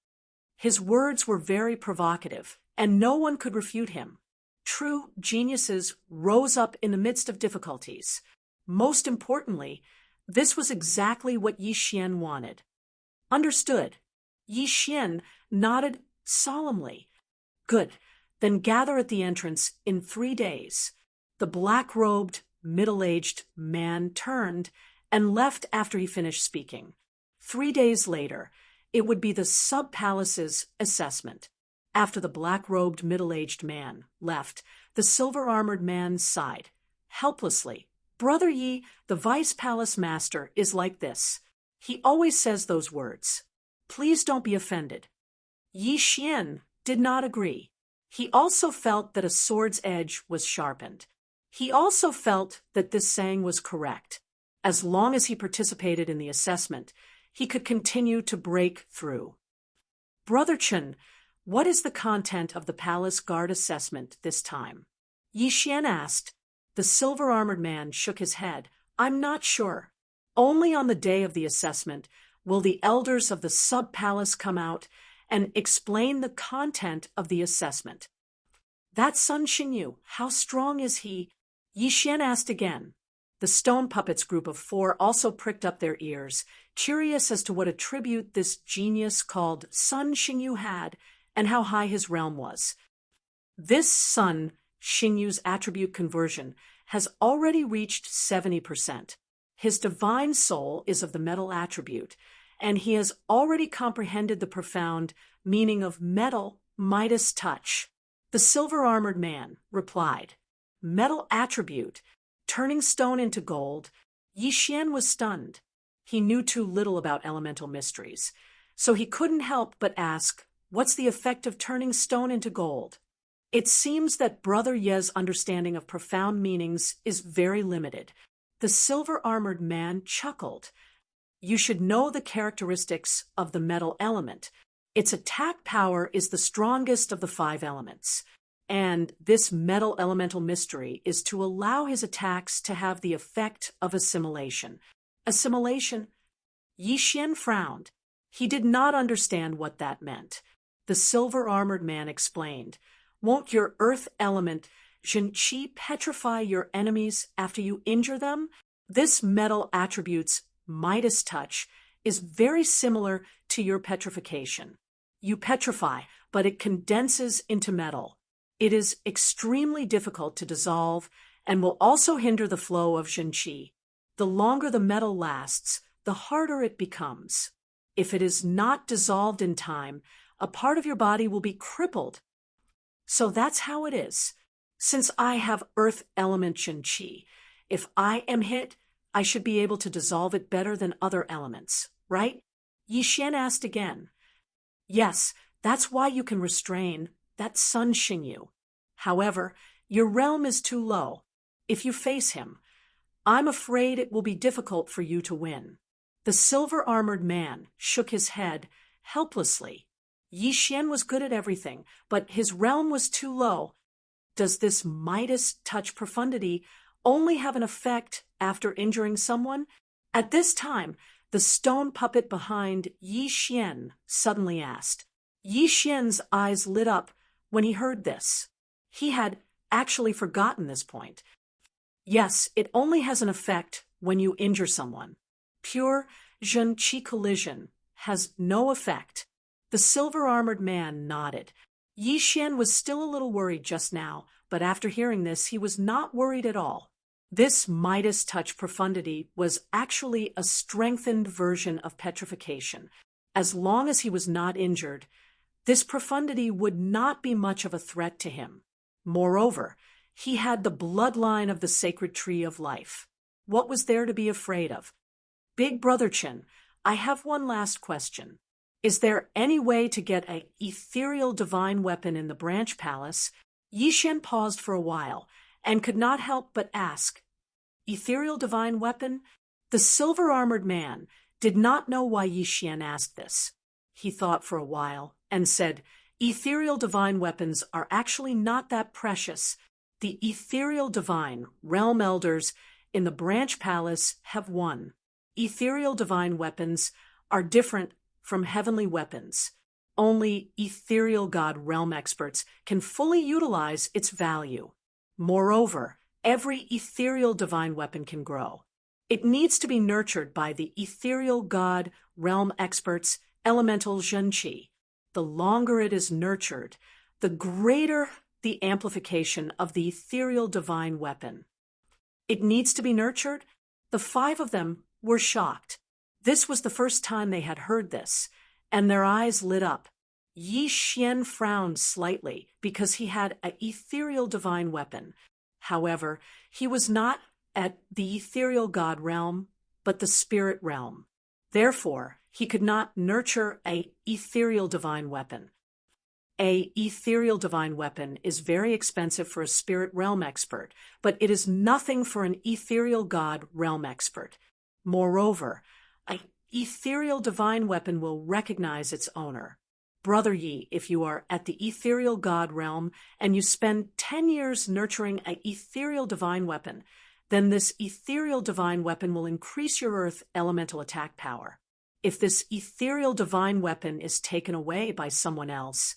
His words were very provocative, and no one could refute him. True geniuses rose up in the midst of difficulties. Most importantly, this was exactly what Yi Xian wanted. Understood. Yi Xian nodded solemnly. Good. Then gather at the entrance in 3 days. The black-robed, middle-aged man turned and left after he finished speaking. 3 days later, it would be the sub-palace's assessment. After the black-robed, middle-aged man left, the silver-armored man sighed, helplessly. Brother Yi, the Vice Palace Master, is like this. He always says those words. Please don't be offended. Yi Xian did not agree. He also felt that a sword's edge was sharpened. He also felt that this saying was correct. As long as he participated in the assessment, he could continue to break through. Brother Chen, what is the content of the Palace Guard assessment this time? Yi Xian asked. The silver-armored man shook his head. I'm not sure. Only on the day of the assessment will the elders of the sub-palace come out and explain the content of the assessment. That Sun Xingyu, how strong is he? Yi Xian asked again. The stone puppets group of 4 also pricked up their ears, curious as to what attribute this genius called Sun Xingyu had and how high his realm was. This Sun Xingyu's attribute conversion has already reached 70%. His divine soul is of the metal attribute, and he has already comprehended the profound meaning of metal Midas touch. The silver-armored man replied, Metal attribute, turning stone into gold. Yi Xian was stunned. He knew too little about elemental mysteries, so he couldn't help but ask, what's the effect of turning stone into gold? It seems that Brother Ye's understanding of profound meanings is very limited. The silver-armored man chuckled. You should know the characteristics of the metal element. Its attack power is the strongest of the 5 elements. And this metal elemental mystery is to allow his attacks to have the effect of assimilation. Assimilation? Yi Xian frowned. He did not understand what that meant. The silver-armored man explained, "Won't your earth element Zhenqi petrify your enemies after you injure them? This metal attribute's Midas touch is very similar to your petrification. You petrify, but it condenses into metal. It is extremely difficult to dissolve and will also hinder the flow of Zhenqi. The longer the metal lasts, the harder it becomes. If it is not dissolved in time, a part of your body will be crippled. So that's how it is. Since I have earth element Zhenqi, if I am hit, I should be able to dissolve it better than other elements, right?" Yi Xian asked again. "Yes, that's why you can restrain that Sun Xingyu. However, your realm is too low. If you face him, I'm afraid it will be difficult for you to win." The silver-armored man shook his head helplessly. Yi Xian was good at everything, but his realm was too low. Does this Midas touch profundity only have an effect after injuring someone? At this time, the stone puppet behind Yi Xian suddenly asked. Yi Xian's eyes lit up when he heard this. He had actually forgotten this point. Yes, it only has an effect when you injure someone. Pure Zhenqi collision has no effect. The silver-armored man nodded. Yi Xian was still a little worried just now, but after hearing this, he was not worried at all. This Midas touch profundity was actually a strengthened version of petrification. As long as he was not injured, this profundity would not be much of a threat to him. Moreover, he had the bloodline of the sacred tree of life. What was there to be afraid of? Big Brother Chen, I have one last question. Is there any way to get an ethereal divine weapon in the branch palace? Yi Xian paused for a while and could not help but ask, "Ethereal divine weapon?" The silver-armored man did not know why Yi Xian asked this. He thought for a while and said, "Ethereal divine weapons are actually not that precious. The ethereal divine realm elders in the branch palace have one. Ethereal divine weapons are different from heavenly weapons. Only ethereal god realm experts can fully utilize its value. Moreover, every ethereal divine weapon can grow. It needs to be nurtured by the ethereal god realm experts, elemental Zhenqi. The longer it is nurtured, the greater the amplification of the ethereal divine weapon." It needs to be nurtured? The 5 of them were shocked. This was the first time they had heard this, and their eyes lit up. Yi Xian frowned slightly because he had an ethereal divine weapon. However, he was not at the ethereal god realm, but the spirit realm. Therefore, he could not nurture an ethereal divine weapon. An ethereal divine weapon is very expensive for a spirit realm expert, but it is nothing for an ethereal god realm expert. Moreover, an ethereal divine weapon will recognize its owner. Brother Yi, if you are at the ethereal god realm and you spend 10 years nurturing an ethereal divine weapon, then this ethereal divine weapon will increase your earth elemental attack power. If this ethereal divine weapon is taken away by someone else,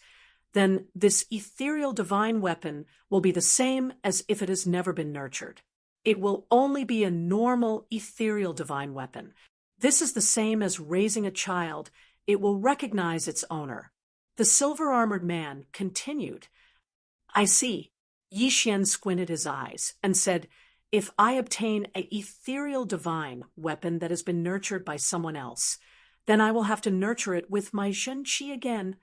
then this ethereal divine weapon will be the same as if it has never been nurtured. It will only be a normal ethereal divine weapon. This is the same as raising a child. It will recognize its owner. The silver-armored man continued. "I see." Yi Xian squinted his eyes and said, "If I obtain an ethereal divine weapon that has been nurtured by someone else, then I will have to nurture it with my Zhenqi again."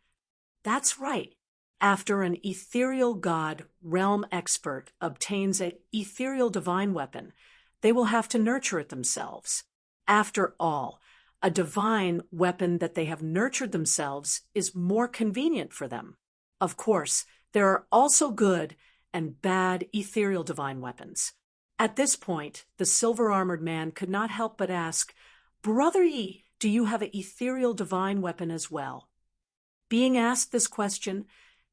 That's right. After an ethereal god realm expert obtains an ethereal divine weapon, they will have to nurture it themselves. After all, a divine weapon that they have nurtured themselves is more convenient for them. Of course, there are also good and bad ethereal divine weapons. At this point, the silver-armored man could not help but ask, "Brother Yi, do you have an ethereal divine weapon as well?" Being asked this question,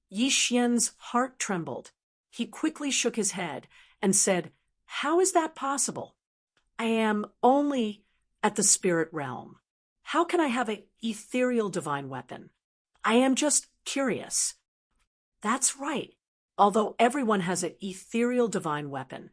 Yi Xian's heart trembled. He quickly shook his head and said, "How is that possible? I am only at the spirit realm. How can I have an ethereal divine weapon? I am just curious." That's right. Although everyone has an ethereal divine weapon,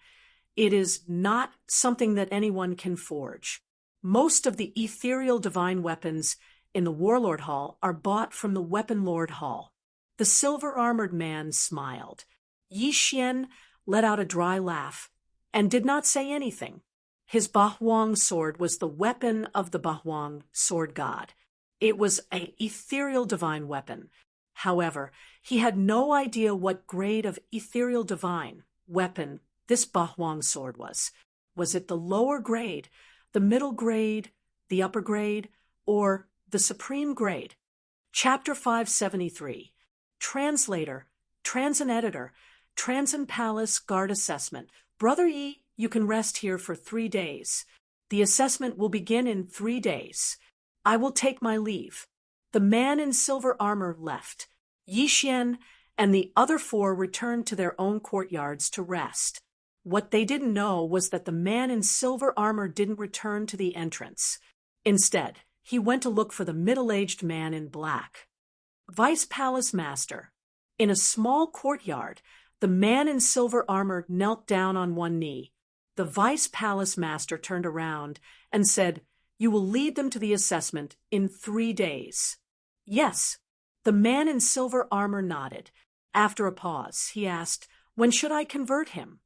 it is not something that anyone can forge. Most of the ethereal divine weapons in the Warlord Hall are bought from the Weapon Lord Hall. The silver-armored man smiled. Yi Xian let out a dry laugh and did not say anything. His Bahuang sword was the weapon of the Bahuang sword god. It was an ethereal divine weapon. However, he had no idea what grade of ethereal divine weapon this Bahuang sword was. Was it the lower grade, the middle grade, the upper grade, or the supreme grade? Chapter 573. Translator, Transin Editor, Transin Palace Guard Assessment. Brother Yi, you can rest here for 3 days. The assessment will begin in 3 days. I will take my leave. The man in silver armor left. Yi Xian and the other 4 returned to their own courtyards to rest. What they didn't know was that the man in silver armor didn't return to the entrance. Instead, he went to look for the middle-aged man in black. Vice Palace Master. In a small courtyard, the man in silver armor knelt down on one knee. The Vice Palace Master turned around and said, "You will lead them to the assessment in 3 days." "Yes." The man in silver armor nodded. After a pause, he asked, "When should I convert him?"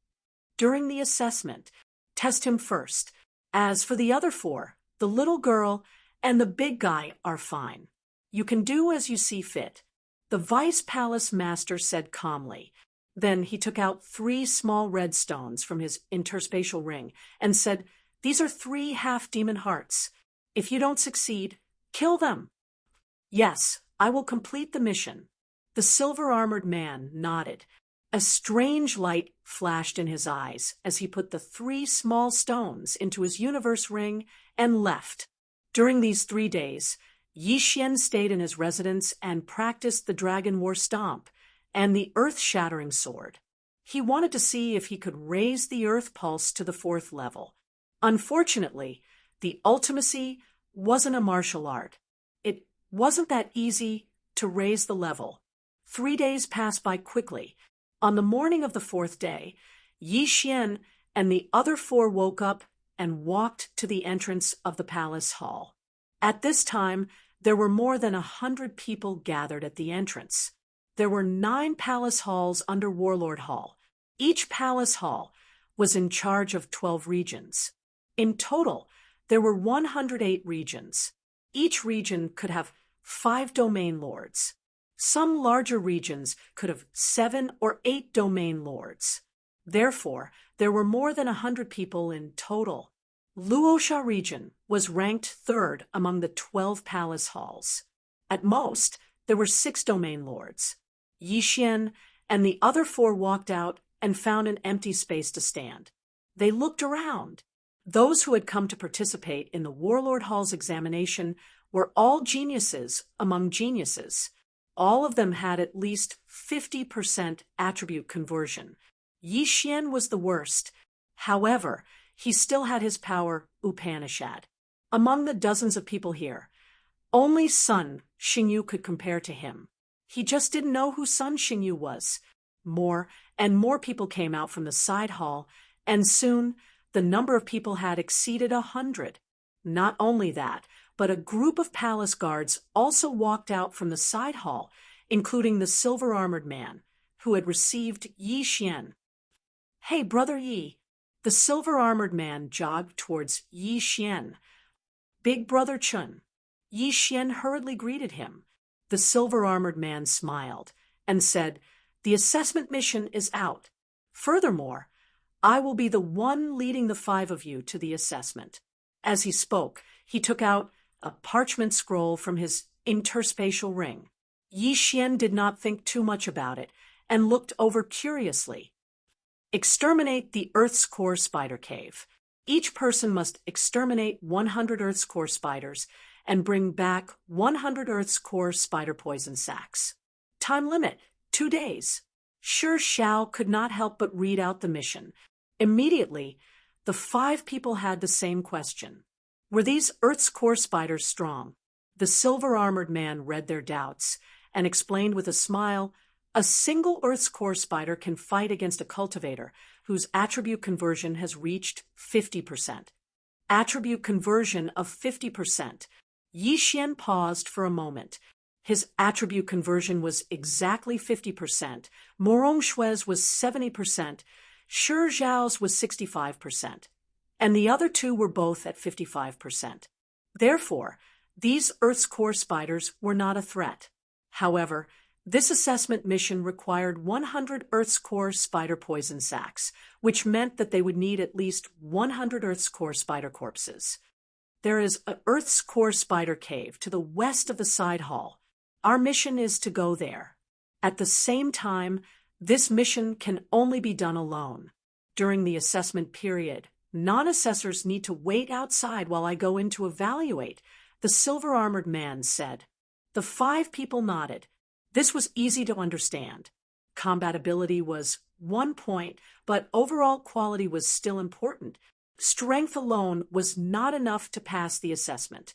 "During the assessment. Test him first. As for the other 4, the little girl and the big guy are fine. You can do as you see fit," the Vice Palace Master said calmly. Then he took out 3 small red stones from his interspatial ring and said, "These are 3 half-demon hearts. If you don't succeed, kill them." "Yes, I will complete the mission." The silver-armored man nodded. A strange light flashed in his eyes as he put the 3 small stones into his universe ring and left. During these 3 days, Yi Xian stayed in his residence and practiced the Dragon War Stomp and the earth-shattering sword. He wanted to see if he could raise the earth pulse to the 4th level. Unfortunately, the ultimacy wasn't a martial art. It wasn't that easy to raise the level. 3 days passed by quickly. On the morning of the 4th day, Yi Xian and the other 4 woke up and walked to the entrance of the palace hall. At this time, there were more than 100 people gathered at the entrance. There were 9 palace halls under Warlord Hall. Each palace hall was in charge of 12 regions. In total, there were 108 regions. Each region could have 5 domain lords. Some larger regions could have 7 or 8 domain lords. Therefore, there were more than 100 people in total. Luosha region was ranked 3rd among the 12 palace halls. At most, there were 6 domain lords. Yi Xian and the other 4 walked out and found an empty space to stand. They looked around. Those who had come to participate in the Warlord Hall's examination were all geniuses among geniuses. All of them had at least 50% attribute conversion. Yi Xian was the worst. However, he still had his power Upanishad. Among the dozens of people here, only Sun Xingyu could compare to him. He just didn't know who Sun Xingyu was. More and more people came out from the side hall, and soon the number of people had exceeded 100. Not only that, but a group of palace guards also walked out from the side hall, including the silver-armored man, who had received Yi Xian. "Hey, Brother Yi." The silver-armored man jogged towards Yi Xian. "Big Brother Chun." Yi Xian hurriedly greeted him. The silver-armored man smiled and said, "The assessment mission is out. Furthermore, I will be the one leading the 5 of you to the assessment." As he spoke, he took out a parchment scroll from his interspatial ring. Yi Xian did not think too much about it and looked over curiously. Exterminate the Earth's core spider cave. Each person must exterminate 100 Earth's core spiders and bring back 100 Earth's core spider poison sacs. Time limit, 2 days. Sure Xiao could not help but read out the mission. Immediately, the 5 people had the same question. Were these Earth's core spiders strong? The silver-armored man read their doubts and explained with a smile, a single Earth's core spider can fight against a cultivator whose attribute conversion has reached 50%. Attribute conversion of 50%. Yi Xian paused for a moment. His attribute conversion was exactly 50%. Morong Shui's was 70%. Shi Zhao's was 65%. And the other 2 were both at 55%. Therefore, these Earth's core spiders were not a threat. However, this assessment mission required 100 Earth's core spider poison sacs, which meant that they would need at least 100 Earth's core spider corpses. There is an Earth's core spider cave to the west of the side hall. Our mission is to go there. At the same time, this mission can only be done alone. During the assessment period, non-assessors need to wait outside while I go in to evaluate, the silver-armored man said. The 5 people nodded. This was easy to understand. Combatability was 1 point, but overall quality was still important. Strength alone was not enough to pass the assessment.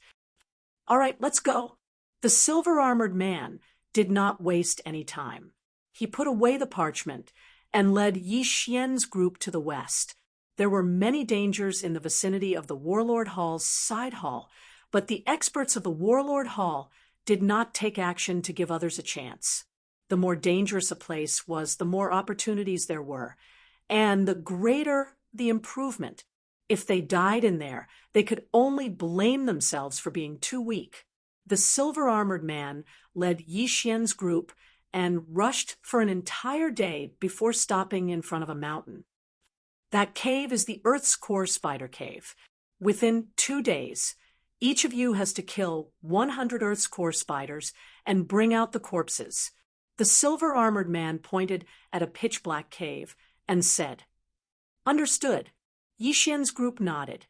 All right, let's go. The silver-armored man did not waste any time. He put away the parchment and led Yi Xian's group to the west. There were many dangers in the vicinity of the Warlord Hall's side hall, but the experts of the Warlord Hall did not take action to give others a chance. The more dangerous a place was, the more opportunities there were, and the greater the improvement. If they died in there, they could only blame themselves for being too weak. The silver-armored man led Yi Xian's group and rushed for an entire day before stopping in front of a mountain. That cave is the Earth's core spider cave. Within 2 days, each of you has to kill 100 Earth's core spiders and bring out the corpses. The silver-armored man pointed at a pitch-black cave and said, Understood. Yi Xian's group nodded.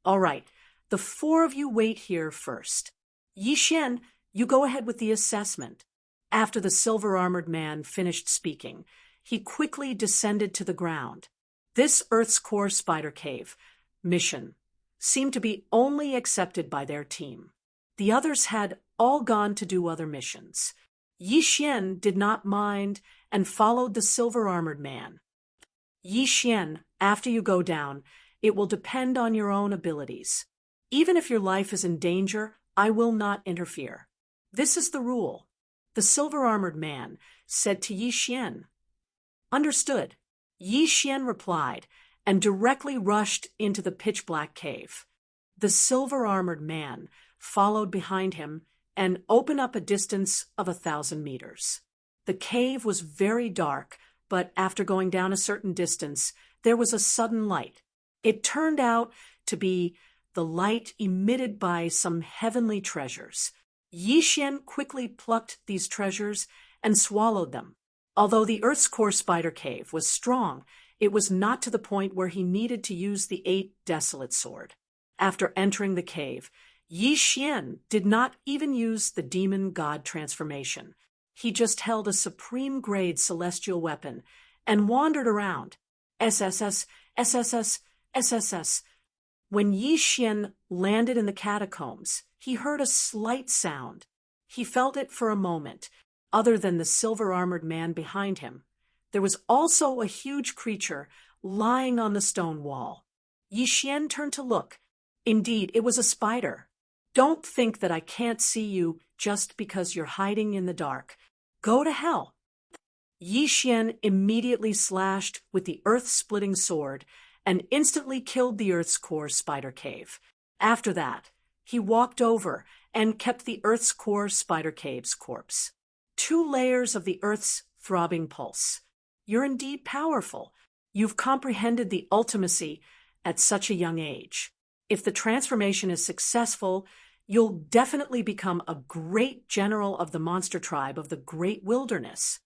All right, the 4 of you wait here first. Yi Xian, you go ahead with the assessment. After the silver-armored man finished speaking, he quickly descended to the ground. This Earth's core spider cave mission seemed to be only accepted by their team. The others had all gone to do other missions. Yi Xian did not mind and followed the silver-armored man. Yi Xian, after you go down, it will depend on your own abilities. Even if your life is in danger, I will not interfere. This is the rule. The silver-armored man said to Yi Xian. Understood. Yi Xian replied and directly rushed into the pitch-black cave. The silver-armored man followed behind him and opened up a distance of 1,000 meters. The cave was very dark, but after going down a certain distance, there was a sudden light. It turned out to be the light emitted by some heavenly treasures. Yi Xian quickly plucked these treasures and swallowed them. Although the Earth's core spider cave was strong, it was not to the point where he needed to use the 8 desolate sword. After entering the cave, Yi Xian did not even use the demon god transformation. He just held a supreme-grade celestial weapon and wandered around. SSS, SSS, SSS. When Yi Xian landed in the catacombs, he heard a slight sound. He felt it for a moment, other than the silver-armored man behind him. There was also a huge creature lying on the stone wall. Yi Xian turned to look. Indeed, it was a spider. Don't think that I can't see you just because you're hiding in the dark. Go to hell. Yi Xian immediately slashed with the earth-splitting sword and instantly killed the Earth's core spider cave. After that, he walked over and kept the Earth's core spider cave's corpse. 2 layers of the Earth's throbbing pulse. You're indeed powerful. You've comprehended the ultimacy at such a young age. If the transformation is successful, you'll definitely become a great general of the monster tribe of the Great Wilderness.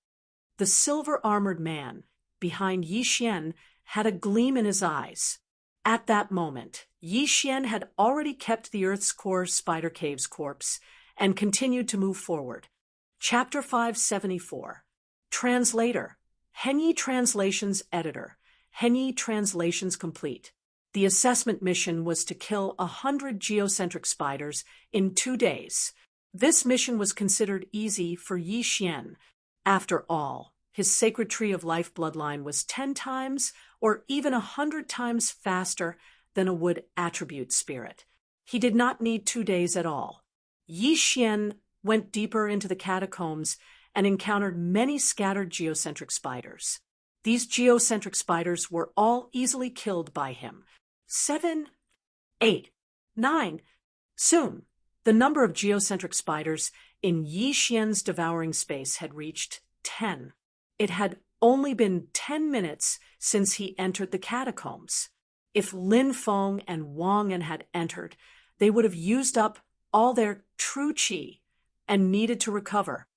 The silver-armored man behind Yi Xian had a gleam in his eyes. At that moment, Yi Xian had already kept the Earth's core spider cave's corpse and continued to move forward. Chapter 574. Translator. Henyi Translations Editor. Henyi Translations Complete. The assessment mission was to kill 100 geocentric spiders in 2 days. This mission was considered easy for Yi Xian. After all, his sacred tree of life bloodline was 10 times or even 100 times faster than a wood attribute spirit. He did not need 2 days at all. Yi Xian went deeper into the catacombs and encountered many scattered geocentric spiders. These geocentric spiders were all easily killed by him. 7, 8, 9. Soon, the number of geocentric spiders in Yi Xian's devouring space had reached 10. It had only been 10 minutes since he entered the catacombs. If Lin Feng and Wang En had entered, they would have used up all their true qi and needed to recover.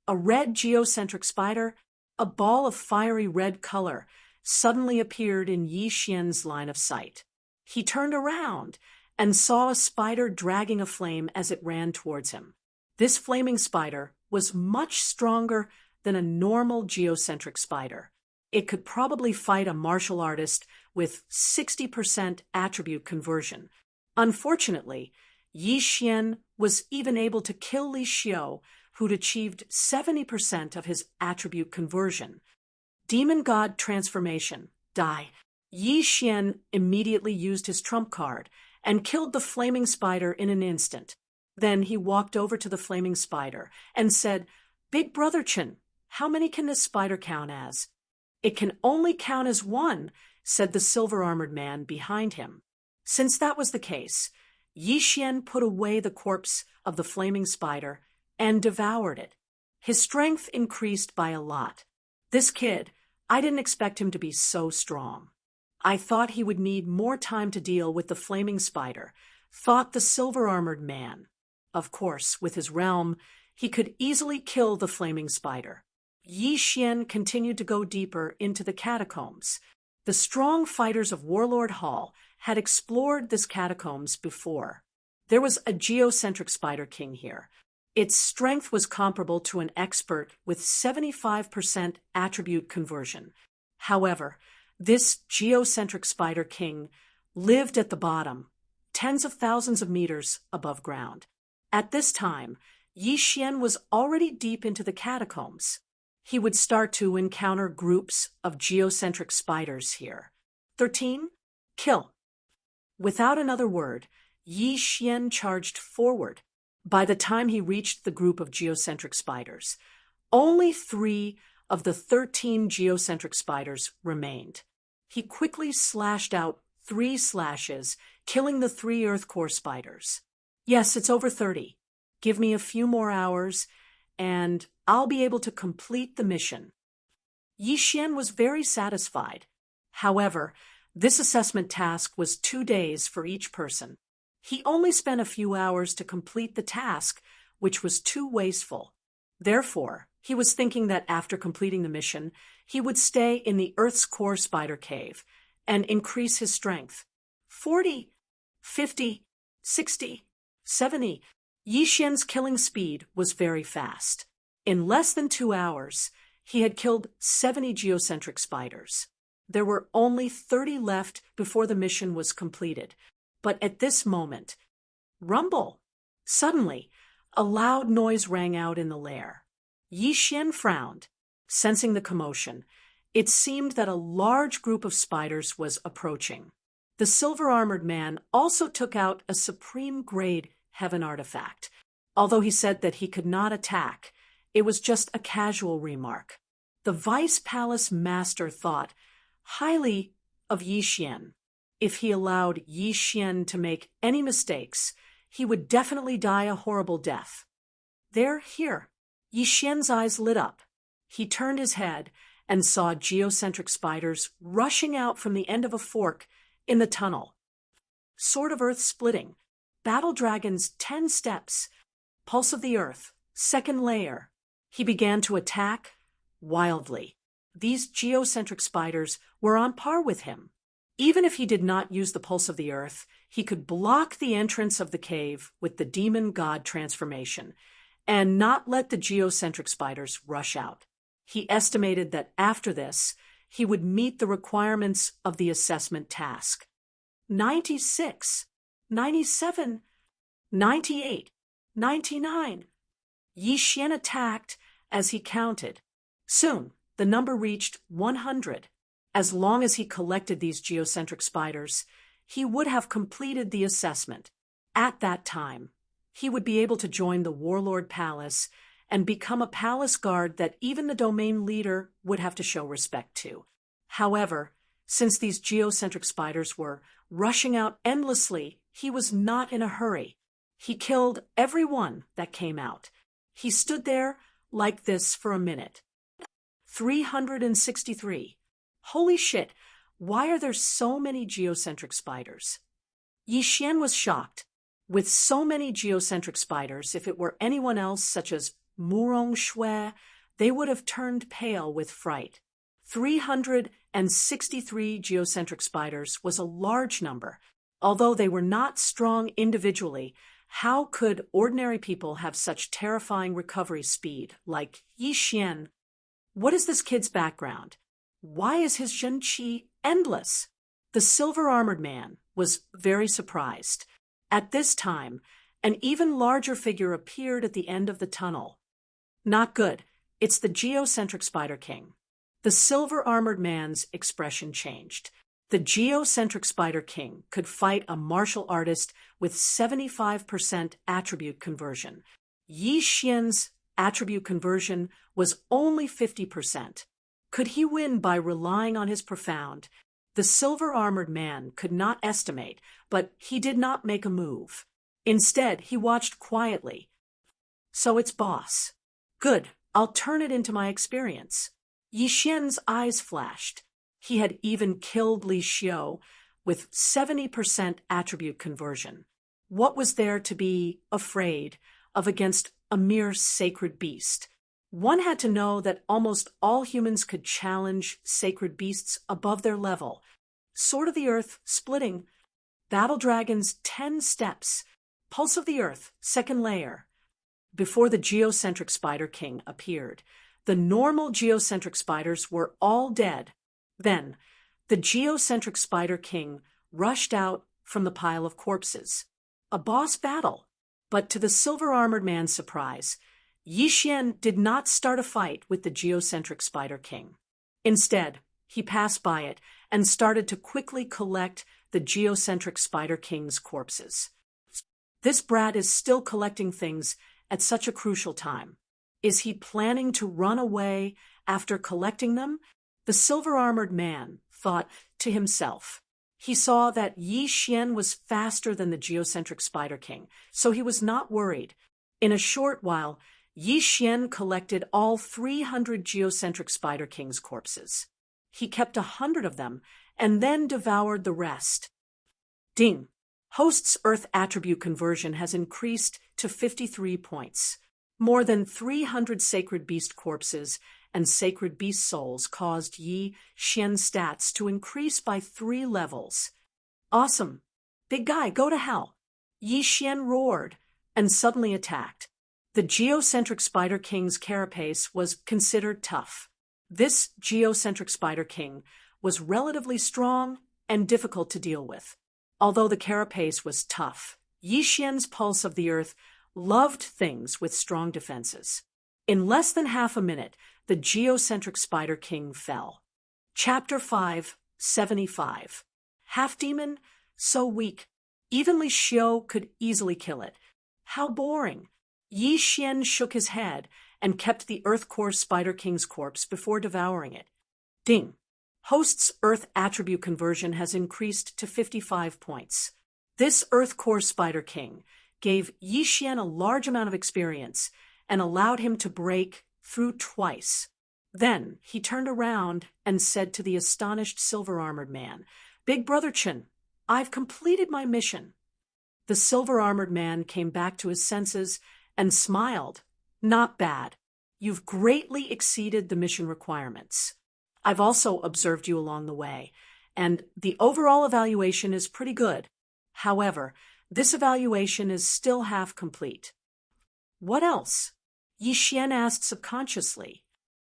A red geocentric spider, a ball of fiery red color, suddenly appeared in Yi Xian's line of sight. He turned around and saw a spider dragging a flame as it ran towards him. This flaming spider was much stronger than a normal geocentric spider. It could probably fight a martial artist with 60% attribute conversion. Unfortunately, Yi Xian was even able to kill Li Xiu, who'd achieved 70% of his attribute conversion. Demon God Transformation. Die. Yi Xian immediately used his trump card and killed the flaming spider in an instant. Then he walked over to the flaming spider and said, "Big Brother Chen, how many can this spider count as?" "It can only count as 1, said the silver-armored man behind him. Since that was the case, Yi Xian put away the corpse of the flaming spider and devoured it. His strength increased by a lot. This kid, I didn't expect him to be so strong. I thought he would need more time to deal with the flaming spider, thought the silver-armored man. Of course, with his realm, he could easily kill the flaming spider." Yi Xian continued to go deeper into the catacombs. The strong fighters of Warlord Hall had explored this catacombs before. There was a geocentric spider king here. Its strength was comparable to an expert with 75% attribute conversion. However, this geocentric spider king lived at the bottom, tens of thousands of meters above ground. At this time, Yi Xian was already deep into the catacombs. He would start to encounter groups of geocentric spiders here. 13. Kill. Without another word, Yi Xian charged forward. By the time he reached the group of geocentric spiders, only 3 of the 13 geocentric spiders remained. He quickly slashed out 3 slashes, killing the 3 Earth core spiders. "Yes, it's over 30. Give me a few more hours, and I'll be able to complete the mission." Yi Xian was very satisfied. However, this assessment task was 2 days for each person. He only spent a few hours to complete the task, which was too wasteful. Therefore, he was thinking that after completing the mission, he would stay in the Earth's core spider cave and increase his strength. 40, 50, 60, 70. Yi Xian's killing speed was very fast. In less than 2 hours, he had killed 70 geocentric spiders. There were only 30 left before the mission was completed. But at this moment, rumble! Suddenly, a loud noise rang out in the lair. Yi Xian frowned, sensing the commotion. It seemed that a large group of spiders was approaching. The silver-armored man also took out a supreme-grade heaven artifact. Although he said that he could not attack, it was just a casual remark. The Vice Palace Master thought highly of Yi Xian. If he allowed Yi Xian to make any mistakes, he would definitely die a horrible death. "They're here." Yi Xian's eyes lit up. He turned his head and saw geocentric spiders rushing out from the end of a fork in the tunnel. Sword of Earth splitting. Battle Dragon's 10 steps. Pulse of the Earth. Second layer. He began to attack wildly. These geocentric spiders were on par with him. Even if he did not use the pulse of the earth, he could block the entrance of the cave with the demon god transformation and not let the geocentric spiders rush out. He estimated that after this, he would meet the requirements of the assessment task. 96, 97, 98, 99. Yi Xian attacked as he counted. Soon, the number reached 100. As long as he collected these geocentric spiders, he would have completed the assessment. At that time, he would be able to join the Warlord Palace and become a palace guard that even the domain leader would have to show respect to. However, since these geocentric spiders were rushing out endlessly, he was not in a hurry. He killed every one that came out. He stood there like this for a minute. 363. Holy shit, why are there so many geocentric spiders? Yi Xian was shocked. With so many geocentric spiders, if it were anyone else, such as Murong Shui, they would have turned pale with fright. 363 geocentric spiders was a large number. Although they were not strong individually, how could ordinary people have such terrifying recovery speed, like Yi Xian? What is this kid's background? Why is his zhenqi endless? The silver-armored man was very surprised. At this time, an even larger figure appeared at the end of the tunnel. Not good. It's the geocentric Spider King. The silver-armored man's expression changed. The geocentric Spider King could fight a martial artist with 75% attribute conversion. Yi Xian's attribute conversion was only 50%. Could he win by relying on his profound? The silver-armored man could not estimate, but he did not make a move. Instead, he watched quietly. So it's boss. Good, I'll turn it into my experience. Yi Xian's eyes flashed. He had even killed Li Xiu with 70% attribute conversion. What was there to be afraid of against a mere sacred beast? One had to know that almost all humans could challenge sacred beasts above their level. Sword of the Earth splitting. Battle Dragon's 10 steps. Pulse of the Earth, second layer. Before the geocentric Spider King appeared, the normal geocentric spiders were all dead. Then, the geocentric Spider King rushed out from the pile of corpses. A boss battle. But to the silver-armored man's surprise, Yi Xian did not start a fight with the geocentric Spider King. Instead, he passed by it and started to quickly collect the geocentric Spider King's corpses. This brat is still collecting things at such a crucial time. Is he planning to run away after collecting them? The silver-armored man thought to himself. He saw that Yi Xian was faster than the geocentric Spider King, so he was not worried. In a short while, Yi Xian collected all 300 geocentric Spider King's corpses. He kept 100 of them and then devoured the rest. Ding! Host's Earth attribute conversion has increased to 53 points. More than 300 sacred beast corpses and sacred beast souls caused Yi Xian's stats to increase by 3 levels. Awesome! Big guy, go to hell! Yi Xian roared and suddenly attacked. The geocentric Spider King's carapace was considered tough. This geocentric Spider King was relatively strong and difficult to deal with. Although the carapace was tough, Yi Xian's Pulse of the Earth loved things with strong defenses. In less than half a minute, the geocentric Spider King fell. Chapter 5, 75. Half-demon? So weak. Even Li Xiu could easily kill it. How boring. Yi Xian shook his head and kept the Earth Core Spider King's corpse before devouring it. Ding! Host's Earth attribute conversion has increased to 55 points. This Earth Core Spider King gave Yi Xian a large amount of experience and allowed him to break through twice. Then he turned around and said to the astonished silver-armored man, "Big Brother Chen, I've completed my mission." The silver-armored man came back to his senses and smiled. "Not bad. You've greatly exceeded the mission requirements." I've also observed you along the way, and the overall evaluation is pretty good. However, this evaluation is still half complete. What else? Yi Xian asked subconsciously.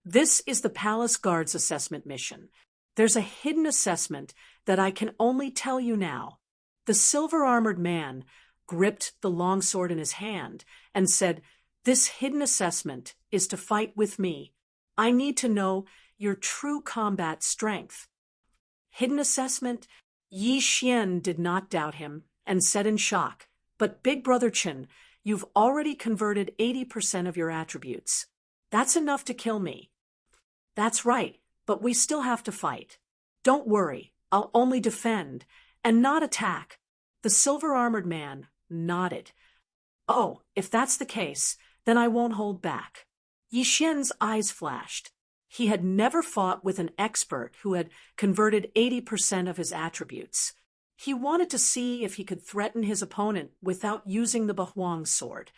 This is the Palace Guard's assessment mission. There's a hidden assessment that I can only tell you now. The silver-armored man gripped the longsword in his hand and said, "This hidden assessment is to fight with me. I need to know your true combat strength." Hidden assessment? Yi Xian did not doubt him and said in shock, "But Big Brother Chen, you've already converted 80% of your attributes. That's enough to kill me." "That's right, but we still have to fight." "Don't worry, I'll only defend and not attack." The silver-armored man nodded. "Oh, if that's the case, then I won't hold back." Yi Xian's eyes flashed. He had never fought with an expert who had converted 80% of his attributes. He wanted to see if he could threaten his opponent without using the Bahuang sword.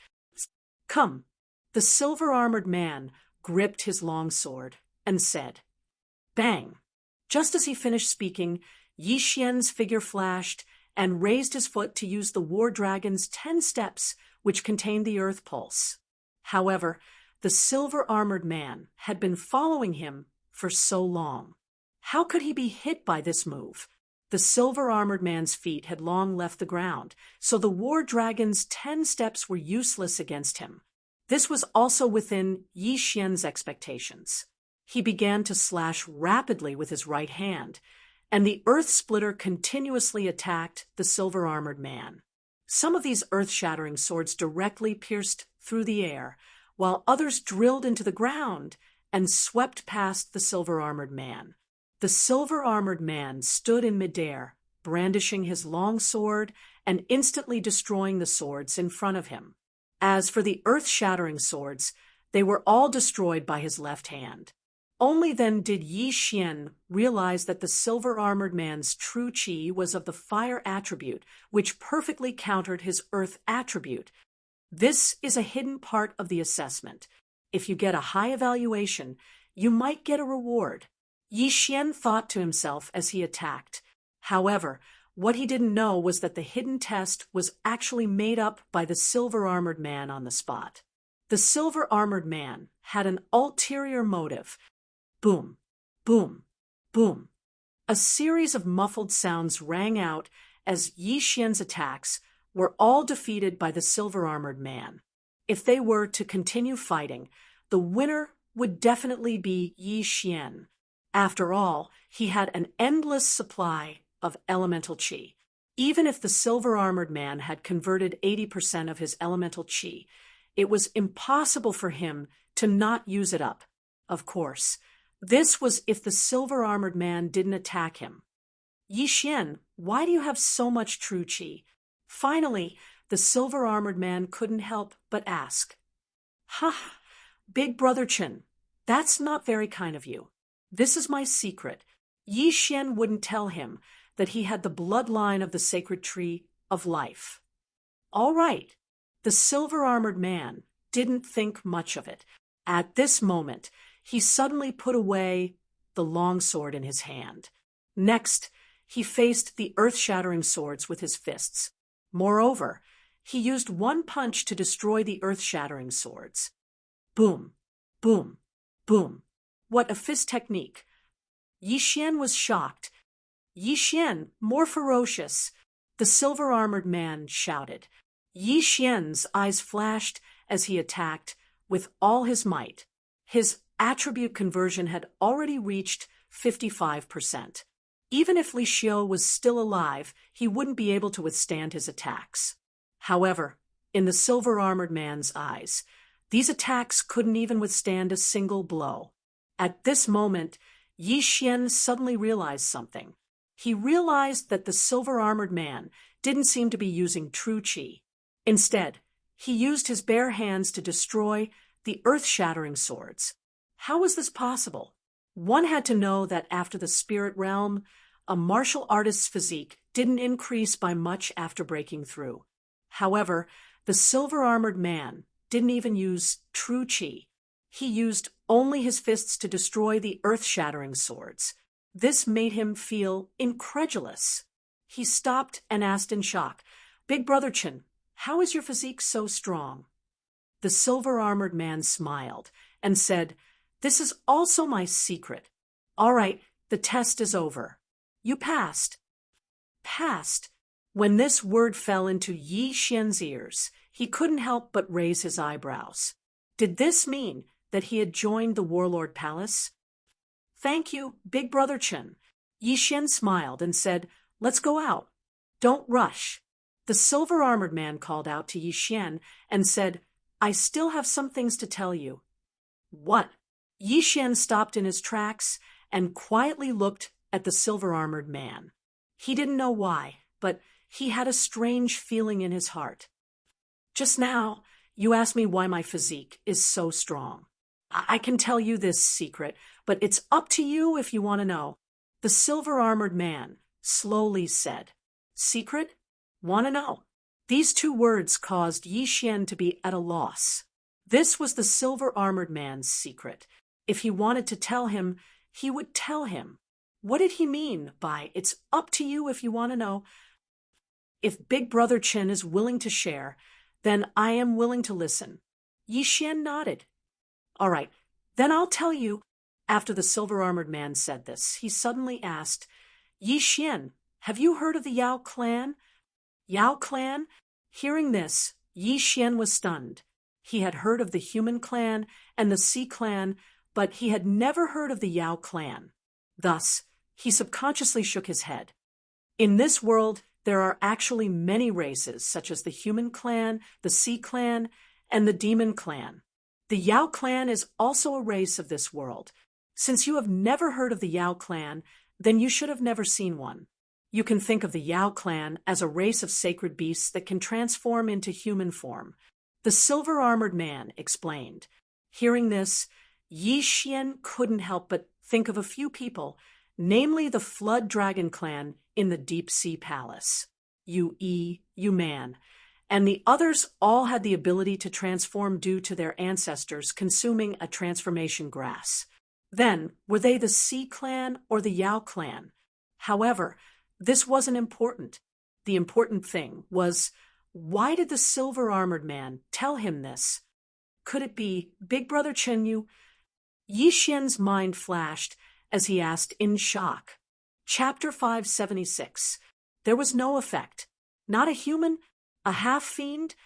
"Come." The silver-armored man gripped his long sword and said, "Bang." Just as he finished speaking, Yi Xian's figure flashed and raised his foot to use the war dragon's 10 steps, which contained the earth pulse. However, the silver-armored man had been following him for so long. How could he be hit by this move? The silver-armored man's feet had long left the ground, so the war dragon's 10 steps were useless against him. This was also within Yi Xian's expectations. He began to slash rapidly with his right hand, and the earth splitter continuously attacked the silver-armored man. Some of these earth-shattering swords directly pierced through the air, while others drilled into the ground and swept past the silver-armored man. The silver-armored man stood in midair, brandishing his long sword and instantly destroying the swords in front of him. As for the earth-shattering swords, they were all destroyed by his left hand. Only then did Yi Xian realize that the silver-armored man's true qi was of the fire attribute, which perfectly countered his earth attribute. This is a hidden part of the assessment. If you get a high evaluation, you might get a reward. Yi Xian thought to himself as he attacked. However, what he didn't know was that the hidden test was actually made up by the silver-armored man on the spot. The silver-armored man had an ulterior motive. Boom, boom, boom. A series of muffled sounds rang out as Yi Xian's attacks were all defeated by the silver-armored man. If they were to continue fighting, the winner would definitely be Yi Xian. After all, he had an endless supply of elemental qi. Even if the silver-armored man had converted 80% of his elemental qi, it was impossible for him to not use it up. Of course, this was if the silver-armored man didn't attack him. "Yi Xian, why do you have so much true qi?" Finally, the silver-armored man couldn't help but ask. "Ha, Big Brother Chen, that's not very kind of you. This is my secret." Yi Xian wouldn't tell him that he had the bloodline of the sacred tree of life. All right. The silver-armored man didn't think much of it. At this moment, he suddenly put away the longsword in his hand. Next, he faced the earth-shattering swords with his fists. Moreover, he used one punch to destroy the earth-shattering swords. Boom, boom, boom. What a fist technique. Yi Xian was shocked. "Yi Xian, more ferocious," the silver-armored man shouted. Yi Xian's eyes flashed as he attacked with all his might. His attribute conversion had already reached 55%. Even if Li Xiu was still alive, he wouldn't be able to withstand his attacks. However, in the silver-armored man's eyes, these attacks couldn't even withstand a single blow. At this moment, Yi Xian suddenly realized something. He realized that the silver-armored man didn't seem to be using true qi. Instead, he used his bare hands to destroy the earth-shattering swords. How was this possible? One had to know that after the spirit realm, a martial artist's physique didn't increase by much after breaking through. However, the silver-armored man didn't even use true qi. He used only his fists to destroy the earth-shattering swords. This made him feel incredulous. He stopped and asked in shock, "Big Brother Chin, how is your physique so strong?" The silver-armored man smiled and said, "This is also my secret. All right, the test is over. You passed." Passed. When this word fell into Yi Xian's ears, he couldn't help but raise his eyebrows. Did this mean that he had joined the Warlord Palace? "Thank you, Big Brother Chen." Yi Xian smiled and said, "Let's go out. Don't rush." The silver-armored man called out to Yi Xian and said, "I still have some things to tell you." "What?" Yi Xian stopped in his tracks and quietly looked at the silver-armored man. He didn't know why, but he had a strange feeling in his heart. "Just now, you asked me why my physique is so strong. I can tell you this secret, but it's up to you if you want to know." The silver-armored man slowly said, "Secret? Want to know?" These two words caused Yi Xian to be at a loss. This was the silver-armored man's secret. If he wanted to tell him, he would tell him. What did he mean by "it's up to you if you want to know"? If Big Brother Chin is willing to share, then I am willing to listen. Yi Xian nodded. "All right, then I'll tell you." After the silver-armored man said this, he suddenly asked, "Yi Xian, have you heard of the Yao clan?" Yao clan? Hearing this, Yi Xian was stunned. He had heard of the human clan and the sea clan, but he had never heard of the Yao clan. Thus, he subconsciously shook his head. In this world, there are actually many races, such as the human clan, the sea clan, and the demon clan. The Yao clan is also a race of this world. Since you have never heard of the Yao clan, then you should have never seen one. You can think of the Yao clan as a race of sacred beasts that can transform into human form. The silver-armored man explained. Hearing this, Yi Xian couldn't help but think of a few people, namely the Flood Dragon clan in the Deep Sea Palace. Yu Man. And the others all had the ability to transform due to their ancestors consuming a transformation grass. Then, were they the Sea Clan or the Yao Clan? However, this wasn't important. The important thing was, why did the silver-armored man tell him this? Could it be Big Brother Chenyu? Yi Xian's mind flashed as he asked in shock. Chapter 576. There was no effect. Not a human? A half-fiend?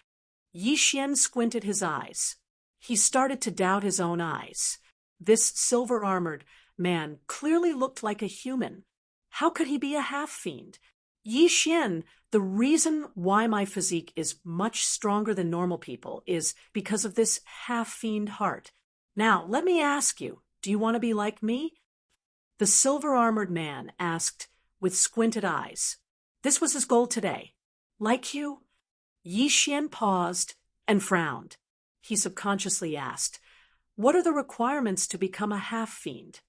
Yi Xian squinted his eyes. He started to doubt his own eyes. This silver-armored man clearly looked like a human. How could he be a half-fiend? Yi Xian, the reason why my physique is much stronger than normal people is because of this half-fiend heart. Now, let me ask you, do you want to be like me? The silver-armored man asked with squinted eyes. This was his goal today. Like you? Yi Xian paused and frowned. He subconsciously asked, what are the requirements to become a half-fiend?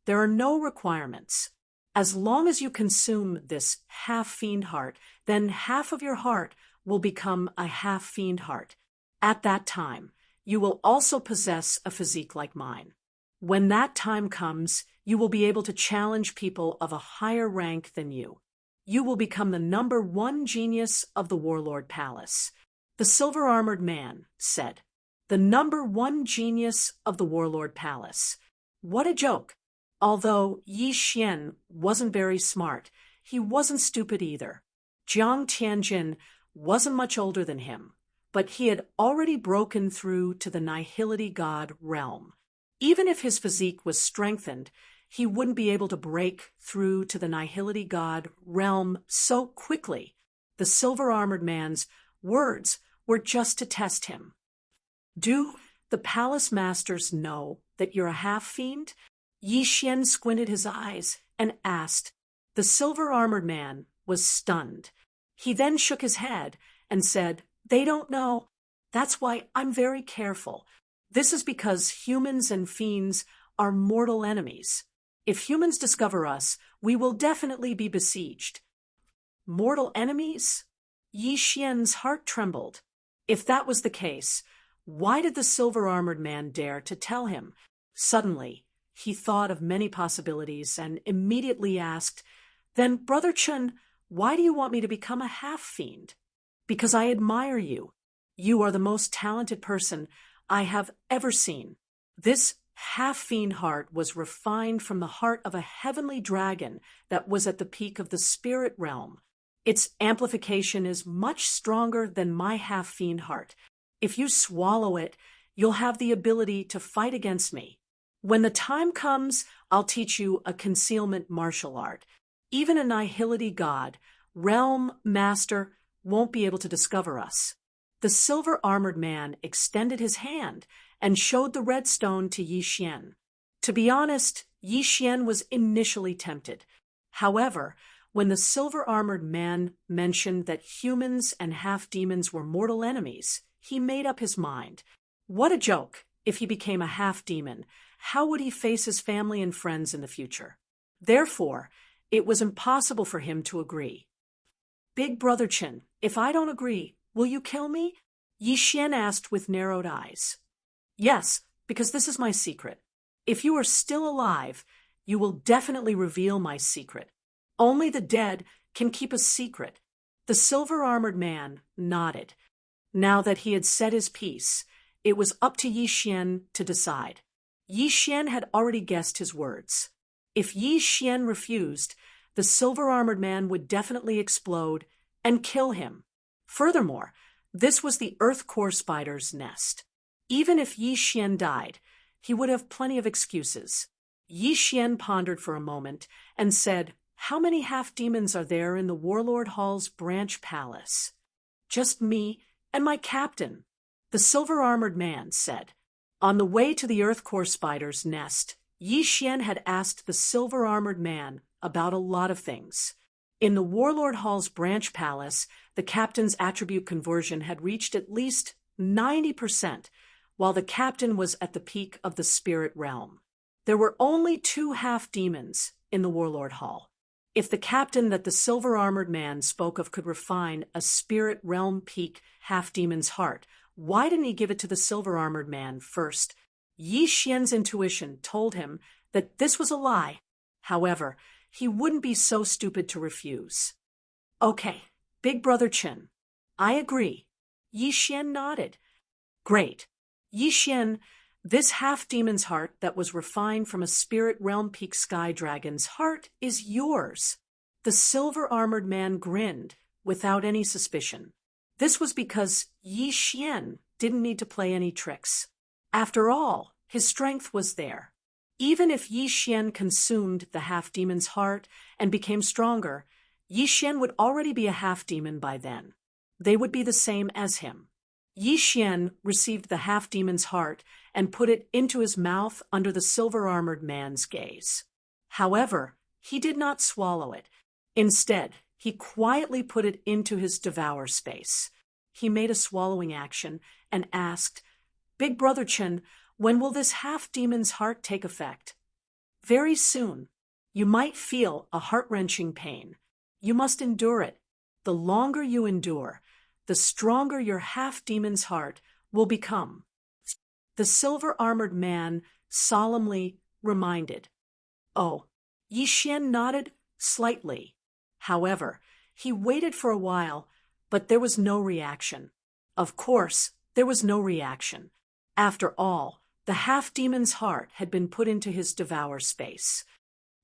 There are no requirements. As long as you consume this half-fiend heart, then half of your heart will become a half-fiend heart. At that time, you will also possess a physique like mine. When that time comes, you will be able to challenge people of a higher rank than you. You will become the #1 genius of the Warlord Palace. The silver-armored man said, the #1 genius of the Warlord Palace. What a joke! Although Yi Xian wasn't very smart, he wasn't stupid either. Jiang Tianjin wasn't much older than him, but he had already broken through to the Nihility God realm. Even if his physique was strengthened, he wouldn't be able to break through to the Nihility God realm so quickly. The silver-armored man's words were just to test him. Do the palace masters know that you're a half-fiend? Yi Xian squinted his eyes and asked. The silver-armored man was stunned. He then shook his head and said, they don't know. That's why I'm very careful. This is because humans and fiends are mortal enemies. If humans discover us, we will definitely be besieged. Mortal enemies? Yi Xian's heart trembled. If that was the case, why did the silver-armored man dare to tell him? Suddenly, he thought of many possibilities and immediately asked, "Then, Brother Chun, why do you want me to become a half-fiend?" "Because I admire you. You are the most talented person I have ever seen." This half-fiend heart was refined from the heart of a heavenly dragon that was at the peak of the spirit realm. Its amplification is much stronger than my half-fiend heart. If you swallow it, you'll have the ability to fight against me. When the time comes, I'll teach you a concealment martial art. Even a nihility god, realm master, won't be able to discover us. The silver-armored man extended his hand and showed the red stone to Yi Xian. To be honest, Yi Xian was initially tempted. However, when the silver-armored man mentioned that humans and half-demons were mortal enemies, he made up his mind. What a joke! If he became a half-demon, how would he face his family and friends in the future? Therefore, it was impossible for him to agree. "Big Brother Chin, if I don't agree, will you kill me?" Yi Xian asked with narrowed eyes. "Yes, because this is my secret. If you are still alive, you will definitely reveal my secret. Only the dead can keep a secret." The silver-armored man nodded. Now that he had said his piece, it was up to Yi Xian to decide. Yi Xian had already guessed his words. If Yi Xian refused, the silver-armored man would definitely explode and kill him. Furthermore, this was the Earth Core Spider's nest. Even if Yi Xian died, he would have plenty of excuses. Yi Xian pondered for a moment and said, "How many half-demons are there in the Warlord Hall's branch palace?" "Just me and my captain," the silver-armored man said. On the way to the Earth Core Spider's nest, Yi Xian had asked the silver-armored man about a lot of things. In the Warlord Hall's branch palace, the captain's attribute conversion had reached at least 90%, while the captain was at the peak of the spirit realm. There were only 2 half-demons in the Warlord Hall. If the captain that the silver-armored man spoke of could refine a spirit realm peak half-demon's heart, why didn't he give it to the silver-armored man first? Yi Xian's intuition told him that this was a lie. However, he wouldn't be so stupid to refuse. "Okay, Big Brother Chin, I agree." Yi Xian nodded. "Great. Yi Xian, this half-demon's heart that was refined from a spirit realm peak sky dragon's heart is yours." The silver-armored man grinned without any suspicion. This was because Yi Xian didn't need to play any tricks. After all, his strength was there. Even if Yi Xian consumed the half-demon's heart and became stronger, Yi Xian would already be a half-demon by then. They would be the same as him. Yi Xian received the half-demon's heart and put it into his mouth under the silver-armored man's gaze. However, he did not swallow it. Instead, he quietly put it into his Devourer space. He made a swallowing action and asked, "Big Brother Chin, when will this half-demon's heart take effect?" "Very soon. You might feel a heart-wrenching pain. You must endure it. The longer you endure, the stronger your half-demon's heart will become," the silver-armored man solemnly reminded. "Oh." Yi Xian nodded slightly. However, he waited for a while, but there was no reaction. Of course, there was no reaction. After all, the half-demon's heart had been put into his Devourer space.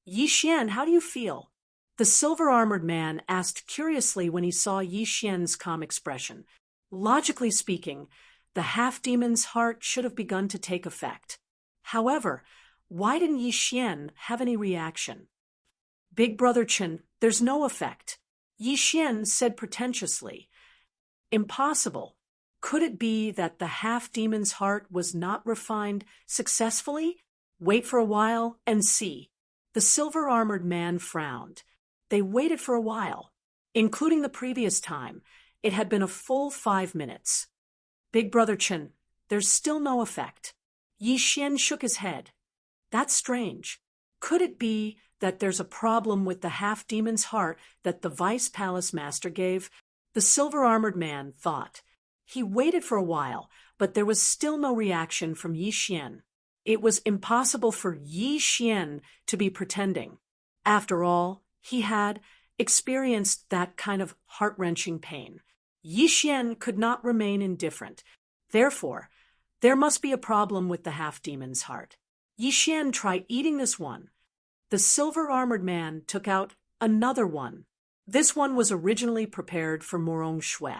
"Yi Xian, how do you feel?" the silver-armored man asked curiously when he saw Yi Xian's calm expression. Logically speaking, the half-demon's heart should have begun to take effect. However, why didn't Yi Xian have any reaction? "Big Brother Chin, there's no effect," Yi Xian said pretentiously. "Impossible. Could it be that the half-demon's heart was not refined successfully? Wait for a while and see." The silver-armored man frowned. They waited for a while. Including the previous time, it had been a full 5 minutes. "Big Brother Chin, there's still no effect." Yi Xian shook his head. "That's strange. Could it be that there's a problem with the half-demon's heart that the Vice Palace Master gave?" The silver-armored man thought. He waited for a while, but there was still no reaction from Yi Xian. It was impossible for Yi Xian to be pretending. After all, he had experienced that kind of heart-wrenching pain. Yi Xian could not remain indifferent. Therefore, there must be a problem with the half-demon's heart. Yi Xian, try eating this one. The silver-armored man took out another one. This one was originally prepared for Morong Shui.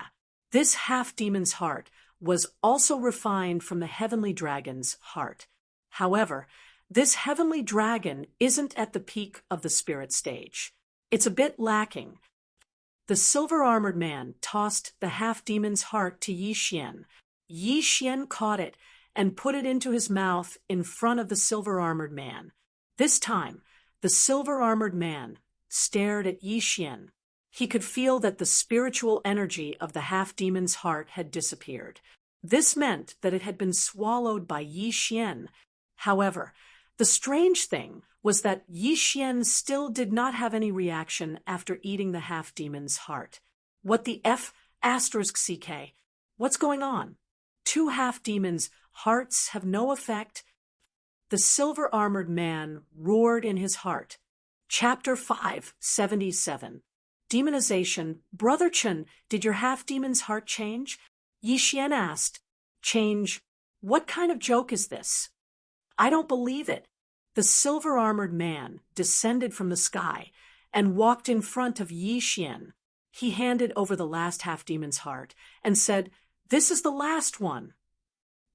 This half-demon's heart was also refined from the heavenly dragon's heart. However, this heavenly dragon isn't at the peak of the spirit stage. It's a bit lacking. The silver-armored man tossed the half-demon's heart to Yi Xian. Yi Xian caught it and put it into his mouth in front of the silver-armored man. This time, the silver-armored man stared at Yi Xian. He could feel that the spiritual energy of the half-demon's heart had disappeared. This meant that it had been swallowed by Yi Xian. However, the strange thing was that Yi Xian still did not have any reaction after eating the half-demon's heart. What the F***CK? What's going on? Two half-demons' hearts have no effect. The silver-armored man roared in his heart. Chapter 577. Demonization. Brother Chen, did your half-demon's heart change? Yi Xian asked. Change? What kind of joke is this? I don't believe it. The silver-armored man descended from the sky and walked in front of Yi Xian. He handed over the last half-demon's heart and said, This is the last one.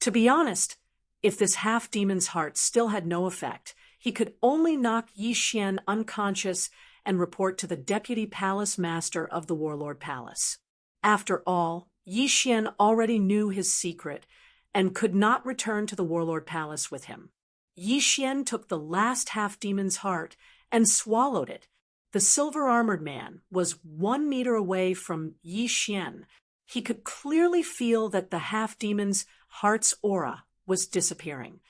To be honest, if this half-demon's heart still had no effect, he could only knock Yi Xian unconscious and report to the deputy palace master of the Warlord Palace. After all, Yi Xian already knew his secret and could not return to the Warlord Palace with him. Yi Xian took the last half-demon's heart and swallowed it. The silver-armored man was 1 meter away from Yi Xian. He could clearly feel that the half-demon's heart's aura was disappearing.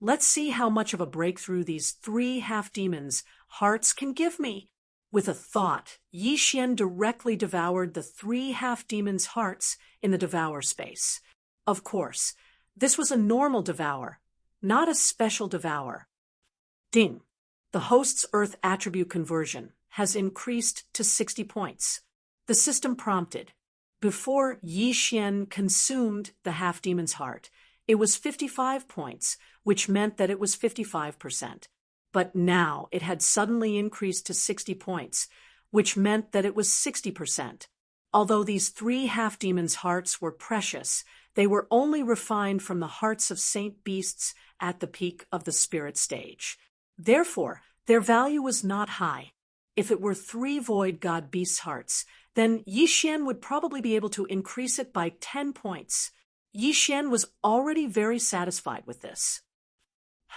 Let's see how much of a breakthrough these 3 half-demons' hearts can give me. With a thought, Yi Xian directly devoured the 3 half-demons' hearts in the Devourer space. Of course, this was a normal Devourer, not a special Devourer. Ding! The host's Earth attribute conversion has increased to 60 points. The system prompted. Before Yi Xian consumed the half-demon's heart, it was 55 points, which meant that it was 55%. But now it had suddenly increased to 60 points, which meant that it was 60%. Although these 3 half-demons' hearts were precious, they were only refined from the hearts of saint beasts at the peak of the spirit stage. Therefore, their value was not high. If it were 3 void god beasts' hearts, then Yi Xian would probably be able to increase it by 10 points. Yi Xian was already very satisfied with this.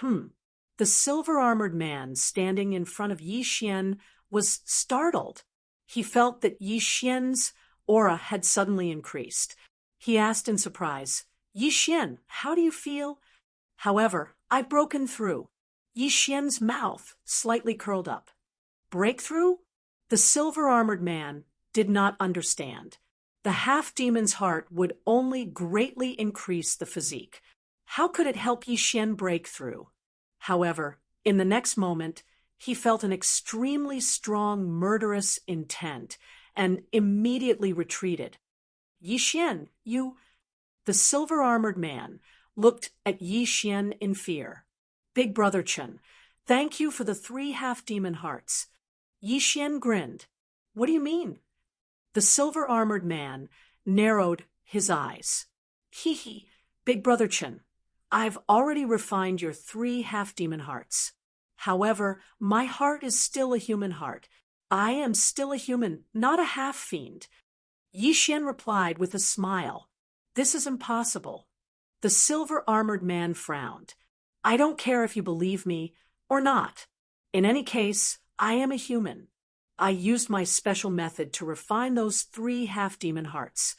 The silver-armored man standing in front of Yi Xian was startled. He felt that Yi Xian's aura had suddenly increased. He asked in surprise, Yi Xian, how do you feel? However, I've broken through. Yi Xian's mouth slightly curled up. Breakthrough? The silver-armored man did not understand. The half-demon's heart would only greatly increase the physique. How could it help Yi Xian break through? However, in the next moment, he felt an extremely strong murderous intent and immediately retreated. Yi Xian, you... The silver-armored man looked at Yi Xian in fear. Big Brother Chen, thank you for the 3 half-demon hearts. Yi Xian grinned. What do you mean? The silver-armored man narrowed his eyes. Hee, Big Brother Chen, I've already refined your 3 half-demon hearts. However, my heart is still a human heart. I am still a human, not a half-fiend. Yi Xian replied with a smile. This is impossible. The silver-armored man frowned. I don't care if you believe me or not. In any case, I am a human. I used my special method to refine those 3 half-demon hearts.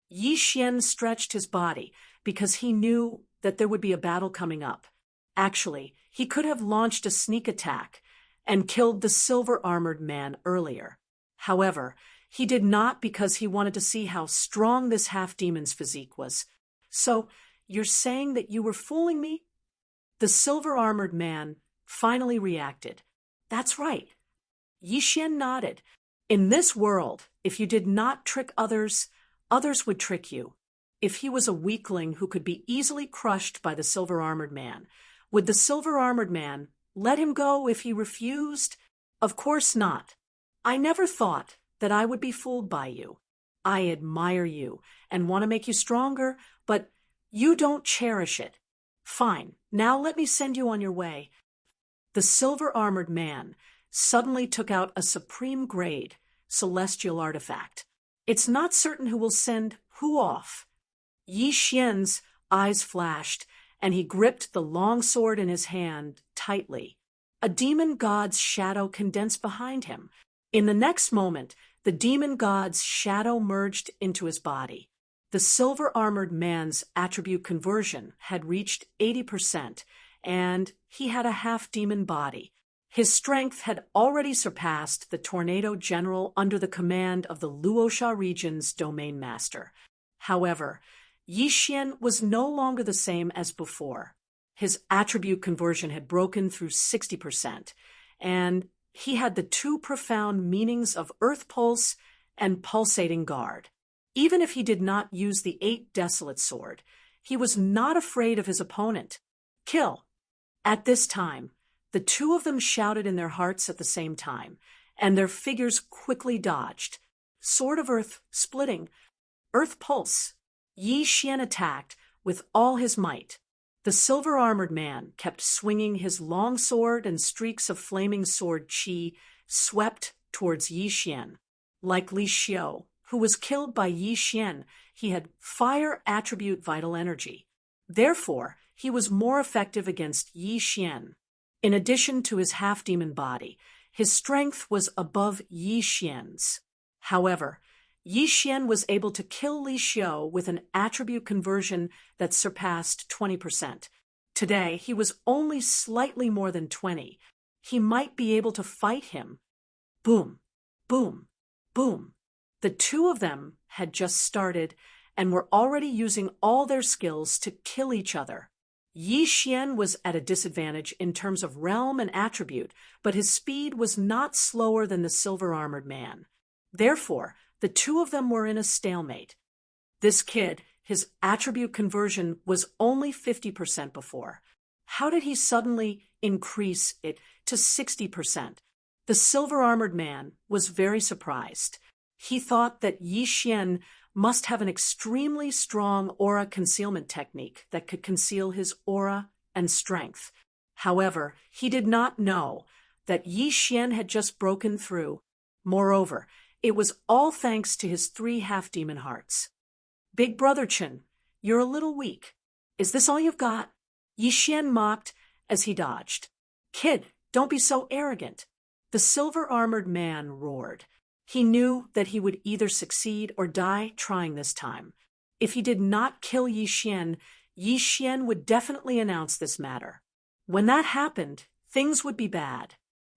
Yi Xian stretched his body because he knew that there would be a battle coming up. Actually, he could have launched a sneak attack and killed the silver-armored man earlier. However, he did not because he wanted to see how strong this half-demon's physique was. So, you're saying that you were fooling me? The silver-armored man finally reacted. That's right. Yi Xian nodded. In this world, if you did not trick others, others would trick you. If he was a weakling who could be easily crushed by the silver-armored man, would the silver-armored man let him go if he refused? Of course not. I never thought that I would be fooled by you. I admire you and want to make you stronger, but you don't cherish it. Fine, now let me send you on your way. The silver-armored man suddenly took out a supreme-grade celestial artifact. It's not certain who will send who off. Yi Xian's eyes flashed, and he gripped the long sword in his hand tightly. A demon god's shadow condensed behind him. In the next moment, the demon god's shadow merged into his body. The silver-armored man's attribute conversion had reached 80%, and he had a half-demon body. His strength had already surpassed the tornado general under the command of the Luosha region's domain master. However, Yi Xian was no longer the same as before. His attribute conversion had broken through 60%, and he had the two profound meanings of Earth Pulse and Pulsating Guard. Even if he did not use the 8 Desolate Sword, he was not afraid of his opponent. Kill! At this time, the two of them shouted in their hearts at the same time, and their figures quickly dodged. Sword of Earth splitting. Earth Pulse. Yi Xian attacked with all his might. The silver-armored man kept swinging his long sword, and streaks of flaming sword qi swept towards Yi Xian. Like Li Xiu, who was killed by Yi Xian, he had fire attribute vital energy. Therefore, he was more effective against Yi Xian. In addition to his half-demon body, his strength was above Yi Xian's. However, Yi Xian was able to kill Li Xiu with an attribute conversion that surpassed 20%. Today, he was only slightly more than 20. He might be able to fight him. Boom, boom, boom. The two of them had just started and were already using all their skills to kill each other. Yi Xian was at a disadvantage in terms of realm and attribute, but his speed was not slower than the silver-armored man. Therefore, the two of them were in a stalemate. This kid, his attribute conversion was only 50% before. How did he suddenly increase it to 60%? The silver-armored man was very surprised. He thought that Yi Xian must have an extremely strong aura concealment technique that could conceal his aura and strength. However, he did not know that Yi Xian had just broken through. Moreover, it was all thanks to his 3 half-demon hearts. Big Brother Chen, you're a little weak. Is this all you've got? Yi Xian mocked as he dodged. Kid, don't be so arrogant. The silver-armored man roared. He knew that he would either succeed or die trying this time. If he did not kill Yi Xian would definitely announce this matter. When that happened, things would be bad.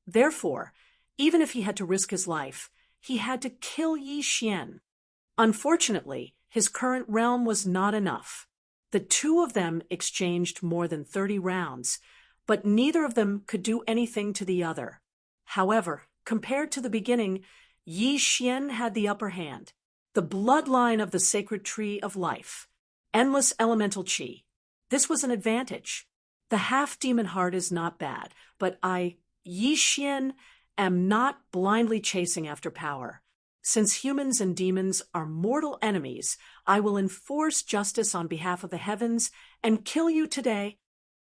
Therefore, even if he had to risk his life, he had to kill Yi Xian. Unfortunately, his current realm was not enough. The two of them exchanged more than 30 rounds, but neither of them could do anything to the other. However, compared to the beginning, Yi Xian had the upper hand. The bloodline of the sacred tree of life. Endless elemental qi. This was an advantage. The half-demon heart is not bad, but Yi Xian, am not blindly chasing after power. Since humans and demons are mortal enemies, I will enforce justice on behalf of the heavens and kill you today.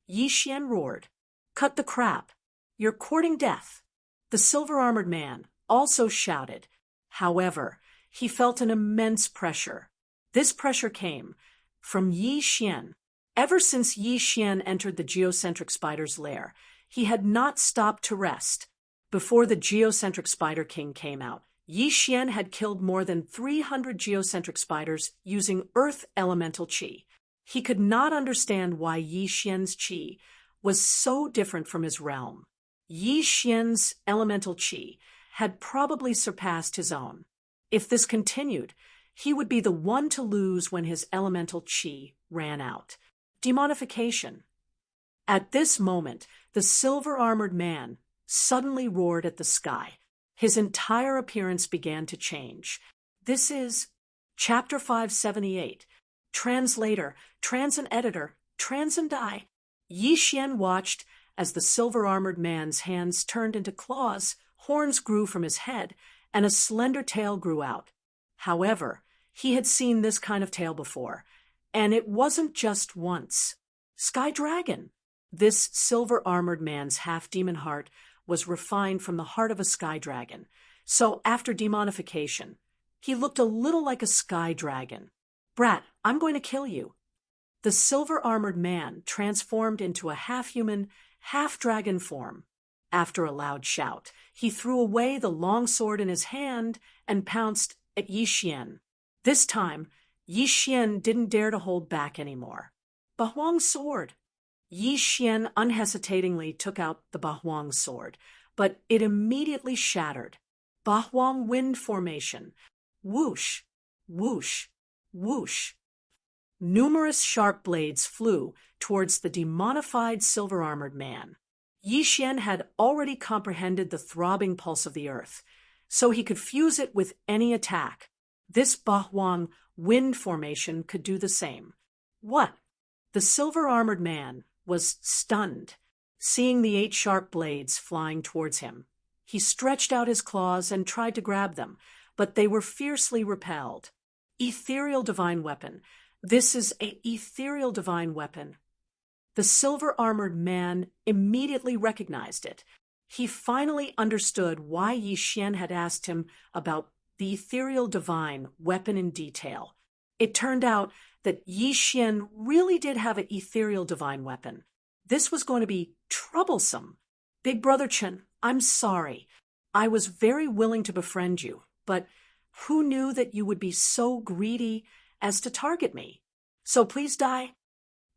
Yi Xian roared. Cut the crap. You're courting death. The silver-armored man also shouted. However, he felt an immense pressure. This pressure came from Yi Xian. Ever since Yi Xian entered the geocentric spider's lair, he had not stopped to rest. Before the geocentric spider king came out, Yi Xian had killed more than 300 geocentric spiders using earth elemental qi. He could not understand why Yi Xian's qi was so different from his realm. Yi Xian's elemental qi had probably surpassed his own. If this continued, he would be the one to lose when his elemental qi ran out. Demonification. At this moment, the silver-armored man suddenly roared at the sky. His entire appearance began to change. This is Chapter 578. Translator, trans and editor, trans and I. Yi Xian watched as the silver-armored man's hands turned into claws, horns grew from his head, and a slender tail grew out. However, he had seen this kind of tail before, and it wasn't just once. Sky Dragon! This silver-armored man's half-demon heart was refined from the heart of a sky dragon, so after demonification, he looked a little like a sky dragon. Brat, I'm going to kill you. The silver-armored man transformed into a half-human, half-dragon form. After a loud shout, he threw away the long sword in his hand and pounced at Yi Xian. This time, Yi Xian didn't dare to hold back anymore. Bahuang's sword. Yi Xian unhesitatingly took out the Bahuang sword, but it immediately shattered. Bahuang wind formation. Whoosh, whoosh, whoosh. Numerous sharp blades flew towards the demonified silver-armored man. Yi Xian had already comprehended the throbbing pulse of the earth, so he could fuse it with any attack. This Bahuang wind formation could do the same. What? The silver-armored man was stunned, seeing the 8 sharp blades flying towards him. He stretched out his claws and tried to grab them, but they were fiercely repelled. Ethereal divine weapon. This is an ethereal divine weapon. The silver-armored man immediately recognized it. He finally understood why Yi Xian had asked him about the ethereal divine weapon in detail. It turned out that Yi Xian really did have an ethereal divine weapon. This was going to be troublesome. Big Brother Chen, I'm sorry. I was very willing to befriend you, but who knew that you would be so greedy as to target me? So please die.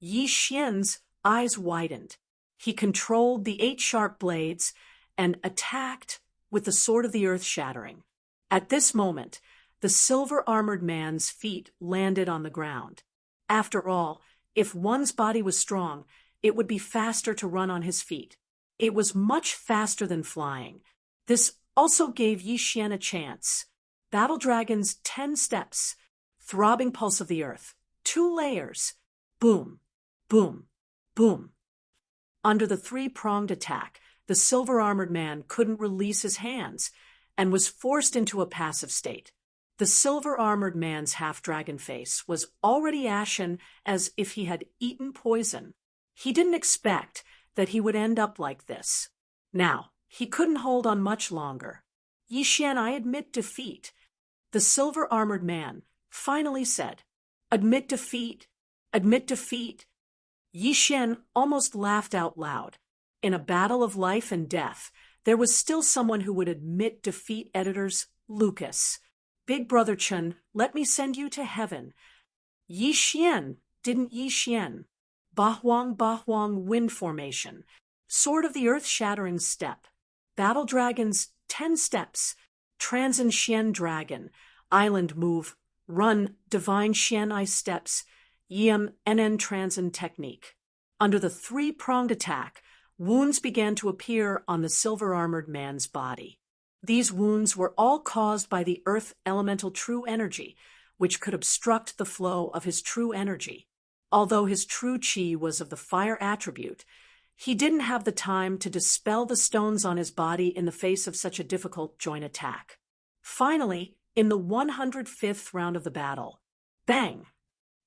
Yi Xian's eyes widened. He controlled the 8 sharp blades and attacked with the sword of the earth shattering. At this moment, the silver-armored man's feet landed on the ground. After all, if one's body was strong, it would be faster to run on his feet. It was much faster than flying. This also gave Yi Xian a chance. Battle Dragon's 10 steps, throbbing pulse of the earth, 2 layers, boom, boom, boom. Under the 3-pronged attack, the silver-armored man couldn't release his hands and was forced into a passive state. The silver-armored man's half-dragon face was already ashen as if he had eaten poison. He didn't expect that he would end up like this. Now, he couldn't hold on much longer. Yi Xian, I admit defeat. The silver-armored man finally said, Admit defeat, admit defeat. Yi Xian almost laughed out loud. In a battle of life and death, there was still someone who would admit defeat. Editors, Lucas. Big Brother Chen, let me send you to heaven. Yi Xian, didn't Yi Xian. Bahuang wind formation. Sword of the earth shattering step. Battle Dragon's 10 steps. Trans and Xian dragon. Island move. Run divine Xian ice steps. Yim NN Transin technique. Under the 3-pronged attack, wounds began to appear on the silver-armored man's body. These wounds were all caused by the earth elemental true energy, which could obstruct the flow of his true energy. Although his true qi was of the fire attribute, he didn't have the time to dispel the stones on his body in the face of such a difficult joint attack. Finally, in the 105th round of the battle, bang!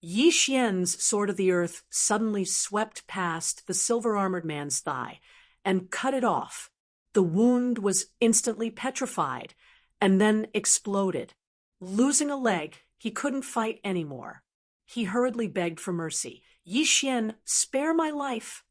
Yi Xian's sword of the earth suddenly swept past the silver-armored man's thigh and cut it off. The wound was instantly petrified and then exploded. Losing a leg, he couldn't fight anymore. He hurriedly begged for mercy. Yi Xian, spare my life.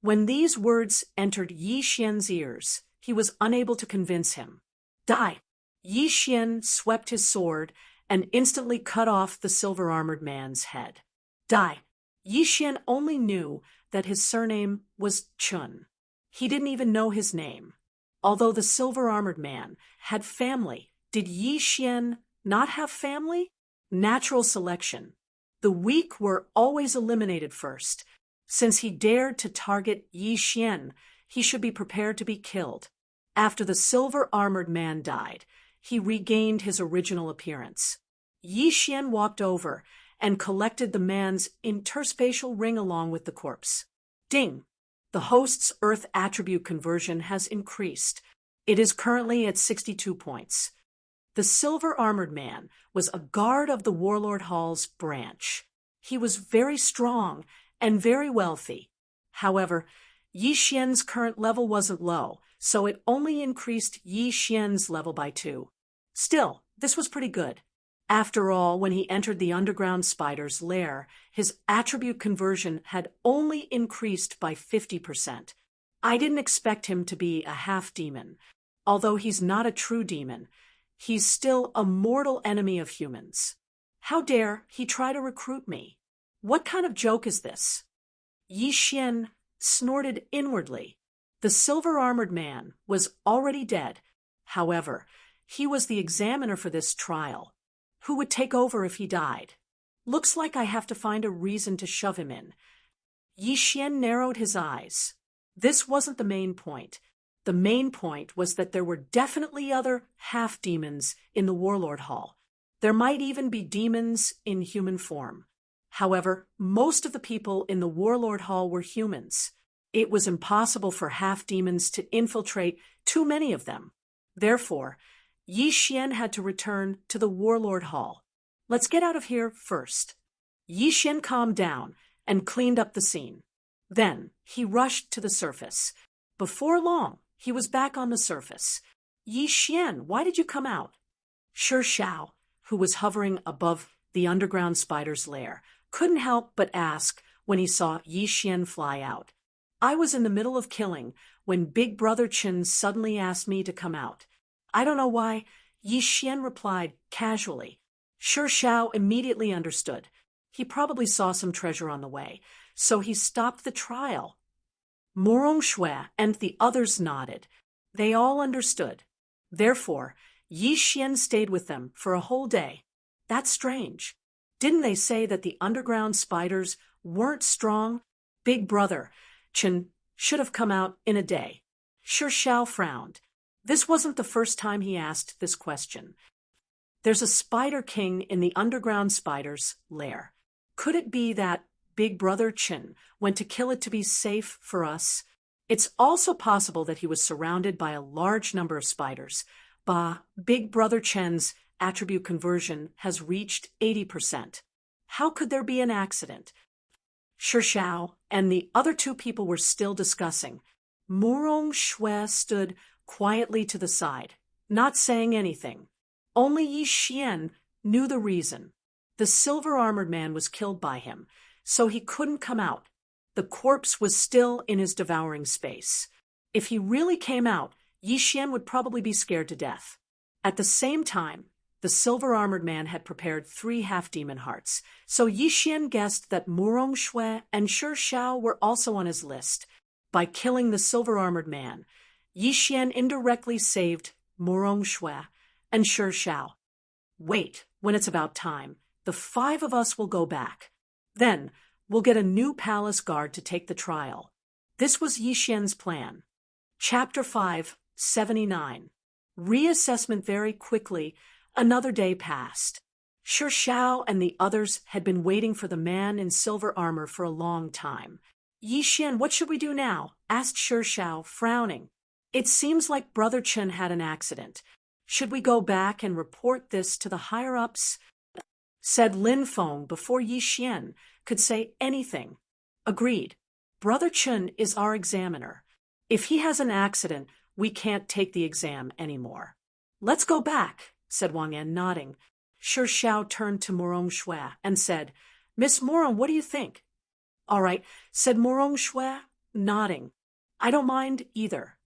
When these words entered Yi Xian's ears, he was unable to convince him. Die! Yi Xian swept his sword and instantly cut off the silver-armored man's head. Die! Yi Xian only knew that his surname was Chun. He didn't even know his name. Although the silver-armored man had family, did Yi Xian not have family? Natural selection. The weak were always eliminated first. Since he dared to target Yi Xian, he should be prepared to be killed. After the silver-armored man died, he regained his original appearance. Yi Xian walked over and collected the man's interspatial ring along with the corpse. Ding! The host's Earth attribute conversion has increased. It is currently at 62 points. The silver-armored man was a guard of the Warlord Hall's branch. He was very strong and very wealthy. However, Yi Xian's current level wasn't low, so it only increased Yi Xian's level by 2. Still, this was pretty good. After all, when he entered the underground spider's lair, his attribute conversion had only increased by 50%. I didn't expect him to be a half-demon. Although he's not a true demon, he's still a mortal enemy of humans. How dare he try to recruit me? What kind of joke is this? Yi Xian snorted inwardly. The silver-armored man was already dead. However, he was the examiner for this trial. Who would take over if he died? Looks like I have to find a reason to shove him in. Yi Xian narrowed his eyes. This wasn't the main point. The main point was that there were definitely other half-demons in the Warlord Hall. There might even be demons in human form. However, most of the people in the Warlord Hall were humans. It was impossible for half-demons to infiltrate too many of them. Therefore, Yi Xian had to return to the Warlord Hall. Let's get out of here first. Yi Xian calmed down and cleaned up the scene. Then he rushed to the surface. Before long, he was back on the surface. Yi Xian, why did you come out? Shi Xiao, who was hovering above the underground spider's lair, couldn't help but ask when he saw Yi Xian fly out. I was in the middle of killing when Big Brother Chen suddenly asked me to come out. I don't know why, Yi Xian replied casually. Shi Xiao immediately understood. He probably saw some treasure on the way, so he stopped the trial. Morong Shui and the others nodded. They all understood. Therefore, Yi Xian stayed with them for a whole day. That's strange. Didn't they say that the underground spiders weren't strong? Big Brother Chen should have come out in a day. Shi Xiao frowned. This wasn't the first time he asked this question. There's a spider king in the underground spider's lair. Could it be that Big Brother Chen went to kill it to be safe for us? It's also possible that he was surrounded by a large number of spiders. Big Brother Chen's attribute conversion has reached 80%. How could there be an accident? Shi Xiao and the other two people were still discussing. Morong Shui stood quietly to the side, not saying anything. Only Yi Xian knew the reason. The silver-armored man was killed by him, so he couldn't come out. The corpse was still in his devouring space. If he really came out, Yi Xian would probably be scared to death. At the same time, the silver-armored man had prepared 3 half-demon hearts, so Yi Xian guessed that Morong Shui and Shi Xiao were also on his list. By killing the silver-armored man, Yi Xian indirectly saved Morong Shui and Shi Xiao. Wait, when it's about time, the 5 of us will go back. Then, we'll get a new palace guard to take the trial. This was Yi Xian's plan. Chapter 5, 79. Reassessment. Very quickly, another day passed. Shi Xiao and the others had been waiting for the man in silver armor for a long time. Yi Xian, what should we do now? Asked Shi Xiao, frowning. It seems like Brother Chen had an accident. Should we go back and report this to the higher-ups? Said Lin Feng before Yi Xian could say anything. Agreed. Brother Chen is our examiner. If he has an accident, we can't take the exam anymore. Let's go back, said Wang Yan, nodding. Shi Xiao turned to Morong Shui and said, Miss Morong, what do you think? All right, said Morong Shui, nodding. I don't mind either,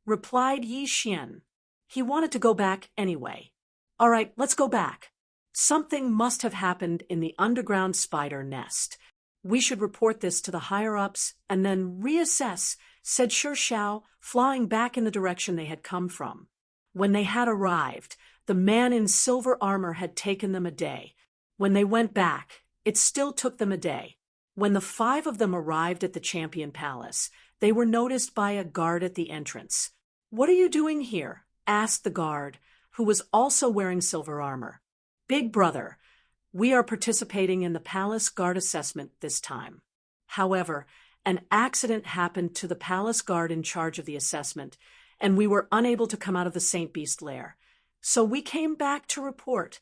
replied Yi Xian. He wanted to go back anyway. All right, let's go back. Something must have happened in the underground spider nest. We should report this to the higher-ups and then reassess, said Shi Xiao, flying back in the direction they had come from. When they had arrived, the man in silver armor had taken them a day. When they went back, it still took them a day. When the 5 of them arrived at the Champion Palace, they were noticed by a guard at the entrance. "What are you doing here?" asked the guard, who was also wearing silver armor. "Big brother, we are participating in the palace guard assessment this time." However, an accident happened to the palace guard in charge of the assessment, and we were unable to come out of the Saint Beast lair. So we came back to report.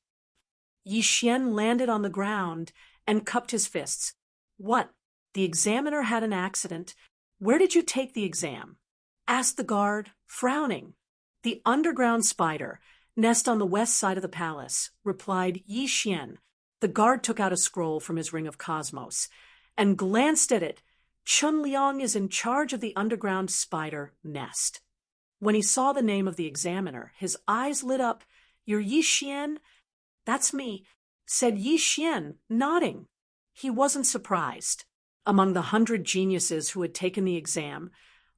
Yi Xian landed on the ground and cupped his fists. "What? The examiner had an accident? Where did you take the exam?" asked the guard, frowning. "The underground spider, nest on the west side of the palace," replied Yi Xian. The guard took out a scroll from his ring of cosmos and glanced at it. "Chun Liang is in charge of the underground spider nest." When he saw the name of the examiner, his eyes lit up. "You're Yi Xian?" "That's me," said Yi Xian, nodding. He wasn't surprised. Among the 100 geniuses who had taken the exam,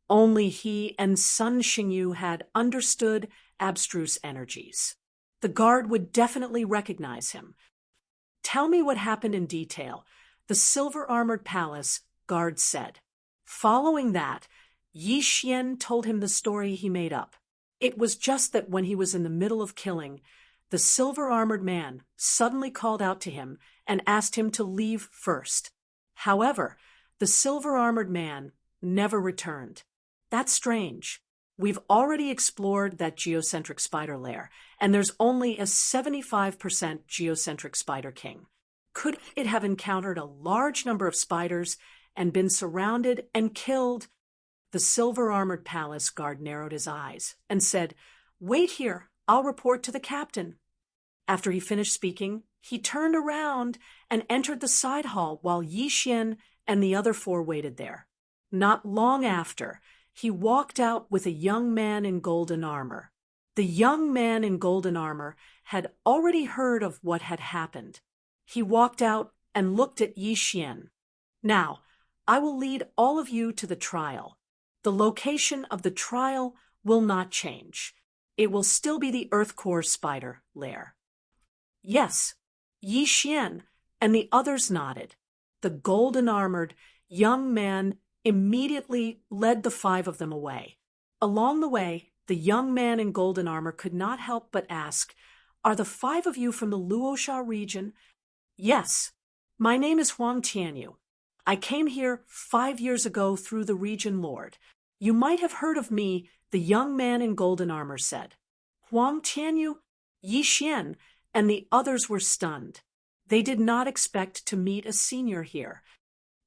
only he and Sun Xingyu had understood abstruse energies. The guard would definitely recognize him. "Tell me what happened in detail," the silver-armored palace guard said. Following that, Yi Xian told him the story he made up. It was just that when he was in the middle of killing, the silver-armored man suddenly called out to him and asked him to leave first. However, the silver-armored man never returned. That's strange. We've already explored that geocentric spider lair, and there's only a 75% geocentric spider king. Could it have encountered a large number of spiders and been surrounded and killed? The silver-armored palace guard narrowed his eyes and said, "Wait here, I'll report to the captain." After he finished speaking, he turned around and entered the side hall while Yi Xian and the other 4 waited there. Not long after, he walked out with a young man in golden armor. The young man in golden armor had already heard of what had happened. He walked out and looked at Yi Xian. "Now, I will lead all of you to the trial. The location of the trial will not change. It will still be the Earth Core Spider lair." "Yes," Yi Xian and the others nodded. The golden-armored young man immediately led the 5 of them away. Along the way, the young man in golden armor could not help but ask, "Are the 5 of you from the Luosha region?" "Yes. My name is Huang Tianyu. I came here 5 years ago through the region lord. You might have heard of me," the young man in golden armor said. Huang Tianyu, Yi Xian, and the others were stunned. They did not expect to meet a senior here.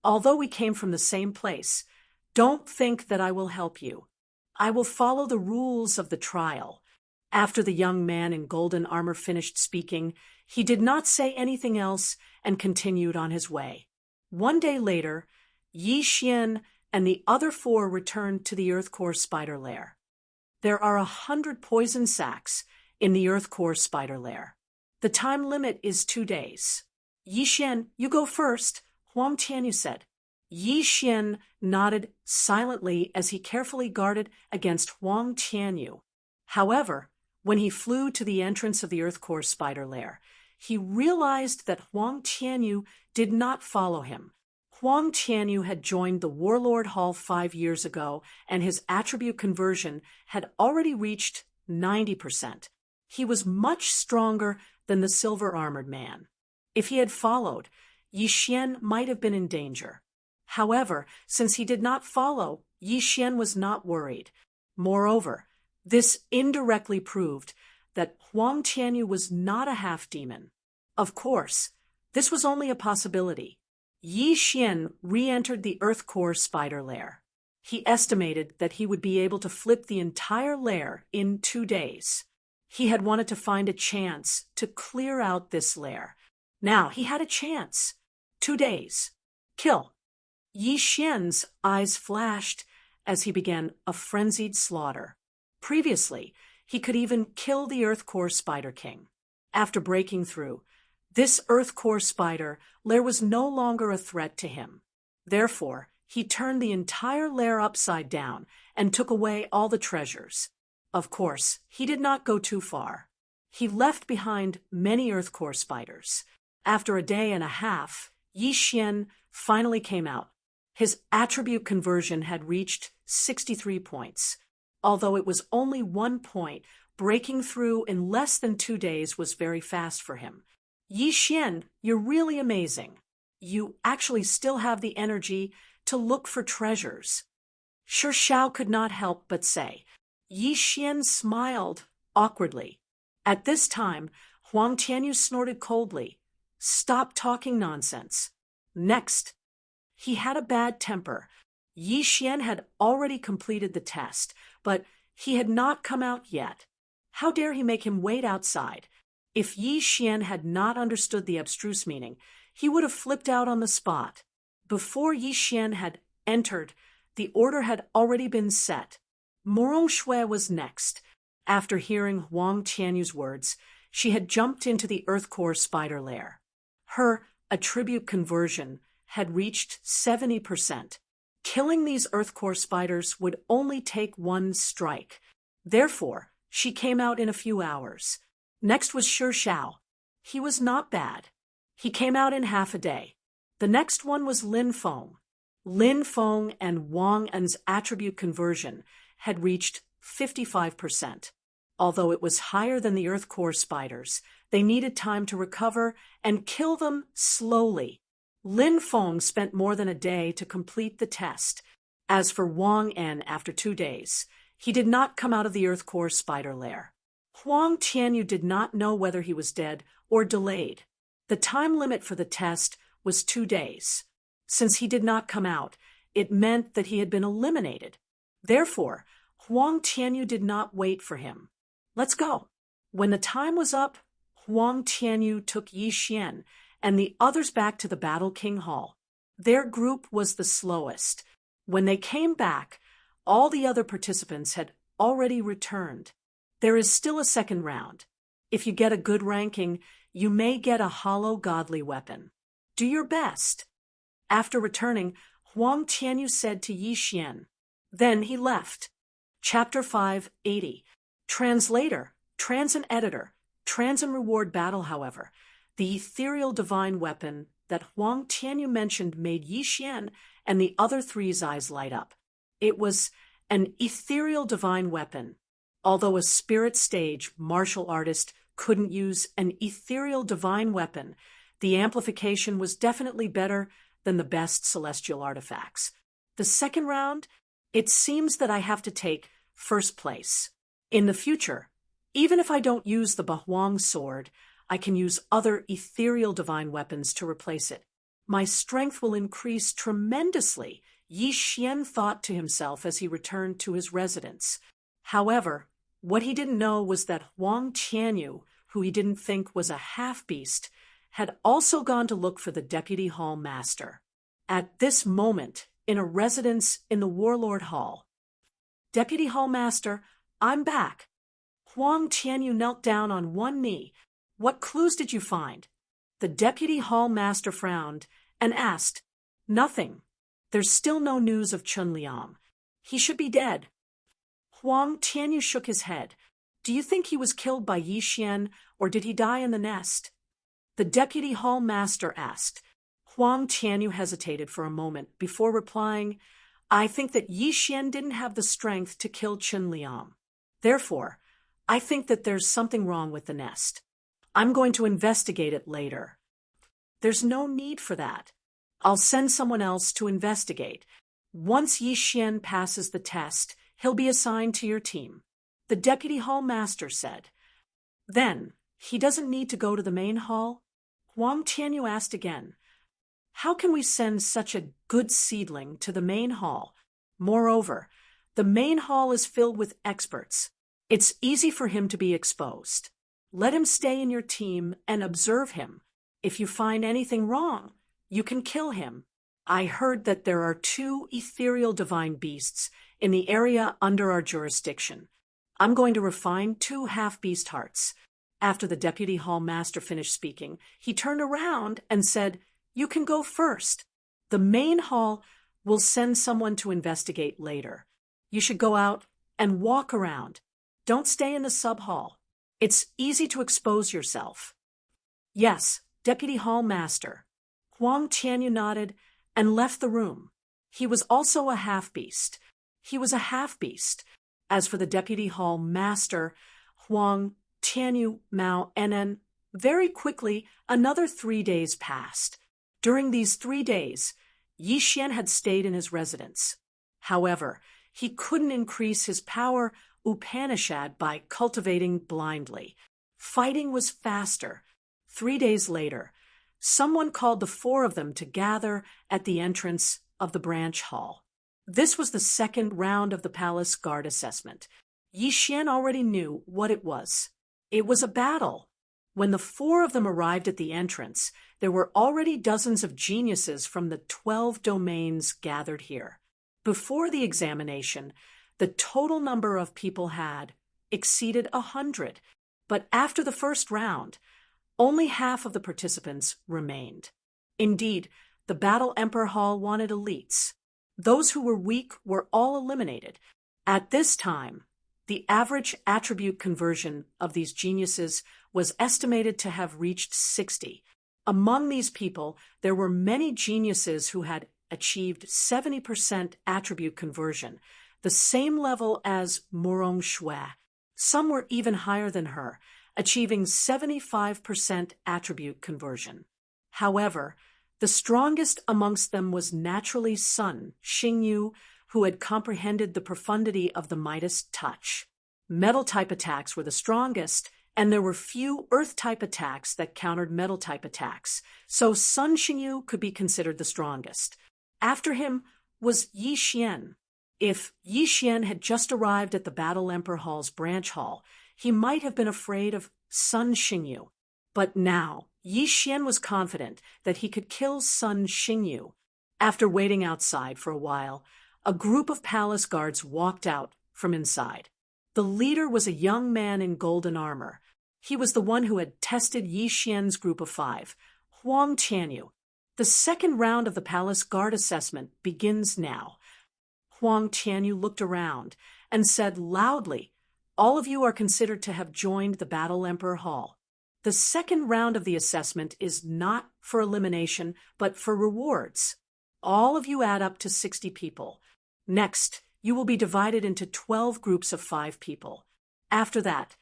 "Although we came from the same place, don't think that I will help you. I will follow the rules of the trial." After the young man in golden armor finished speaking, he did not say anything else and continued on his way. One day later, Yi Xian and the other 4 returned to the Earth Core Spider lair. There are 100 poison sacs in the Earth Core Spider lair. The time limit is 2 days. "Yi Xian, you go first," Huang Tianyu said. Yi Xian nodded silently as he carefully guarded against Huang Tianyu. However, when he flew to the entrance of the Earth Core Spider lair, he realized that Huang Tianyu did not follow him. Huang Tianyu had joined the Warlord Hall 5 years ago, and his attribute conversion had already reached 90%. He was much stronger than the silver-armored man. If he had followed, Yi Xian might have been in danger. However, since he did not follow, Yi Xian was not worried. Moreover, this indirectly proved that Huang Tianyu was not a half-demon. Of course, this was only a possibility. Yi Xian re-entered the Earth Core Spider lair. He estimated that he would be able to flip the entire lair in 2 days. He had wanted to find a chance to clear out this lair. Now he had a chance. 2 days. Kill. Yi Xian's eyes flashed as he began a frenzied slaughter. Previously, he could even kill the Earth Core Spider King. After breaking through, this Earth Core Spider lair was no longer a threat to him. Therefore, he turned the entire lair upside down and took away all the treasures. Of course, he did not go too far. He left behind many Earth Core spiders. After a day and a half, Yi Xian finally came out. His attribute conversion had reached 63 points. Although it was only 1 point, breaking through in less than 2 days was very fast for him. Yi Xian, you're really amazing. You actually still have the energy to look for treasures. Shi Shao could not help but say. Yi Xian smiled awkwardly. At this time, Huang Tianyu snorted coldly. Stop talking nonsense. Next. He had a bad temper. Yi Xian had already completed the test, but he had not come out yet. How dare he make him wait outside? If Yi Xian had not understood the abstruse meaning, he would have flipped out on the spot. Before Yi Xian had entered, the order had already been set. Morong Shui was next. After hearing Huang Tianyu's words, she had jumped into the earth core spider lair. Her attribute conversion had reached 70%. Killing these earth core spiders would only take 1 strike. Therefore, she came out in a few hours. Next was Shi Shao. He was not bad. He came out in half a day. The next one was Lin Feng. Lin Feng and Wang An's attribute conversion had reached 55%. Although it was higher than the earth core spiders, they needed time to recover and kill them slowly. Lin Feng spent more than a day to complete the test. As for Wang An, after 2 days, he did not come out of the earth core spider lair. Huang Tianyu did not know whether he was dead or delayed. The time limit for the test was 2 days. Since he did not come out, it meant that he had been eliminated. Therefore, Huang Tianyu did not wait for him. Let's go. When the time was up, Huang Tianyu took Yi Xian and the others back to the Battle King Hall. Their group was the slowest. When they came back, all the other participants had already returned. There is still a second round. If you get a good ranking, you may get a hollow godly weapon. Do your best. After returning, Huang Tianyu said to Yi Xian. Then he left. Chapter 580. Translator, Trans and Editor, Trans and Reward Battle, however. The ethereal divine weapon that Huang Tianyu mentioned made Yi Xian and the other three's eyes light up. It was an ethereal divine weapon. Although a spirit stage martial artist couldn't use an ethereal divine weapon, the amplification was definitely better than the best celestial artifacts. The second round, it seems that I have to take first place. In the future, even if I don't use the Bahuang sword, I can use other ethereal divine weapons to replace it. My strength will increase tremendously, Yi Xian thought to himself as he returned to his residence. However, what he didn't know was that Huang Tianyu, who he didn't think was a half-beast, had also gone to look for the Deputy Hall Master. At this moment, in a residence in the Warlord Hall. Deputy Hall Master, I'm back. Huang Tianyu knelt down on one knee. What clues did you find? The Deputy Hall Master frowned and asked, Nothing. There's still no news of Chun Liang. He should be dead. Huang Tianyu shook his head. Do you think he was killed by Yi Xian, or did he die in the nest? The Deputy Hall Master asked. Huang Tianyu hesitated for a moment before replying, I think that Yi Xian didn't have the strength to kill Chun Liang. Therefore, I think that there's something wrong with the nest. I'm going to investigate it later. There's no need for that. I'll send someone else to investigate. Once Yi Xian passes the test, he'll be assigned to your team. The Deputy Hall Master said. Then, he doesn't need to go to the main hall? Huang Tianyu asked again. How can we send such a good seedling to the main hall? Moreover, the main hall is filled with experts. It's easy for him to be exposed. Let him stay in your team and observe him. If you find anything wrong, you can kill him. I heard that there are 2 ethereal divine beasts in the area under our jurisdiction. I'm going to refine 2 half-beast hearts. After the Deputy Hall Master finished speaking, he turned around and said, You can go first. The main hall will send someone to investigate later. You should go out and walk around. Don't stay in the sub-hall. It's easy to expose yourself. Yes, Deputy Hall Master. Huang Tianyu nodded and left the room. He was also a half-beast. He was a half-beast. As for the deputy hall master, Huang Tianyu Mao Nen, very quickly another 3 days passed. During these 3 days, Yi Xian had stayed in his residence. However, he couldn't increase his power Upanishad by cultivating blindly. Fighting was faster. 3 days later, someone called the 4 of them to gather at the entrance of the branch hall. This was the second round of the palace guard assessment. Yi Xian already knew what it was. It was a battle. When the 4 of them arrived at the entrance, there were already dozens of geniuses from the 12 domains gathered here. Before the examination, the total number of people had exceeded 100, but after the first round, only half of the participants remained. Indeed, the Battle Emperor Hall wanted elites. Those who were weak were all eliminated. At this time, the average attribute conversion of these geniuses was estimated to have reached 60. Among these people, there were many geniuses who had achieved 70% attribute conversion, the same level as Morong Shui. Some were even higher than her, achieving 75% attribute conversion. However, the strongest amongst them was naturally Sun Xingyu, who had comprehended the profundity of the Midas touch. Metal-type attacks were the strongest, and there were few Earth-type attacks that countered Metal-type attacks, so Sun Xingyu could be considered the strongest. After him was Yi Xian. If Yi Xian had just arrived at the Battle Emperor Hall's branch hall, he might have been afraid of Sun Xingyu. But now, Yi Xian was confident that he could kill Sun Xingyu. After waiting outside for a while, a group of palace guards walked out from inside. The leader was a young man in golden armor. He was the one who had tested Yi Xian's group of 5, Huang Tianyu. The second round of the palace guard assessment begins now. Huang Tianyu looked around and said loudly, "All of you are considered to have joined the Battle Emperor Hall. The second round of the assessment is not for elimination, but for rewards. All of you add up to 60 people. Next, you will be divided into 12 groups of 5 people. After that,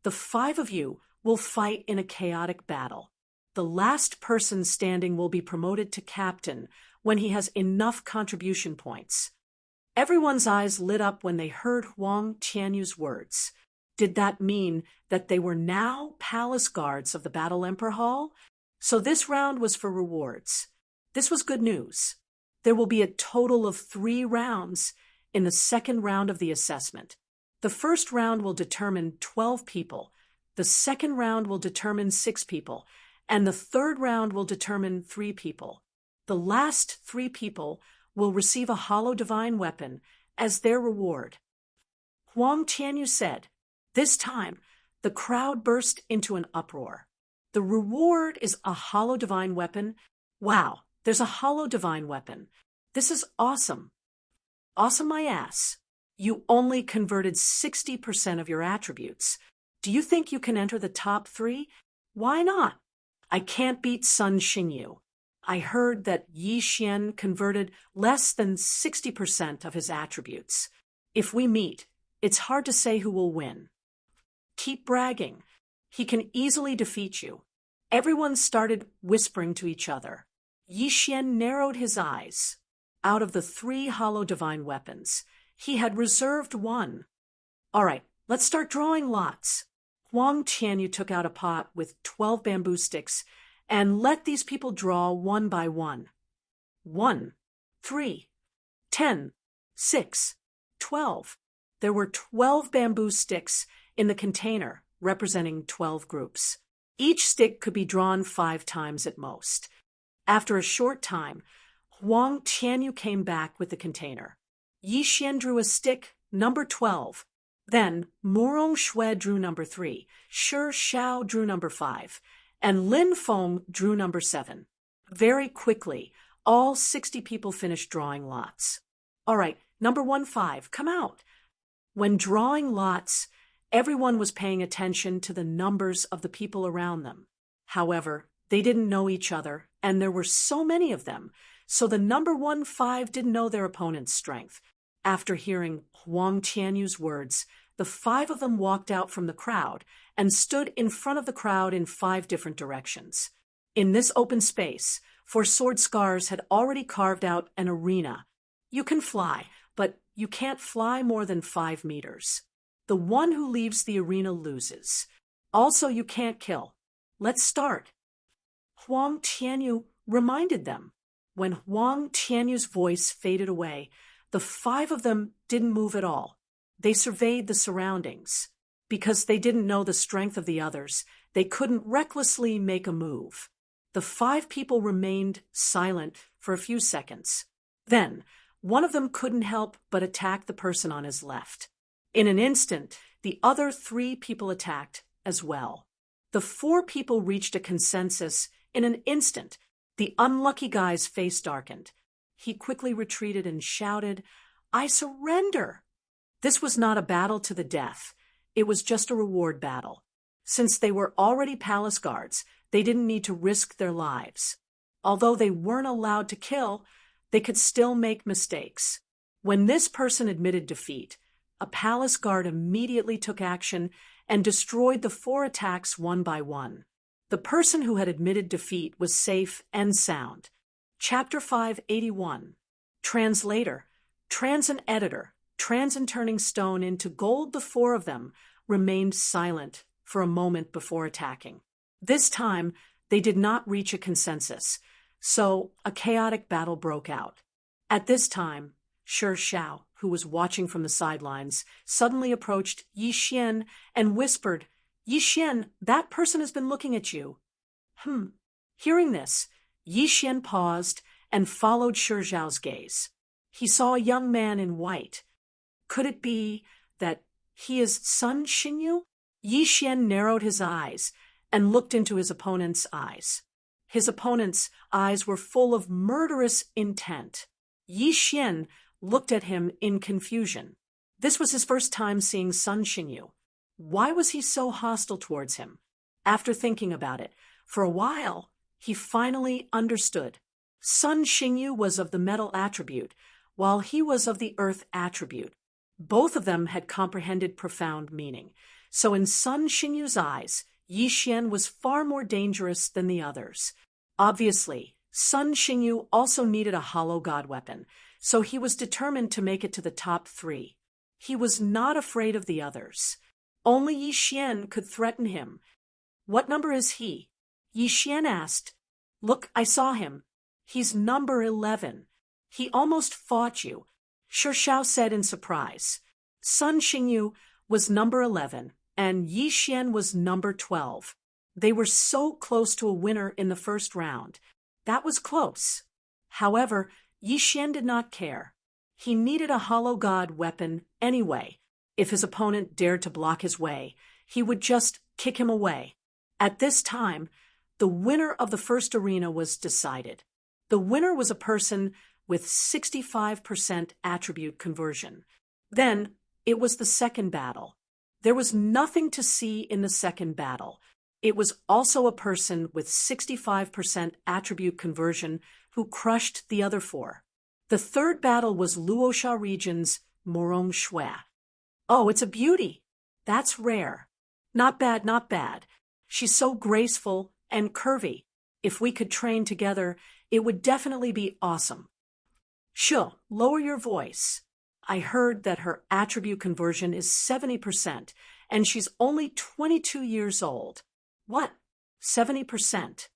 the 5 of you will fight in a chaotic battle. The last person standing will be promoted to captain when he has enough contribution points." Everyone's eyes lit up when they heard Huang Tianyu's words. Did that mean that they were now palace guards of the Battle Emperor Hall? So this round was for rewards. This was good news. There will be a total of 3 rounds in the second round of the assessment. The first round will determine 12 people, the second round will determine 6 people, and the third round will determine 3 people. The last 3 people will receive a hollow divine weapon as their reward. Huang Tianyu said. This time, the crowd burst into an uproar. The reward is a hollow divine weapon? Wow, there's a hollow divine weapon. This is awesome. Awesome my ass. You only converted 60% of your attributes. Do you think you can enter the top 3? Why not? I can't beat Sun Xingyu. I heard that Yi Xian converted less than 60% of his attributes. If we meet, it's hard to say who will win. Keep bragging. He can easily defeat you. Everyone started whispering to each other. Yi Xian narrowed his eyes. Out of the 3 hollow divine weapons, he had reserved 1. All right, let's start drawing lots. Huang Tianyu took out a pot with 12 bamboo sticks and let these people draw one by one. 1, 3, 10, 6, 12. There were 12 bamboo sticks in the container representing 12 groups. Each stick could be drawn 5 times at most. After a short time, Huang Tianyu came back with the container. Yi Xian drew a stick, number 12. Then Morong Shui drew number 3, Shi Xiao drew number 5, and Lin Feng drew number 7. Very quickly, all 60 people finished drawing lots. All right, number 15, come out. When drawing lots, everyone was paying attention to the numbers of the people around them. However, They didn't know each other, and there were so many of them, so the number 1-5 didn't know their opponent's strength. After hearing Huang Tianyu's words, the 5 of them walked out from the crowd and stood in front of the crowd in 5 different directions. In this open space, 4 sword scars had already carved out an arena. You can fly, but you can't fly more than 5 meters. The one who leaves the arena loses. Also, you can't kill. Let's start. Huang Tianyu reminded them. When Huang Tianyu's voice faded away, the 5 of them didn't move at all. They surveyed the surroundings. Because they didn't know the strength of the others, they couldn't recklessly make a move. The 5 people remained silent for a few seconds. Then, one of them couldn't help but attack the person on his left. In an instant, the other 3 people attacked as well. The 4 people reached a consensus in an instant. The unlucky guy's face darkened. He quickly retreated and shouted, "I surrender!" This was not a battle to the death. It was just a reward battle. Since they were already palace guards, they didn't need to risk their lives. Although they weren't allowed to kill, they could still make mistakes. When this person admitted defeat, a palace guard immediately took action and destroyed the 4 attacks one by one. The person who had admitted defeat was safe and sound. Chapter 581. Translator, trans and editor, trans and turning stone into gold. The 4 of them remained silent for a moment before attacking. This time, they did not reach a consensus, so a chaotic battle broke out. At this time, Shi Xiao, who was watching from the sidelines, suddenly approached Yi Xian and whispered, "Yi Xian, that person has been looking at you." Hearing this, Yi Xian paused and followed Shi Xiao's gaze. He saw a young man in white. Could it be that he is Sun Xinyu? Yi Xian narrowed his eyes and looked into his opponent's eyes. His opponent's eyes were full of murderous intent. Yi Xian looked at him in confusion. This was his first time seeing Sun Xinyu. Why was he so hostile towards him? After thinking about it, for a while, he finally understood. Sun Xinyu was of the metal attribute, while he was of the earth attribute. Both of them had comprehended profound meaning. So in Sun Xinyu's eyes, Yi Xian was far more dangerous than the others. Obviously, Sun Xinyu also needed a hollow god weapon, so he was determined to make it to the top 3. He was not afraid of the others. Only Yi Xian could threaten him. "What number is he?" Yi Xian asked. "Look, I saw him. He's number 11. He almost fought you," Shi Xiao said in surprise. Sun Xinyu was number 11, and Yi Xian was number 12. They were so close to a winner in the first round. That was close. However, Yi Xian did not care. He needed a hollow god weapon anyway. If his opponent dared to block his way, he would just kick him away. At this time, the winner of the first arena was decided. The winner was a person with 65% attribute conversion. Then, it was the second battle. There was nothing to see in the second battle. It was also a person with 65% attribute conversion who crushed the other 4. The third battle was Luosha region's Morong Shui. "Oh, it's a beauty. That's rare. Not bad, not bad. She's so graceful and curvy. If we could train together, it would definitely be awesome." "Sure, lower your voice. I heard that her attribute conversion is 70%, and she's only 22 years old." "What? 70%?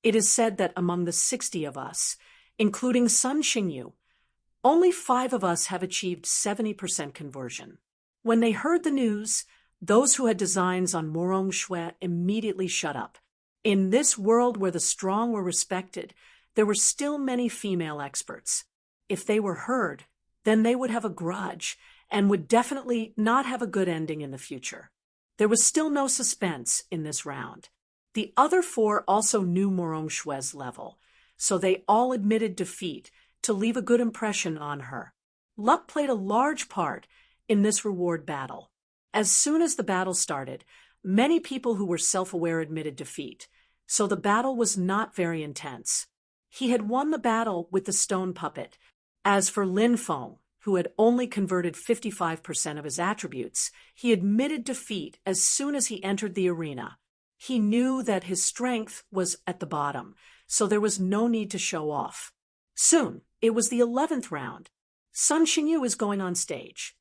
It is said that among the 60 of us, including Sun Xinyu, only 5 of us have achieved 70% conversion." When they heard the news, those who had designs on Morong Shui immediately shut up. In this world where the strong were respected, there were still many female experts. If they were heard, then they would have a grudge and would definitely not have a good ending in the future. There was still no suspense in this round. The other 4 also knew Morong Shui's level, so they all admitted defeat to leave a good impression on her. Luck played a large part in this reward battle. As soon as the battle started, many people who were self-aware admitted defeat. so the battle was not very intense. He had won the battle with the stone puppet. As for Lin Feng, who had only converted 55% of his attributes, he admitted defeat as soon as he entered the arena. He knew that his strength was at the bottom, so there was no need to show off. Soon, it was the 11th round. Sun Xingyu is going on stage.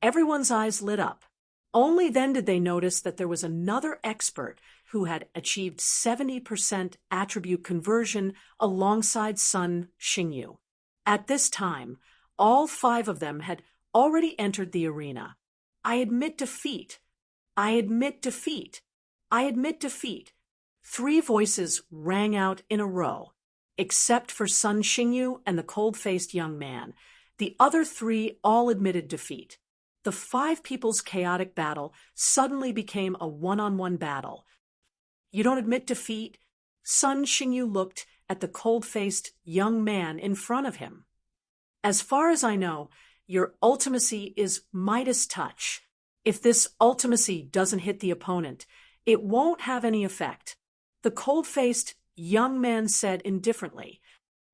Everyone's eyes lit up. Only then did they notice that there was another expert who had achieved 70% attribute conversion alongside Sun Xingyu. At this time, all 5 of them had already entered the arena. I admit defeat. I admit defeat. I admit defeat. 3 voices rang out in a row. Except for Sun Xingyu and the cold-faced young man, the other 3 all admitted defeat. The 5 people's chaotic battle suddenly became a one-on-one battle. You don't admit defeat? Sun Xingyu looked at the cold-faced young man in front of him. As far as I know, your ultimacy is Midas Touch. If this ultimacy doesn't hit the opponent, it won't have any effect. The cold-faced young man said indifferently.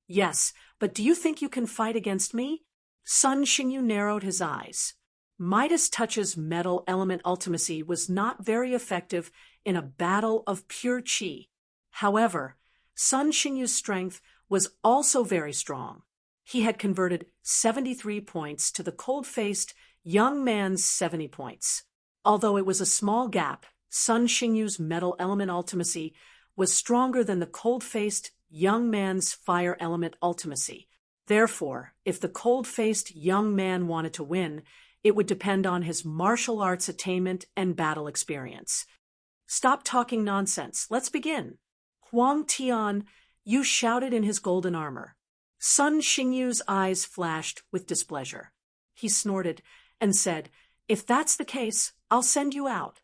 Yes, but do you think you can fight against me? Sun Xingyu narrowed his eyes. Midas Touch's metal element ultimacy was not very effective in a battle of pure qi. However, Sun Xingyu's strength was also very strong. He had converted 73 points to the cold-faced young man's 70 points. Although it was a small gap, Sun Xingyu's metal element ultimacy was stronger than the cold-faced young man's fire element ultimacy. Therefore, if the cold-faced young man wanted to win, it would depend on his martial arts attainment and battle experience. Stop talking nonsense. Let's begin. Huang Tian, Yu shouted in his golden armor. Sun Xingyu's eyes flashed with displeasure. He snorted and said, "If that's the case, I'll send you out."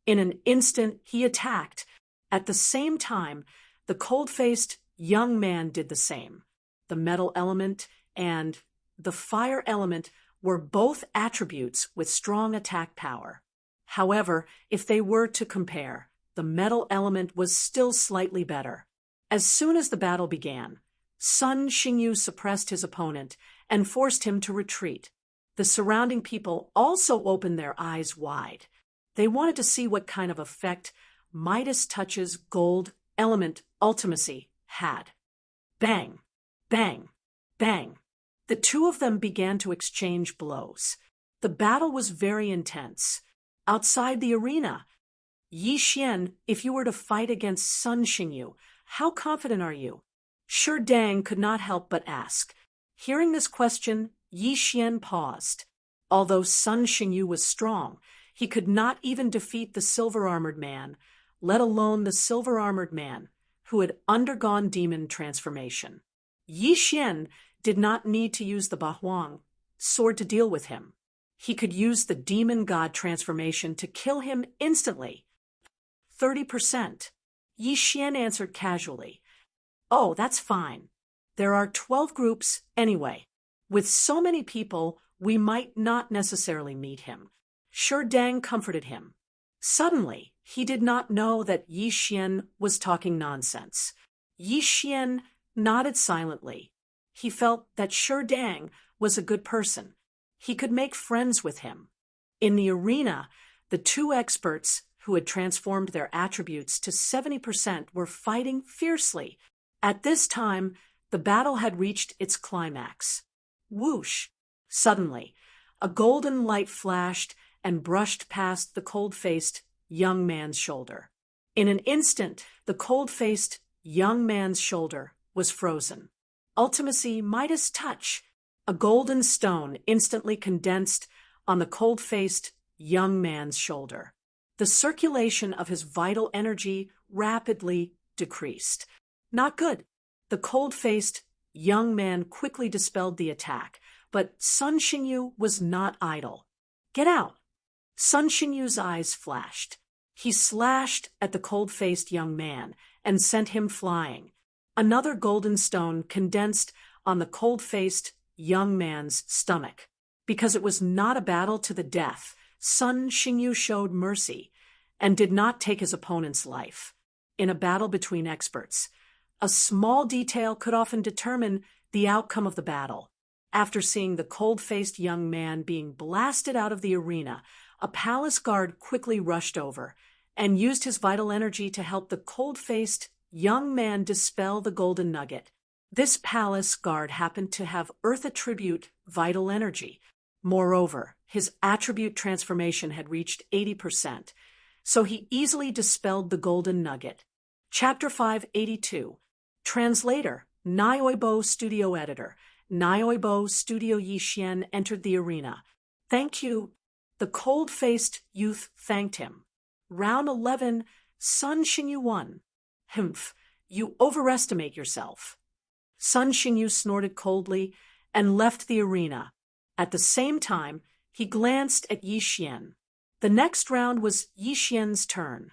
In an instant, he attacked. At the same time, the cold-faced young man did the same. The metal element and the fire element were both attributes with strong attack power. However, if they were to compare, the metal element was still slightly better. As soon as the battle began, Sun Xingyu suppressed his opponent and forced him to retreat. The surrounding people also opened their eyes wide. They wanted to see what kind of effect Midas Touch's gold element ultimacy had. Bang! Bang! Bang! The 2 of them began to exchange blows. The battle was very intense. Outside the arena, Yi Xian, if you were to fight against Sun Xingyu, how confident are you? Shi Dang could not help but ask. Hearing this question, Yi Xian paused. Although Sun Xingyu was strong, he could not even defeat the silver-armored man, let alone the silver-armored man who had undergone demon transformation. Yi Xian did not need to use the Bahuang sword to deal with him. He could use the demon god transformation to kill him instantly. 30%. Yi Xian answered casually. Oh, that's fine. There are 12 groups anyway. With so many people, we might not necessarily meet him. Shi Dang comforted him. Suddenly, he did not know that Yi Xian was talking nonsense. Yi Xian nodded silently. He felt that Shi Dang was a good person. He could make friends with him. In the arena, the 2 experts who had transformed their attributes to 70% were fighting fiercely. At this time, the battle had reached its climax. Whoosh! Suddenly, a golden light flashed and brushed past the cold-faced young man's shoulder. In an instant, the cold-faced young man's shoulder was frozen. Ultimacy Midas Touch. A golden stone instantly condensed on the cold-faced young man's shoulder. The circulation of his vital energy rapidly decreased. Not good. The cold-faced young man quickly dispelled the attack, but Sun Xingyu was not idle. Get out! Sun Xingyu's eyes flashed. He slashed at the cold-faced young man and sent him flying. Another golden stone condensed on the cold-faced young man's stomach. Because it was not a battle to the death, Sun Xingyu showed mercy and did not take his opponent's life. in a battle between experts. A small detail could often determine the outcome of the battle. After seeing the cold-faced young man being blasted out of the arena, a palace guard quickly rushed over and used his vital energy to help the cold-faced young man dispel the golden nugget. This palace guard happened to have Earth attribute vital energy. Moreover, his attribute transformation had reached 80%, so he easily dispelled the golden nugget. Chapter 582. Translator, Nioibo Studio Editor. Nioibo Studio Yixuan entered the arena. Thank you. The cold-faced youth thanked him. Round 11, Sun Xingyu won. Humph, you overestimate yourself. Sun Xingyu snorted coldly and left the arena. At the same time, he glanced at Yixuan. The next round was Yixuan's turn.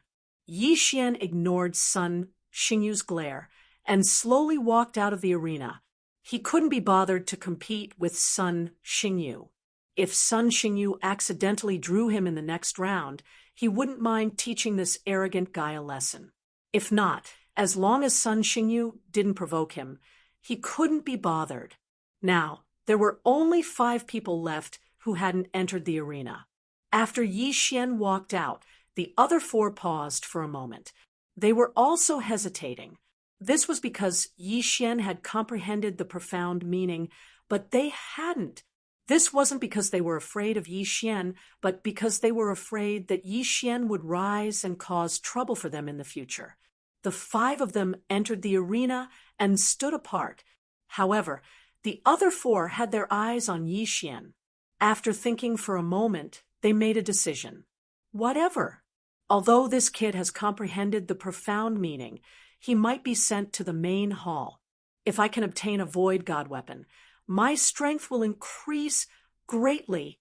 Yixuan ignored Sun Xingyu's glare and slowly walked out of the arena. He couldn't be bothered to compete with Sun Xingyu. If Sun Xingyu accidentally drew him in the next round, he wouldn't mind teaching this arrogant guy a lesson. If not, as long as Sun Xingyu didn't provoke him, he couldn't be bothered. Now, there were only 5 people left who hadn't entered the arena. After Yixuan walked out, the other 4 paused for a moment. They were also hesitating. This was because Yixuan had comprehended the profound meaning, but they hadn't. This wasn't because they were afraid of Yixuan, but because they were afraid that Yixuan would rise and cause trouble for them in the future. The 5 of them entered the arena and stood apart. However, the other 4 had their eyes on Yixuan. After thinking for a moment, they made a decision. Whatever. Although this kid has comprehended the profound meaning, he might be sent to the main hall. If I can obtain a void god weapon, my strength will increase greatly.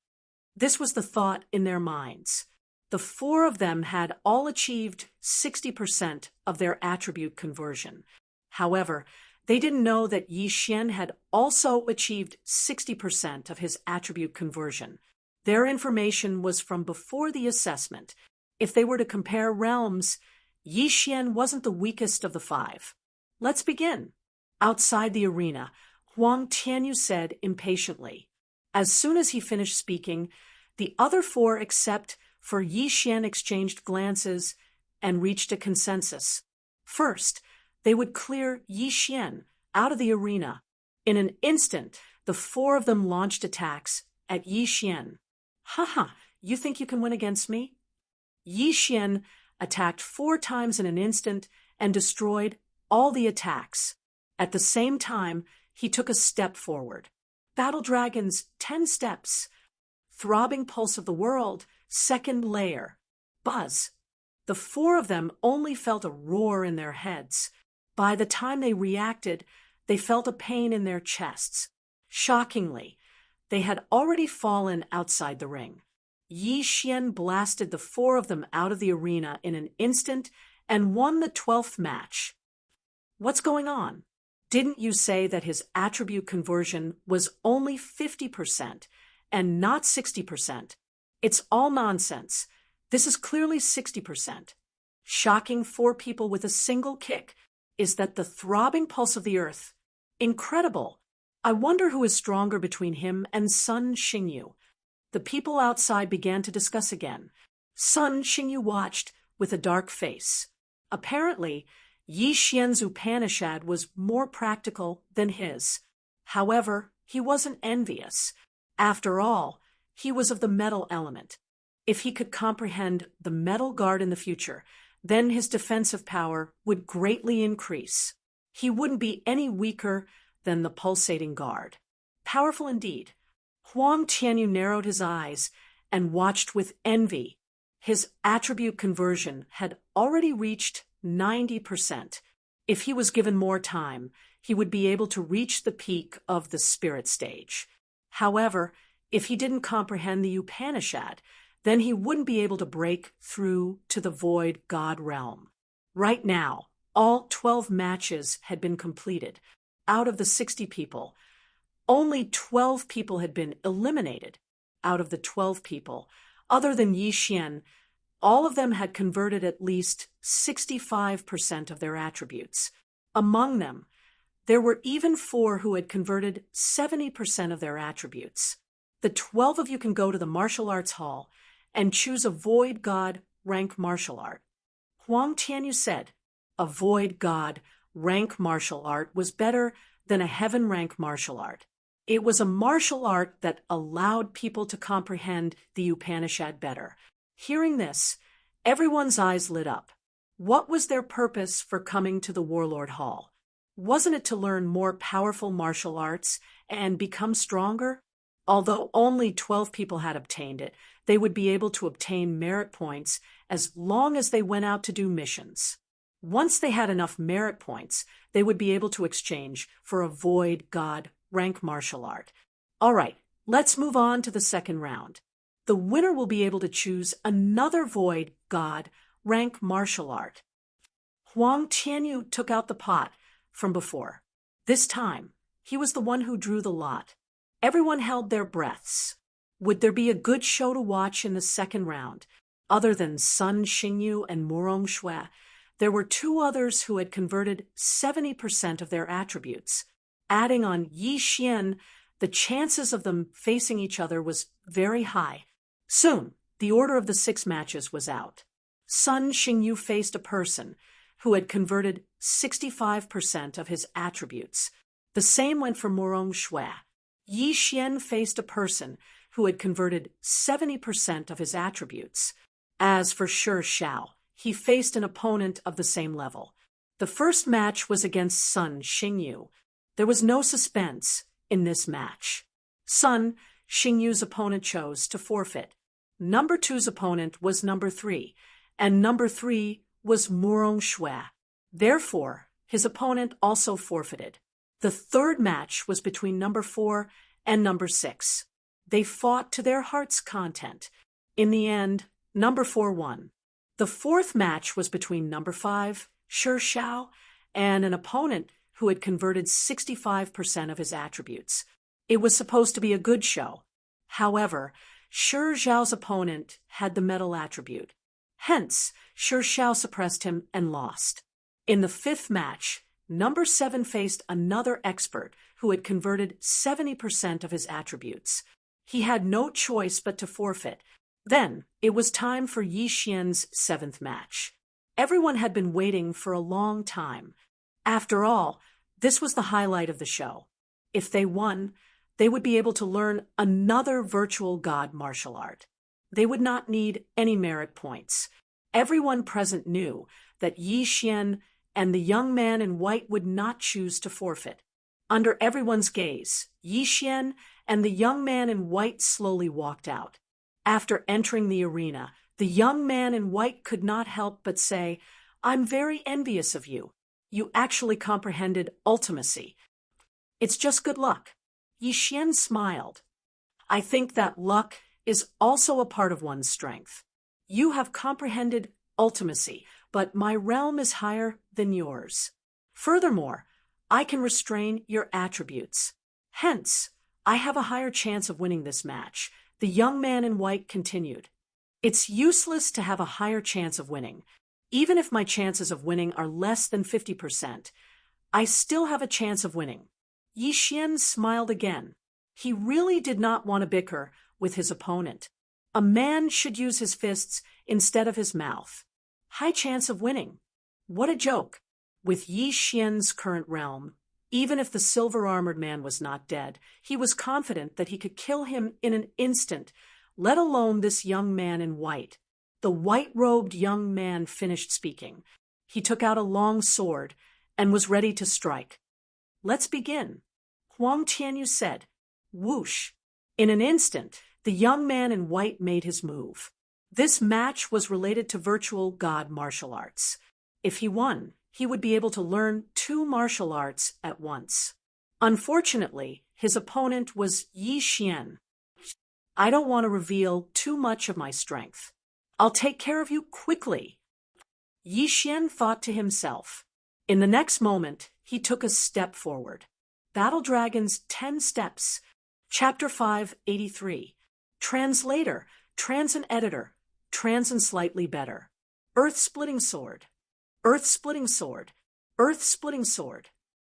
This was the thought in their minds. The 4 of them had all achieved 60% of their attribute conversion. However, they didn't know that Yixuan had also achieved 60% of his attribute conversion. Their information was from before the assessment. If they were to compare realms, Yixuan wasn't the weakest of the 5. Let's begin. Outside the arena, Huang Tianyu said impatiently. As soon as he finished speaking, the other 4 except for Yixuan exchanged glances and reached a consensus. First, they would clear Yixuan out of the arena. In an instant, the 4 of them launched attacks at Yixuan. Haha, you think you can win against me? Yixuan attacked 4 times in an instant and destroyed all the attacks. At the same time, he took a step forward. Battle Dragon's 10 steps. Throbbing pulse of the world, second layer. Buzz. The 4 of them only felt a roar in their heads. By the time they reacted, they felt a pain in their chests. Shockingly, they had already fallen outside the ring. Yixuan blasted the 4 of them out of the arena in an instant and won the 12th match. What's going on? Didn't you say that his attribute conversion was only 50% and not 60%? It's all nonsense. This is clearly 60%. Shocking 4 people with a single kick. Is that the throbbing pulse of the earth? Incredible. I wonder who is stronger between him and Sun Xingyu. The people outside began to discuss again. Sun Xingyu watched with a dark face. Apparently, Yixuan's Upanishad was more practical than his. However, he wasn't envious. After all, he was of the metal element. If he could comprehend the metal guard in the future, then his defensive power would greatly increase. He wouldn't be any weaker than the pulsating guard. Powerful indeed. Huang Tianyu narrowed his eyes and watched with envy. His attribute conversion had already reached 90%. If he was given more time, he would be able to reach the peak of the spirit stage. However, if he didn't comprehend the Upanishad, then he wouldn't be able to break through to the void god realm. Right now, all 12 matches had been completed. Out of the 60 people, only 12 people had been eliminated. Out of the 12 people, other than Yixuan, All of them had converted at least 65% of their attributes. Among them, there were even 4 who had converted 70% of their attributes. The 12 of you can go to the martial arts hall and choose a void god rank martial art. Huang Tianyu said, a void god rank martial art was better than a heaven rank martial art. It was a martial art that allowed people to comprehend the Upanishad better. Hearing this, everyone's eyes lit up. What was their purpose for coming to the Warlord Hall? Wasn't it to learn more powerful martial arts and become stronger? Although only 12 people had obtained it, they would be able to obtain merit points as long as they went out to do missions. Once they had enough merit points, they would be able to exchange for a void god rank martial art. All right, let's move on to the second round. The winner will be able to choose another void god rank martial art. Huang Tianyu took out the pot from before. This time, he was the one who drew the lot. Everyone held their breaths. Would there be a good show to watch in the second round? Other than Sun Xingyu and Murong Shui, there were 2 others who had converted 70% of their attributes. Adding on Yi Xian, the chances of them facing each other was very high. Soon, the order of the 6 matches was out. Sun Xingyu faced a person who had converted 65% of his attributes. The same went for Murong Shui. Yi Xian faced a person who had converted 70% of his attributes. As for Shi Xiao, he faced an opponent of the same level. The first match was against Sun Xingyu. There was no suspense in this match. Sun Xingyu's opponent chose to forfeit. Number 2's opponent was number 3, and number 3 was Murong Shui. Therefore, his opponent also forfeited. The third match was between number 4 and number 6. They fought to their heart's content. In the end, number 4 won. The fourth match was between number 5, Shi Xiao, and an opponent who had converted 65% of his attributes. It was supposed to be a good show. However, Shi Xiao's opponent had the metal attribute. Hence, Shi Xiao suppressed him and lost. In the fifth match, number 7 faced another expert who had converted 70% of his attributes. He had no choice but to forfeit. Then, it was time for Yi Xian's 7th match. Everyone had been waiting for a long time. After all, this was the highlight of the show. If they won, they would be able to learn another virtual god martial art. They would not need any merit points. Everyone present knew that Yi Xian and the young man in white would not choose to forfeit. Under everyone's gaze, Yi Xian and the young man in white slowly walked out. After entering the arena, the young man in white could not help but say, "I'm very envious of you. You actually comprehended ultimacy. It's just good luck." Yi Xian smiled. "I think that luck is also a part of one's strength. You have comprehended ultimacy, but my realm is higher than yours. Furthermore, I can restrain your attributes. Hence, I have a higher chance of winning this match." The young man in white continued. "It's useless to have a higher chance of winning. Even if my chances of winning are less than 50%, I still have a chance of winning." Yi Xian smiled again. He really did not want to bicker with his opponent. A man should use his fists instead of his mouth. High chance of winning. What a joke. With Yi Xian's current realm, even if the silver-armored man was not dead, he was confident that he could kill him in an instant, let alone this young man in white. The white-robed young man finished speaking. He took out a long sword and was ready to strike. "Let's begin," Huang Tianyu said. Whoosh! In an instant, the young man in white made his move. This match was related to virtual god martial arts. If he won, he would be able to learn 2 martial arts at once. Unfortunately, his opponent was Yi Xian. "I don't want to reveal too much of my strength. I'll take care of you quickly." Yi Xian thought to himself. In the next moment, he took a step forward. Battle Dragon's 10 Steps. Chapter 583. Translator, Transit Editor, trans and slightly better. Earth-splitting sword. Earth-splitting sword. Earth-splitting sword.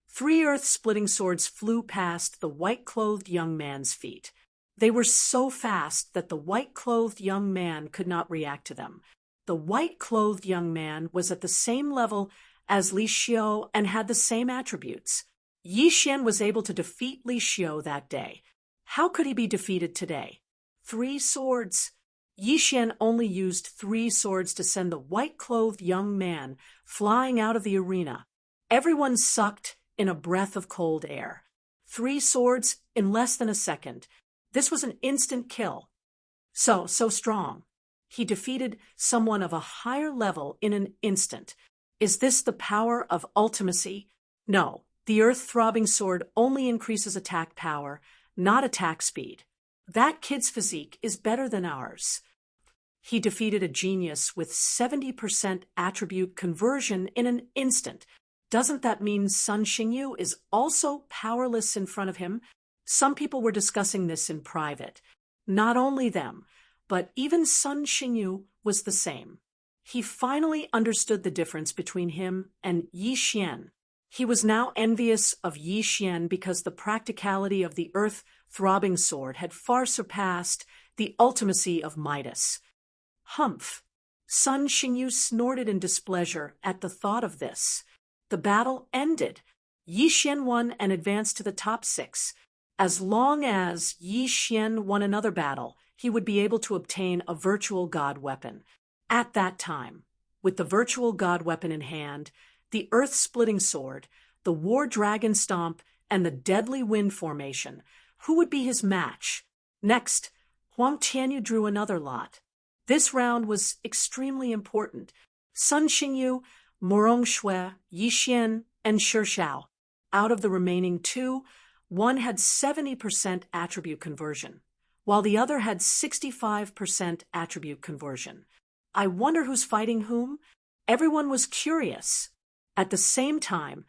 3 earth-splitting swords flew past the white-clothed young man's feet. They were so fast that the white-clothed young man could not react to them. The white-clothed young man was at the same level as Li Xiao and had the same attributes. Yi Xian was able to defeat Li Xiao that day. How could he be defeated today? 3 swords. Yi Xian only used 3 swords to send the white-clothed young man flying out of the arena. Everyone sucked in a breath of cold air. 3 swords in less than a second. This was an instant kill. So strong. He defeated someone of a higher level in an instant. Is this the power of ultimacy? No, the earth-throbbing sword only increases attack power, not attack speed. That kid's physique is better than ours. He defeated a genius with 70% attribute conversion in an instant. Doesn't that mean Sun Xingyu is also powerless in front of him? Some people were discussing this in private. Not only them, but even Sun Xingyu was the same. He finally understood the difference between him and Yi Xian. He was now envious of Yi Xian because the practicality of the earth-throbbing sword had far surpassed the ultimacy of Midas. Humph! Sun Xingyu snorted in displeasure at the thought of this. The battle ended. Yi Xian won and advanced to the top 6. As long as Yi Xian won another battle, he would be able to obtain a virtual god weapon. At that time, with the virtual god weapon in hand, the earth-splitting sword, the war dragon stomp, and the deadly wind formation, who would be his match? Next, Huang Tianyu drew another lot. This round was extremely important. Sun Xingyu, Morong Shui, Yi Xian, and Shi Shao. Out of the remaining 2, one had 70% attribute conversion, while the other had 65% attribute conversion. I wonder who's fighting whom? Everyone was curious. At the same time,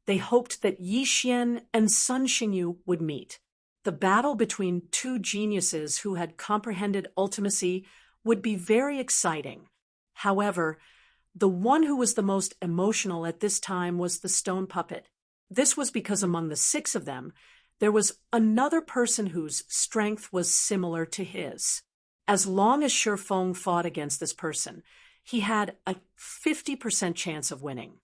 they hoped that Yi Xian and Sun Xingyu would meet. The battle between 2 geniuses who had comprehended ultimacy would be very exciting. However, the one who was the most emotional at this time was the stone puppet. This was because among the 6 of them, there was another person whose strength was similar to his. As long as Shi Feng fought against this person, he had a 50% chance of winning.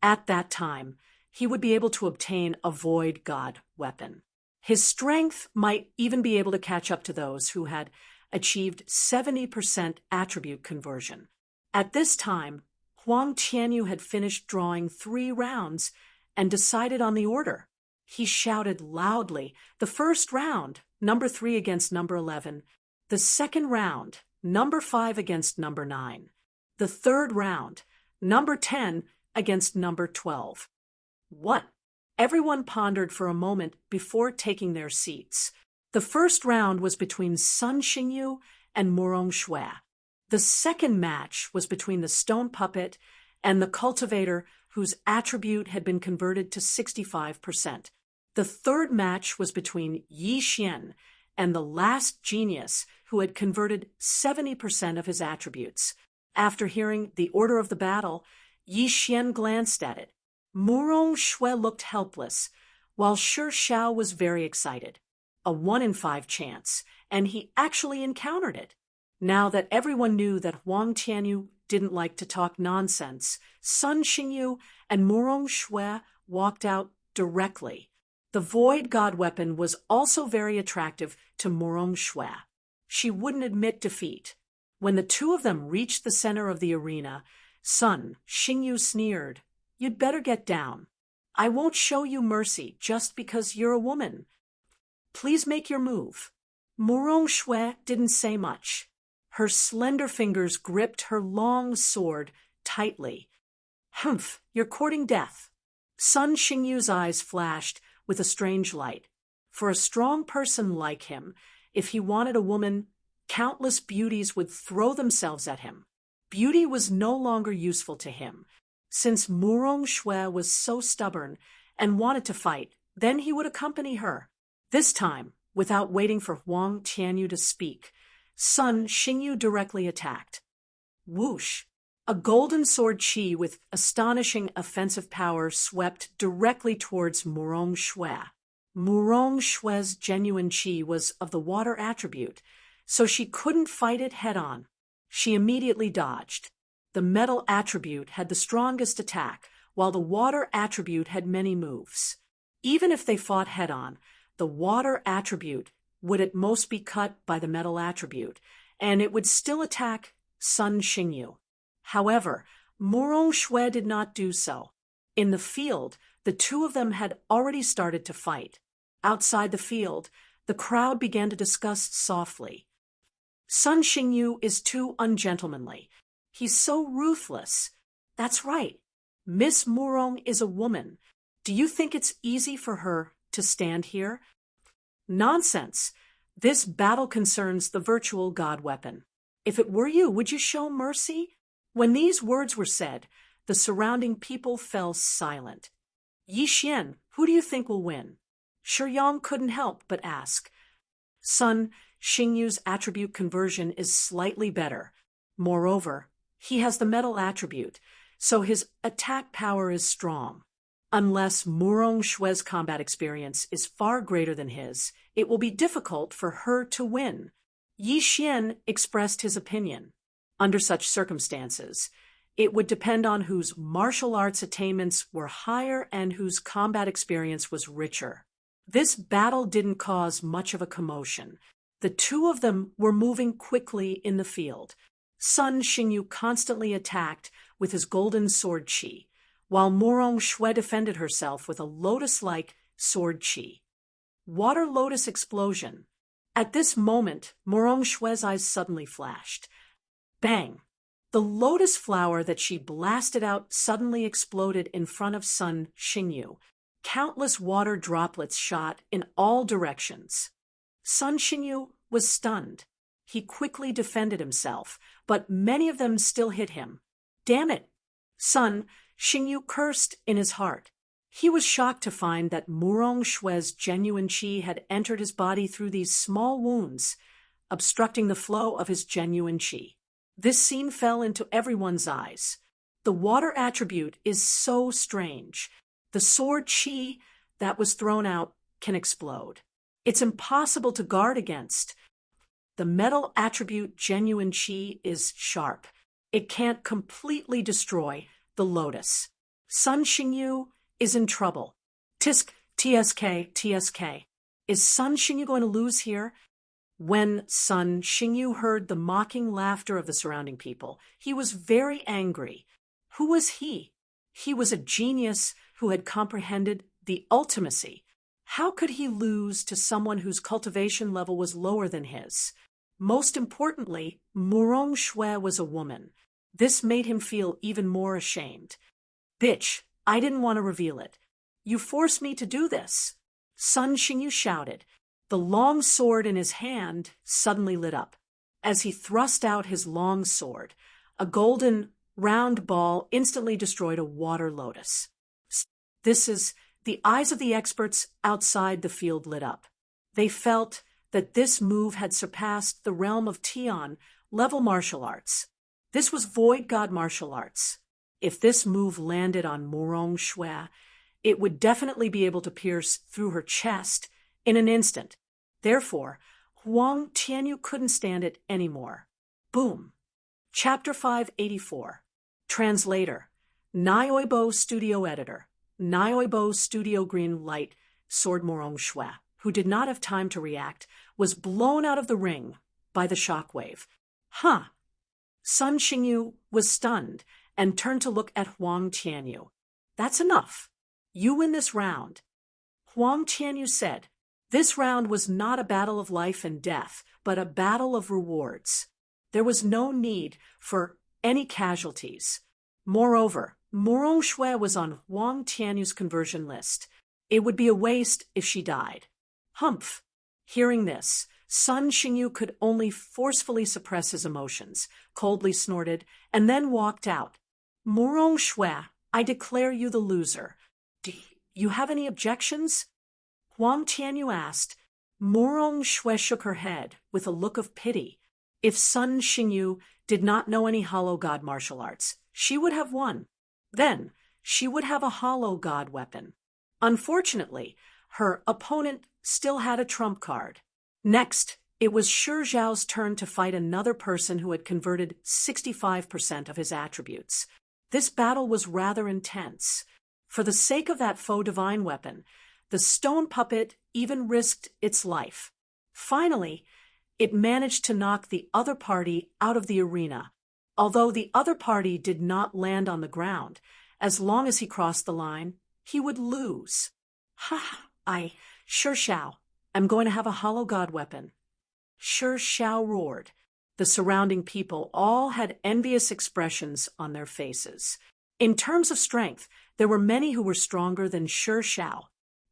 At that time, he would be able to obtain a void god weapon. His strength might even be able to catch up to those who had achieved 70% attribute conversion. At this time, Huang Tianyu had finished drawing 3 rounds and decided on the order. He shouted loudly, the first round, number 3 against number 11. The second round, number 5 against number 9. The third round, number 10 against number 12. What? Everyone pondered for a moment before taking their seats. The first round was between Sun Xingyu and Morong Shui. The second match was between the stone puppet and the cultivator whose attribute had been converted to 65%. The third match was between Yi Xian and the last genius who had converted 70% of his attributes. After hearing the order of the battle, Yi Xian glanced at it. Morong Shui looked helpless, while Shi Shao was very excited. A 1 in 5 chance, and he actually encountered it. Now that everyone knew that Huang Tianyu didn't like to talk nonsense, Sun Xingyu and Morong Shui walked out directly. The void god weapon was also very attractive to Morong Shui. She wouldn't admit defeat. When the 2 of them reached the center of the arena, Sun Xingyu sneered, "You'd better get down. I won't show you mercy just because you're a woman. Please make your move." Morong Shui didn't say much. Her slender fingers gripped her long sword tightly. "Humph, you're courting death." Sun Xingyu's eyes flashed with a strange light. For a strong person like him, if he wanted a woman, countless beauties would throw themselves at him. Beauty was no longer useful to him. Since Morong Shui was so stubborn and wanted to fight, then he would accompany her. This time, without waiting for Huang Tianyu to speak, Sun Xingyu directly attacked. Whoosh! A golden sword chi with astonishing offensive power swept directly towards Murong Shue. Murong Shue's genuine chi was of the water attribute, so she couldn't fight it head-on. She immediately dodged. The metal attribute had the strongest attack, while the water attribute had many moves. Even if they fought head-on, the water attribute would at most be cut by the metal attribute, and it would still attack Sun Xingyu. However, Murong Shue did not do so. In the field, the two of them had already started to fight. Outside the field, the crowd began to discuss softly. Sun Xingyu is too ungentlemanly. He's so ruthless. That's right. Miss Murong is a woman. Do you think it's easy for her to stand here? Nonsense. This battle concerns the virtual god weapon. If it were you, would you show mercy? When these words were said, the surrounding people fell silent. Yi Xian, who do you think will win? Shiyang couldn't help but ask. Sun Xingyu's attribute conversion is slightly better. Moreover, he has the metal attribute, so his attack power is strong. Unless Murong Shue's combat experience is far greater than his, it will be difficult for her to win. Yi Xian expressed his opinion. Under such circumstances, it would depend on whose martial arts attainments were higher and whose combat experience was richer. This battle didn't cause much of a commotion. The two of them were moving quickly in the field. Sun Xingyu constantly attacked with his golden sword chi, while Murong Shue defended herself with a lotus-like sword chi. Water lotus explosion. At this moment, Murong Shue's eyes suddenly flashed. Bang! The lotus flower that she blasted out suddenly exploded in front of Sun Xingyu. Countless water droplets shot in all directions. Sun Xingyu was stunned. He quickly defended himself, but many of them still hit him. Damn it! Sun Xingyu cursed in his heart. He was shocked to find that Murong Shue's genuine chi had entered his body through these small wounds, obstructing the flow of his genuine chi. This scene fell into everyone's eyes. The water attribute is so strange. The sword chi that was thrown out can explode. It's impossible to guard against. The metal attribute genuine chi is sharp. It can't completely destroy the lotus. Sun Xingyu is in trouble. Tisk, TSK. Is Sun Xingyu going to lose here? When Sun Xingyu heard the mocking laughter of the surrounding people, he was very angry. Who was he? He was a genius who had comprehended the ultimacy. How could he lose to someone whose cultivation level was lower than his? Most importantly, Murong Shue was a woman. This made him feel even more ashamed. Bitch, I didn't want to reveal it. You forced me to do this. Sun Xingyu shouted. The long sword in his hand suddenly lit up. As he thrust out his long sword, a golden, round ball instantly destroyed a water lotus. The eyes of the experts outside the field lit up. They felt that this move had surpassed the realm of Tian level martial arts. This was void god martial arts. If this move landed on Murong Shue, it would definitely be able to pierce through her chest in an instant. Therefore, Huang Tianyu couldn't stand it anymore. Boom. Chapter 584. Translator. Nioibo Studio Editor. Nioibo Studio Green Light Sword Murong Shue, who did not have time to react, was blown out of the ring by the shockwave. Huh. Sun Xingyu was stunned and turned to look at Huang Tianyu. That's enough. You win this round. Huang Tianyu said, this round was not a battle of life and death, but a battle of rewards. There was no need for any casualties. Moreover, Murong Shue was on Huang Tianyu's conversion list. It would be a waste if she died. Humph! Hearing this, Sun Xingyu could only forcefully suppress his emotions, coldly snorted, and then walked out. Murong Shue, I declare you the loser. Do you have any objections? Huang Tianyu asked. Murong Shue shook her head with a look of pity. If Sun Xingyu did not know any hollow god martial arts, she would have won. Then, she would have a hollow god weapon. Unfortunately, her opponent still had a trump card. Next, it was Shi Zhao's turn to fight another person who had converted 65% of his attributes. This battle was rather intense. For the sake of that faux divine weapon, the stone puppet even risked its life. Finally, it managed to knock the other party out of the arena. Although the other party did not land on the ground, as long as he crossed the line, he would lose. Shi Zhao, I'm going to have a hollow god weapon. Shi Zhao roared. The surrounding people all had envious expressions on their faces. In terms of strength, there were many who were stronger than Shi Zhao.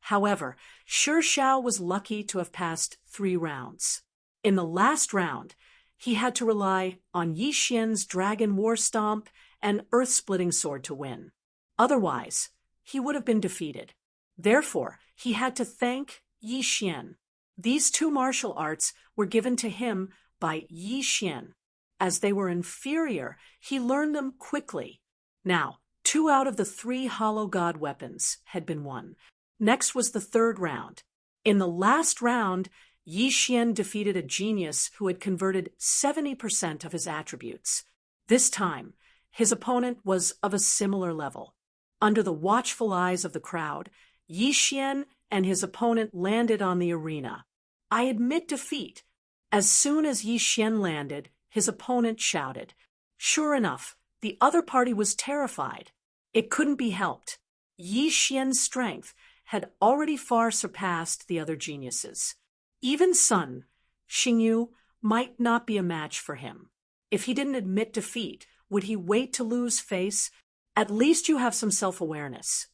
However, Shi Zhao was lucky to have passed 3 rounds. In the last round, he had to rely on Yi Xian's Dragon War Stomp and Earth-Splitting Sword to win. Otherwise, he would have been defeated. Therefore, he had to thank Yi Xian. These 2 martial arts were given to him by Yi Xian. As they were inferior, he learned them quickly. Now, 2 out of the 3 hollow god weapons had been won. Next was the 3rd round. In the last round, Yi Xian defeated a genius who had converted 70% of his attributes. This time, his opponent was of a similar level. Under the watchful eyes of the crowd, Yi Xian and his opponent landed on the arena. I admit defeat. As soon as Yi Xian landed, his opponent shouted. Sure enough, the other party was terrified. It couldn't be helped. Yi Xian's strength had already far surpassed the other geniuses. Even Sun, Xingyu, might not be a match for him. If he didn't admit defeat, would he wait to lose face? At least you have some self-awareness.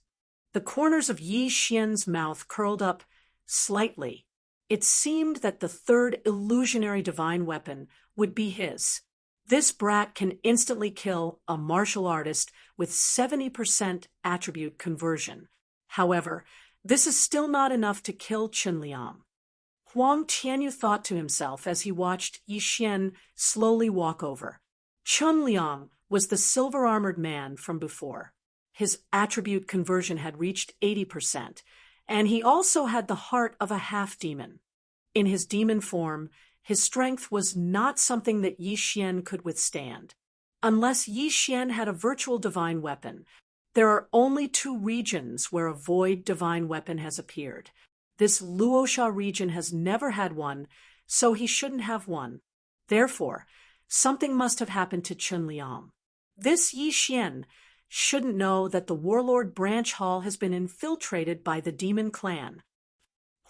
The corners of Yi Xian's mouth curled up slightly. It seemed that the 3rd illusionary divine weapon would be his. This brat can instantly kill a martial artist with 70% attribute conversion. However, this is still not enough to kill Qinliang. Huang Tianyu thought to himself as he watched Yi Xian slowly walk over. Qinliang was the silver-armored man from before. His attribute conversion had reached 80%, and he also had the heart of a half-demon. In his demon form, his strength was not something that Yi Xian could withstand. Unless Yi Xian had a virtual divine weapon, there are only 2 regions where a void divine weapon has appeared. This Luosha region has never had one, so he shouldn't have one. Therefore, something must have happened to Qinliang. This Yi Xian shouldn't know that the Warlord Branch Hall has been infiltrated by the demon clan.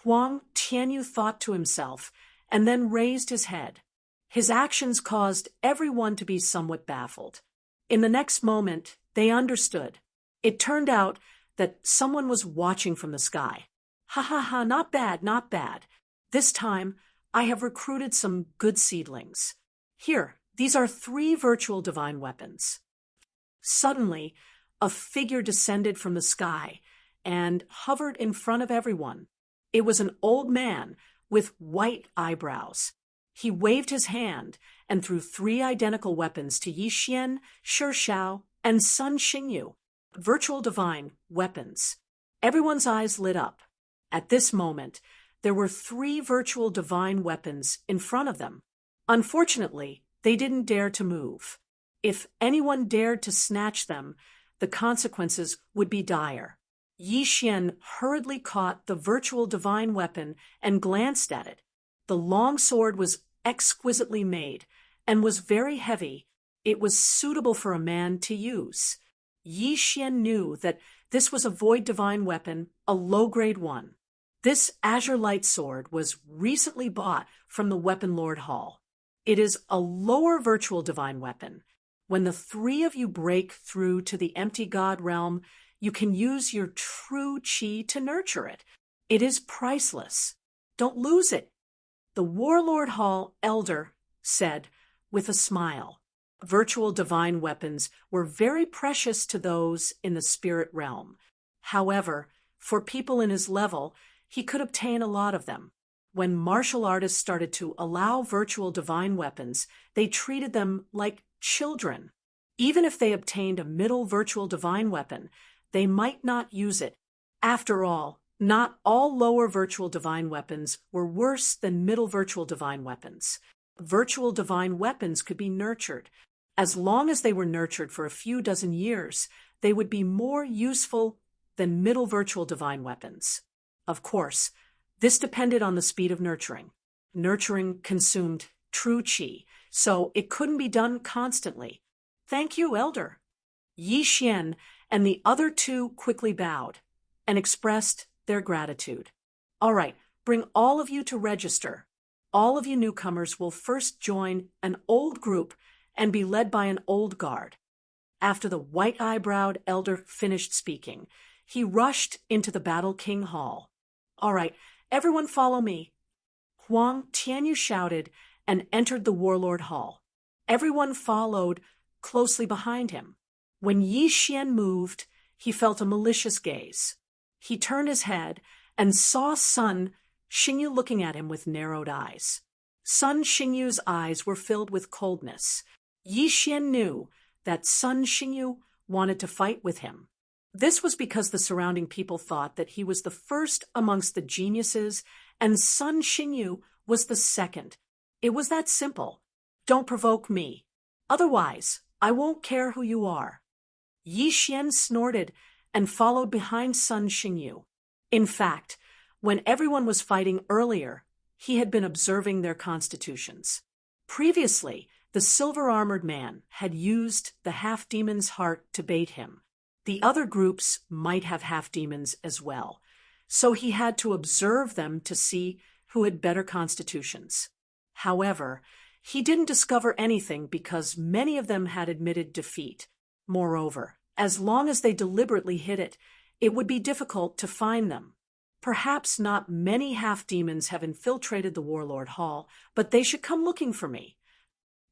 Huang Tianyu thought to himself, and then raised his head. His actions caused everyone to be somewhat baffled. In the next moment, they understood. It turned out that someone was watching from the sky. Not bad, not bad. This time, I have recruited some good seedlings. Here, these are 3 virtual divine weapons. Suddenly, a figure descended from the sky and hovered in front of everyone. It was an old man with white eyebrows. He waved his hand and threw 3 identical weapons to Yi Xian, Shi Zhao, and Sun Xingyu. Virtual divine weapons. Everyone's eyes lit up. At this moment, there were 3 virtual divine weapons in front of them. Unfortunately, they didn't dare to move. If anyone dared to snatch them, the consequences would be dire. Yi Xian hurriedly caught the virtual divine weapon and glanced at it. The long sword was exquisitely made and was very heavy. It was suitable for a man to use. Yi Xian knew that this was a void divine weapon, a low-grade one. This azure light sword was recently bought from the Weapon Lord Hall. It is a lower virtual divine weapon. When the 3 of you break through to the empty god realm, you can use your true qi to nurture it. It is priceless. Don't lose it. The Warlord Hall elder said with a smile. Virtual divine weapons were very precious to those in the spirit realm. However, for people in his level, he could obtain a lot of them. When martial artists started to allow virtual divine weapons, they treated them like children. Even if they obtained a middle virtual divine weapon, they might not use it. After all, not all lower virtual divine weapons were worse than middle virtual divine weapons. Virtual divine weapons could be nurtured. As long as they were nurtured for a few dozen years, they would be more useful than middle virtual divine weapons. Of course, this depended on the speed of nurturing. Nurturing consumed true qi, so it couldn't be done constantly. Thank you, Elder. Yi Xian and the other two quickly bowed and expressed their gratitude. All right, bring all of you to register. All of you newcomers will first join an old group and be led by an old guard. After the white-eyebrowed elder finished speaking, he rushed into the Battle King Hall. All right, everyone follow me. Huang Tianyu shouted and entered the Warlord Hall. Everyone followed closely behind him. When Yi Xian moved, he felt a malicious gaze. He turned his head and saw Sun Xingyu looking at him with narrowed eyes. Sun Xingyu's eyes were filled with coldness. Yi Xian knew that Sun Xingyu wanted to fight with him. This was because the surrounding people thought that he was the first amongst the geniuses and Sun Xingyu was the second. It was that simple. Don't provoke me. Otherwise, I won't care who you are. Yi Xian snorted and followed behind Sun Xingyu. In fact, when everyone was fighting earlier, he had been observing their constitutions. Previously, the silver-armored man had used the half-demon's heart to bait him. The other groups might have half-demons as well, so he had to observe them to see who had better constitutions. However, he didn't discover anything because many of them had admitted defeat. Moreover, as long as they deliberately hid it, it would be difficult to find them. Perhaps not many half-demons have infiltrated the Warlord Hall, but they should come looking for me.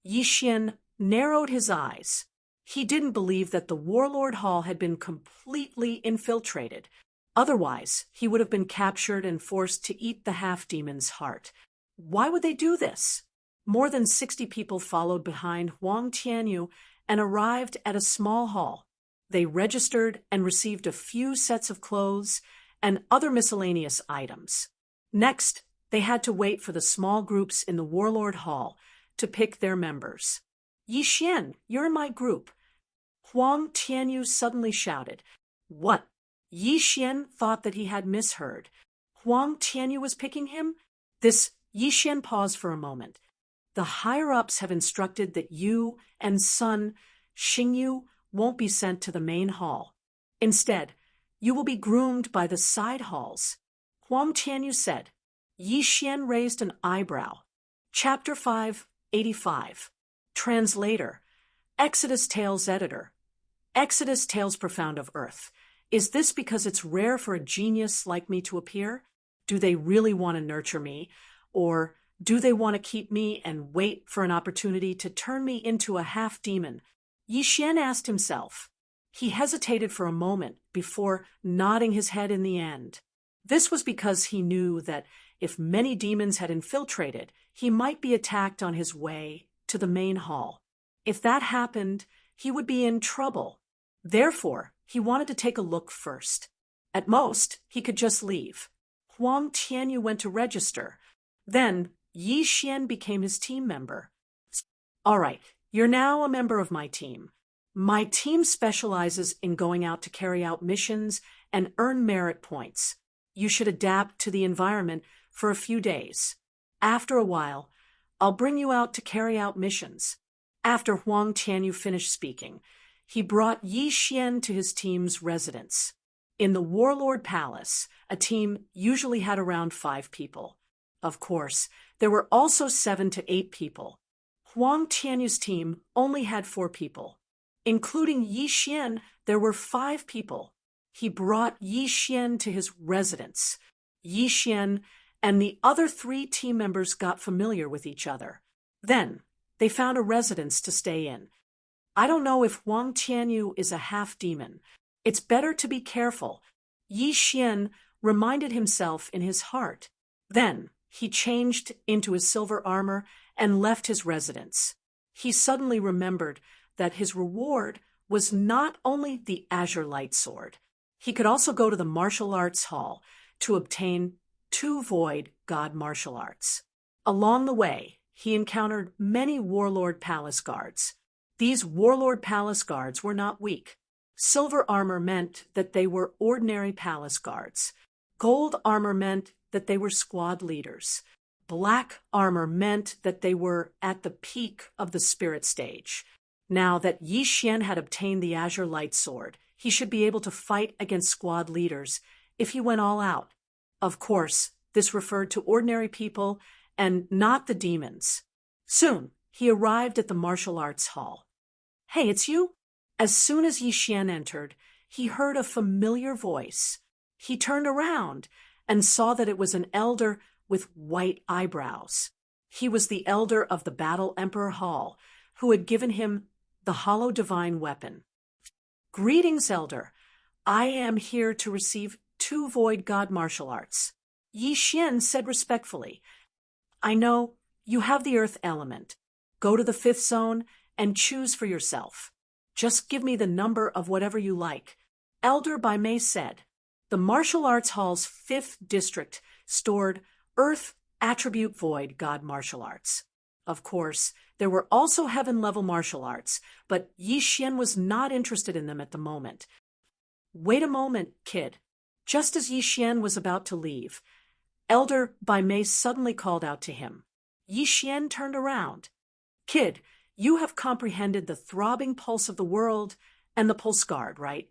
Yi Xian narrowed his eyes. He didn't believe that the Warlord Hall had been completely infiltrated. Otherwise, he would have been captured and forced to eat the half-demon's heart. Why would they do this? More than 60 people followed behind Huang Tianyu and arrived at a small hall. They registered and received a few sets of clothes and other miscellaneous items. Next, they had to wait for the small groups in the Warlord Hall to pick their members. Yi Xian, you're in my group. Huang Tianyu suddenly shouted. What? Yi Xian thought that he had misheard. Huang Tianyu was picking him? Yi Xian paused for a moment. The higher-ups have instructed that you and Sun Xingyu won't be sent to the main hall. Instead, you will be groomed by the side halls. Huang Tianyu said. Yi Xian raised an eyebrow. Chapter 585. Translator. Exodus Tales Editor. Exodus Tales Profound of Earth. Is this because it's rare for a genius like me to appear? Do they really want to nurture me? Or do they want to keep me and wait for an opportunity to turn me into a half-demon? Yi Xian asked himself. He hesitated for a moment before nodding his head in the end. This was because he knew that if many demons had infiltrated, he might be attacked on his way to the main hall. If that happened, he would be in trouble. Therefore, he wanted to take a look first. At most, he could just leave. Huang Tianyu went to register. Then, Yi Xian became his team member. All right, you're now a member of my team. My team specializes in going out to carry out missions and earn merit points. You should adapt to the environment for a few days. After a while, I'll bring you out to carry out missions. After Huang Tianyu finished speaking, he brought Yi Xian to his team's residence. In the Warlord Palace, a team usually had around 5 people. Of course, there were also 7 to 8 people. Huang Tianyu's team only had 4 people. Including Yi Xian, there were 5 people. He brought Yi Xian to his residence. Yi Xian and the other 3 team members got familiar with each other. Then, they found a residence to stay in. I don't know if Huang Tianyu is a half-demon. It's better to be careful. Yi Xian reminded himself in his heart. Then, He changed into his silver armor and left his residence. He suddenly remembered that his reward was not only the azure light sword. He could also go to the martial arts hall to obtain 2 void god martial arts. Along the way, he encountered many warlord palace guards. These warlord palace guards were not weak. Silver armor meant that they were ordinary palace guards. Gold armor meant that they were squad leaders. Black armor meant that they were at the peak of the spirit stage. Now that Yi Xian had obtained the azure light sword, he should be able to fight against squad leaders if he went all out. Of course, this referred to ordinary people and not the demons. Soon, he arrived at the martial arts hall. "Hey, it's you?" As soon as Yi Xian entered, he heard a familiar voice. He turned around and saw that it was an elder with white eyebrows. He was the elder of the Battle Emperor Hall, who had given him the hollow divine weapon. "Greetings, elder. I am here to receive 2 void god martial arts." Yi Xian said respectfully, "I know you have the earth element. Go to the 5th zone and choose for yourself. Just give me the number of whatever you like." Elder Bai Mei said. The martial arts hall's 5th district stored earth attribute void god martial arts. Of course, there were also heaven-level martial arts, but Yi Xian was not interested in them at the moment. "Wait a moment, kid." Just as Yi Xian was about to leave, Elder Bai Mei suddenly called out to him. Yi Xian turned around. "Kid, you have comprehended the throbbing pulse of the world and the pulse guard, right?"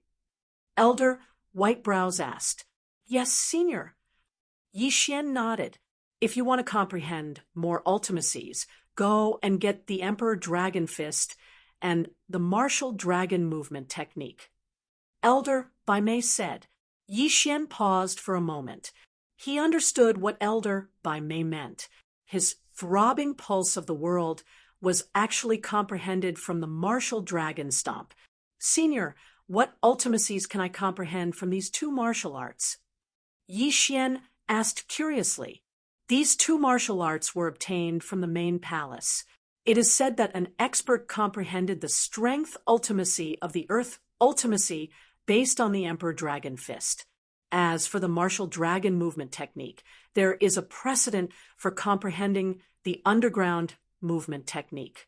Elder White Brows asked. "Yes, senior." Yi Xian nodded. "If you want to comprehend more ultimacies, go and get the Emperor Dragon Fist and the Martial Dragon Movement technique." Elder Bai Mei said. Yi Xian paused for a moment. He understood what Elder Bai Mei meant. His throbbing pulse of the world was actually comprehended from the martial dragon stomp. "Senior, what ultimacies can I comprehend from these 2 martial arts?" Yi Xian asked curiously. These 2 martial arts were obtained from the main palace. It is said that an expert comprehended the strength ultimacy of the earth ultimacy based on the Emperor Dragon Fist. As for the martial dragon movement technique, there is a precedent for comprehending the underground movement technique.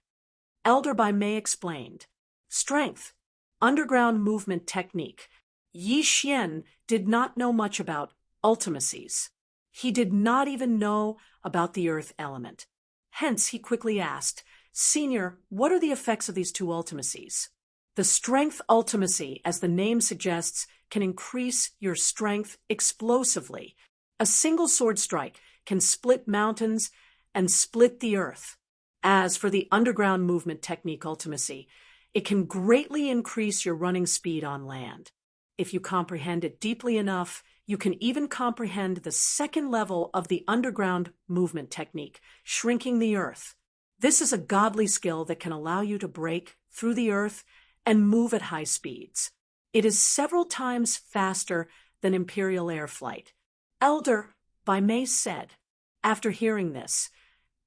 Elder Bai Mei explained. Strength, underground movement technique. Yi Xian did not know much about ultimacies. He did not even know about the earth element. Hence, he quickly asked, "Senior, what are the effects of these 2 ultimacies?" The strength ultimacy, as the name suggests, can increase your strength explosively. A single sword strike can split mountains and split the earth. As for the underground movement technique ultimacy, it can greatly increase your running speed on land. If you comprehend it deeply enough, you can even comprehend the 2nd level of the underground movement technique, shrinking the earth. This is a godly skill that can allow you to break through the earth and move at high speeds. It is several times faster than Imperial air flight. Elder Bai Mei said. After hearing this,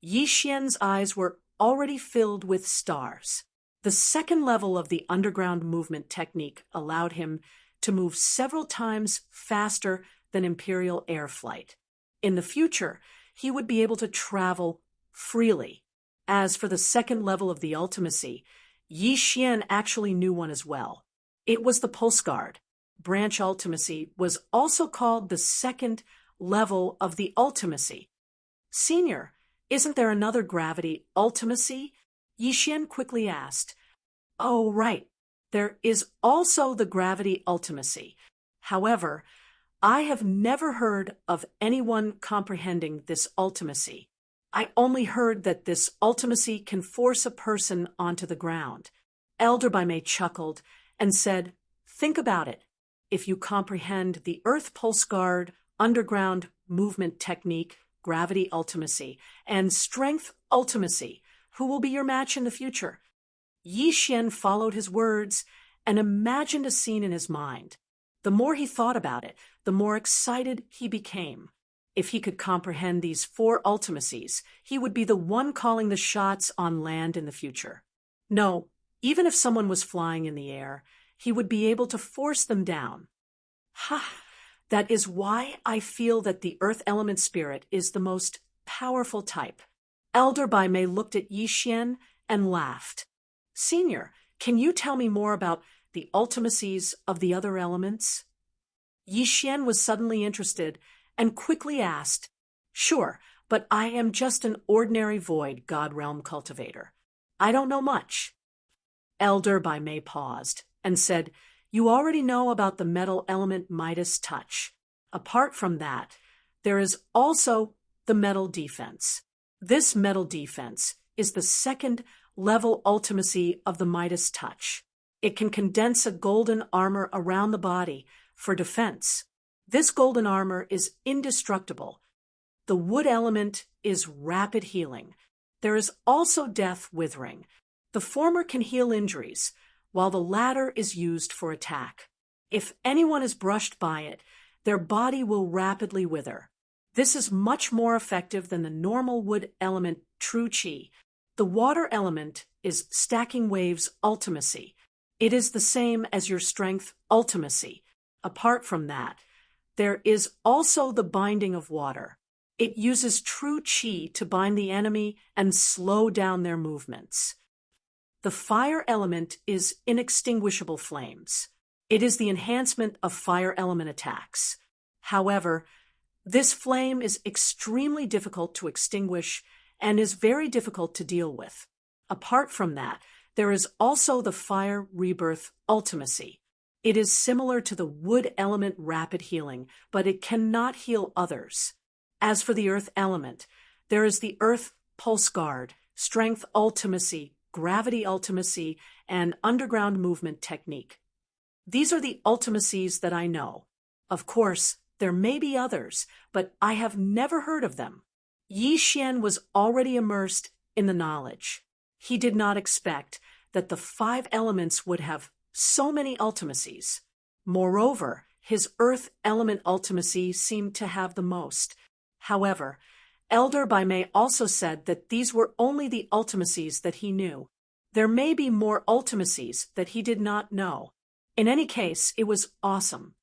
Yi Xian's eyes were already filled with stars. The 2nd level of the underground movement technique allowed him to move several times faster than Imperial air flight. In the future, he would be able to travel freely. As for the 2nd level of the ultimacy, Yi Xian actually knew one as well. It was the Pulse Guard. Branch ultimacy was also called the 2nd level of the ultimacy. "Senior, isn't there another gravity ultimacy?" Yi Xian quickly asked. "Oh, right. There is also the gravity ultimacy. However, I have never heard of anyone comprehending this ultimacy. I only heard that this ultimacy can force a person onto the ground." Elder Bai Mei chuckled and said, "Think about it. If you comprehend the Earth Pulse Guard, underground movement technique, gravity ultimacy, and strength ultimacy, who will be your match in the future?" Yi Xian followed his words and imagined a scene in his mind. The more he thought about it, the more excited he became. If he could comprehend these 4 ultimacies, he would be the one calling the shots on land in the future. No, even if someone was flying in the air, he would be able to force them down. Ha! That is why I feel that the earth element spirit is the most powerful type. Elder Bai Mei looked at Yi Xian and laughed. Senior, can you tell me more about the ultimacies of the other elements? Yi Xian was suddenly interested and quickly asked, Sure, but I am just an ordinary void God realm cultivator. I don't know much. Elder Bai Mei paused and said, You already know about the metal element Midas touch. Apart from that, there is also the metal defense. This metal defense is the second level ultimacy of the Midas touch. It can condense a golden armor around the body for defense. This golden armor is indestructible. The wood element is rapid healing. There is also death withering. The former can heal injuries, while the latter is used for attack. If anyone is brushed by it, their body will rapidly wither. This is much more effective than the normal wood element true chi. The water element is stacking waves ultimacy. It is the same as your strength ultimacy. Apart from that, there is also the binding of water. It uses true chi to bind the enemy and slow down their movements. The fire element is inextinguishable flames. It is the enhancement of fire element attacks. However, this flame is extremely difficult to extinguish and is very difficult to deal with. Apart from that, there is also the fire rebirth ultimacy. It is similar to the wood element rapid healing, but it cannot heal others. As for the earth element, there is the earth pulse guard, strength ultimacy, gravity ultimacy, and underground movement technique. These are the ultimacies that I know. Of course, there may be others, but I have never heard of them. Yi Xian was already immersed in the knowledge. He did not expect that the 5 elements would have so many ultimacies. Moreover, his earth element ultimacy seemed to have the most. However, Elder Bai Mei also said that these were only the ultimacies that he knew. There may be more ultimacies that he did not know. In any case, it was awesome.